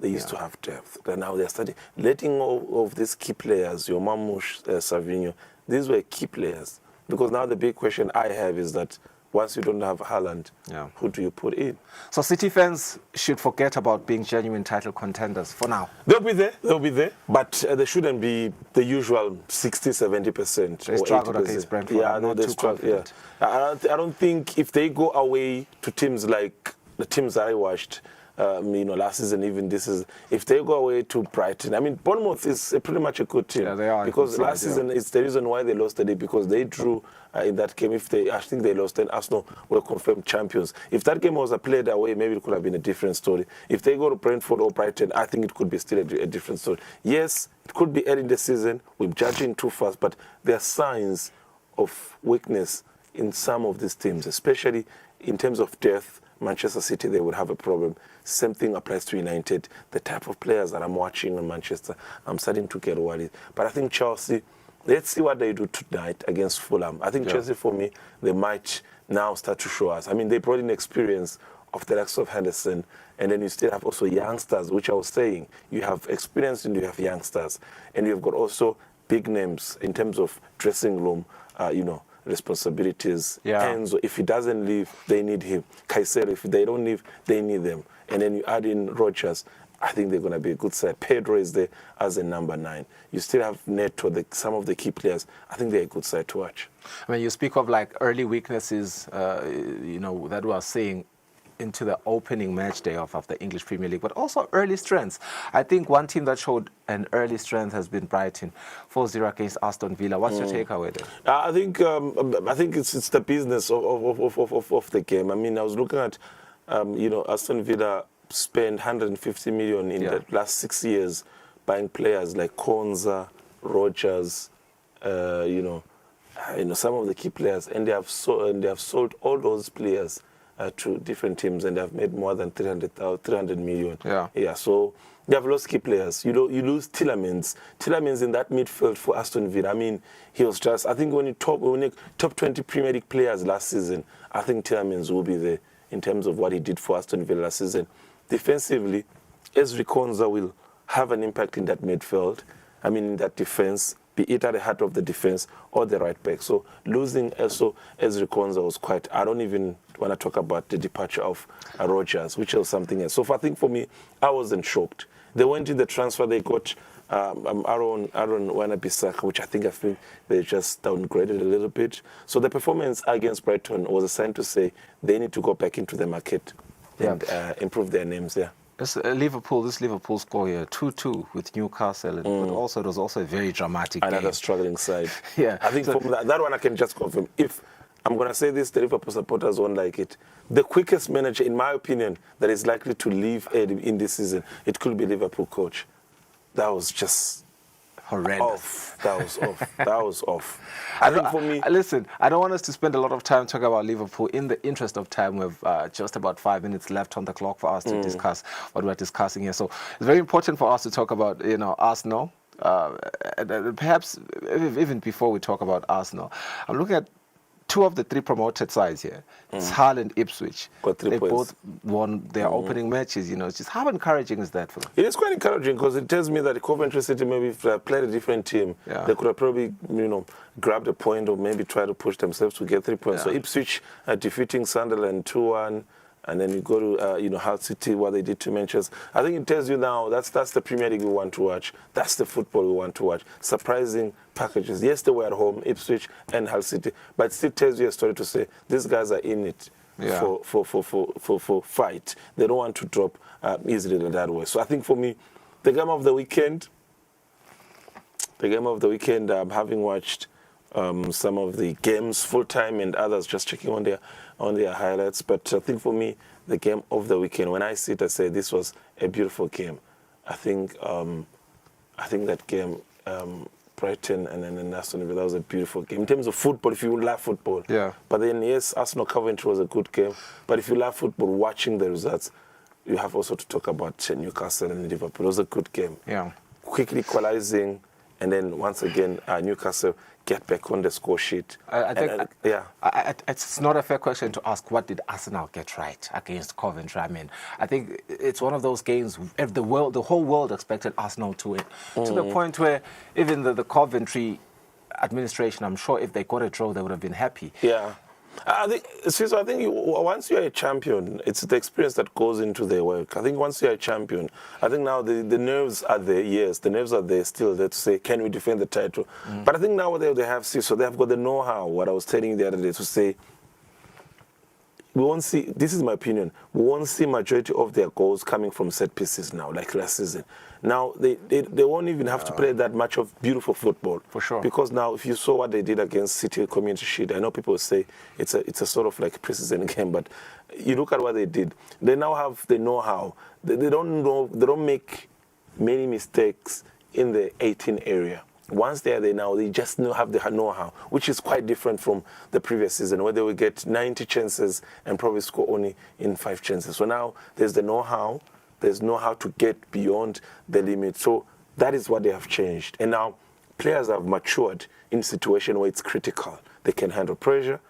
They used to have depth. But now they're starting letting go of these key players, your Mamouche, Savinho. These were key players. Because now the big question I have is that once you don't have Haaland, who do you put in? So City fans should forget about being genuine title contenders for now. They'll be there. But they shouldn't be the usual 60-70%. They struggled against Brentford. Yeah, they struggle. Yeah. I don't think if they go away to teams like the teams I watched, last season, even this is, if they go away to Brighton, I mean, Bournemouth is pretty much a good team. Yeah, they are. Because last season, it's the reason why they lost the league, because they drew in that game. I think they lost, then Arsenal were confirmed champions. If that game was played away, maybe it could have been a different story. If they go to Brentford or Brighton, I think it could be still a different story. Yes, it could be early in the season. We're judging too fast, but there are signs of weakness in some of these teams, especially in terms of depth. Manchester City, they would have a problem. Same thing applies to United. The type of players that I'm watching in Manchester, I'm starting to get worried. But I think Chelsea, let's see what they do tonight against Fulham. I think Chelsea, for me, they might now start to show us. I mean, they brought in experience of the likes of Henderson, and then you still have also youngsters, which I was saying. You have experience and you have youngsters. And you've got also big names in terms of dressing room, responsibilities. Enzo, if he doesn't leave, they need him. Caicedo, if they don't leave, they need them. And then you add in Rodgers, I think they're going to be a good side. Pedro is there as a number 9. You still have Neto, some of the key players. I think they're a good side to watch. I mean, you speak of like early weaknesses, that we are seeing into the opening match day of the English Premier League, but also early strengths. I think one team that showed an early strength has been Brighton, 4-0 against Aston Villa. What's your takeaway there? I think it's the business of the game. I mean, I was looking at, Aston Villa spent 150 million in the last 6 years buying players like Konza, Rodgers, some of the key players, and they have sold all those players to different teams, and they've made more than 300 million. Yeah. So they have lost key players. You lose Tillemans. Tillemans in that midfield for Aston Villa. I mean, he was just. I think when you top 20 Premier League players last season, I think Tillemans will be there in terms of what he did for Aston Villa last season. Defensively, Ezri Konsa will have an impact in that midfield. I mean, in that defense, be it at the heart of the defense or the right back. So losing also Ezri Konsa was quite. I don't even want to talk about the departure of Rogers, which was something else. So I think for me, I wasn't shocked. They went in the transfer. They got Aaron Wan-Bissaka, which I think they just downgraded a little bit. So the performance against Brighton was a sign to say they need to go back into the market and improve their names there. This Liverpool score here, 2-2 with Newcastle, but also it was also a very dramatic game. Another struggling side. Yeah. I think from that one I can just confirm. If I'm going to say this, the Liverpool supporters won't like it. The quickest manager, in my opinion, that is likely to leave in this season, it could be Liverpool coach. That was just horrendous. Off. That was off. That was off. I think for me... Listen, I don't want us to spend a lot of time talking about Liverpool. In the interest of time, we've just about 5 minutes left on the clock for us to discuss what we're discussing here. So it's very important for us to talk about, Arsenal. And perhaps even before we talk about Arsenal, I'm looking at two of the three promoted sides here. It's Hull and Ipswich. They both won their opening matches. Just how encouraging is that for them? It is quite encouraging because it tells me that Coventry City, maybe if they played a different team, they could have probably, grabbed a point or maybe try to push themselves to get 3 points. So Ipswich defeating Sunderland 2-1. And then you go to, Hull City, what they did to Manchester. I think it tells you now that's the Premier League we want to watch. That's the football we want to watch. Surprising packages. Yes, they were at home, Ipswich and Hull City, but it still tells you a story to say these guys are in it for fight. They don't want to drop easily that way. So I think for me, the game of the weekend, having watched some of the games full time and others just checking on their highlights. But I think for me, the game of the weekend, when I see it, I say this was a beautiful game. I think that game, Brighton and then Aston Villa, that was a beautiful game. In terms of football, if you love football. Yeah. But then, yes, Arsenal Coventry was a good game. But if you love football, watching the results, you have also to talk about Newcastle and Liverpool. It was a good game. Yeah. Quickly equalizing, and then once again, Newcastle get back on the score sheet. I think it's not a fair question to ask what did Arsenal get right against Coventry. I mean, I think it's one of those games if the whole world expected Arsenal to win, to the point where even the Coventry administration, I'm sure if they got a draw, they would have been happy. Yeah. I think once you're a champion, it's the experience that goes into their work. I think once you're a champion, I think now the nerves are there. Yes, the nerves are there still there to say, can we defend the title? But I think now they have so they have got the know-how. What I was telling you the other day to say, we won't see. This is my opinion. We won't see majority of their goals coming from set pieces now, like last season. Now they won't even have to play that much of beautiful football. For sure. Because now, if you saw what they did against City Community Shield, I know people say it's a sort of like pre-season game, but you look at what they did. They now have the know-how. They don't make many mistakes in the 18 area. Once they are there now, they just have the know-how, which is quite different from the previous season where they would get 90 chances and probably score only in 5 chances. So now there's the know-how. There's know-how to get beyond the limit. So that is what they have changed. And now players have matured in a situation where it's critical. They can handle pressure.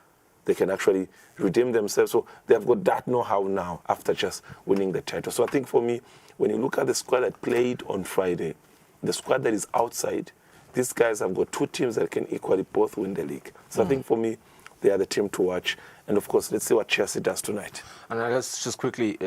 They can actually redeem themselves. So they have got that know-how now after just winning the title. So I think for me, when you look at the squad that played on Friday, the squad that is outside, these guys have got 2 teams that can equally both win the league. So I think for me, they are the team to watch. And of course, let's see what Chelsea does tonight. And let's just quickly,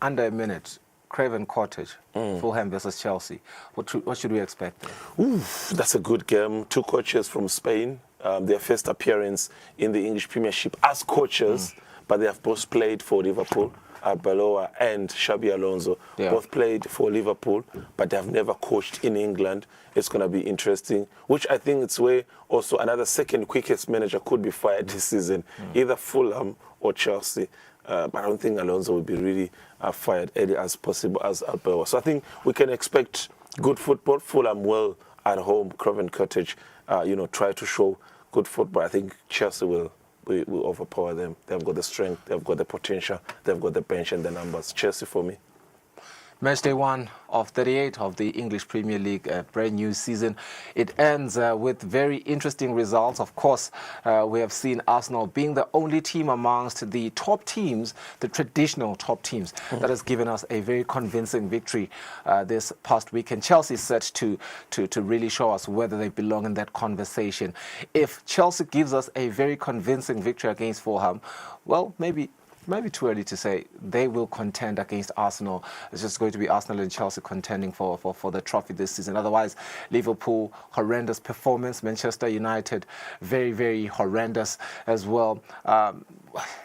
under a minute, Craven Cottage, Fulham versus Chelsea. What should we expect there? Oof, that's a good game. 2 coaches from Spain. Their first appearance in the English Premiership as coaches, but they have both played for Liverpool. Arbeloa and Xabi Alonso both played for Liverpool, but they have never coached in England. It's going to be interesting, which I think it's where also another second quickest manager could be fired this season, either Fulham or Chelsea. But I don't think Alonso will be really fired early as possible as Arbeloa. So I think we can expect good football. Fulham will, at home, Craven Cottage, try to show good football. I think Chelsea will we overpower them. They've got the strength, they've got the potential, they've got the bench and the numbers. Chelsea for me. Match day 1 of 38 of the English Premier League, a brand new season. It ends with very interesting results. Of course, we have seen Arsenal being the only team amongst the top teams, the traditional top teams, that has given us a very convincing victory this past weekend. Chelsea is set to really show us whether they belong in that conversation. If Chelsea gives us a very convincing victory against Fulham, well, maybe too early to say. They will contend against Arsenal. It's just going to be Arsenal and Chelsea contending for the trophy this season. Otherwise, Liverpool, horrendous performance. Manchester United, very, very horrendous as well.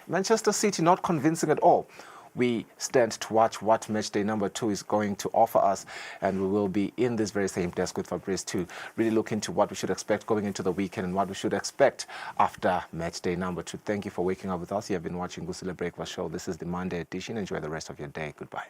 Manchester City, not convincing at all. We stand to watch what match day number 2 is going to offer us, and we will be in this very same desk with Fabrice to really look into what we should expect going into the weekend and what we should expect after match day number 2. Thank you for waking up with us. You have been watching Kusile Breakfast Show. This is the Monday edition. Enjoy the rest of your day. Goodbye.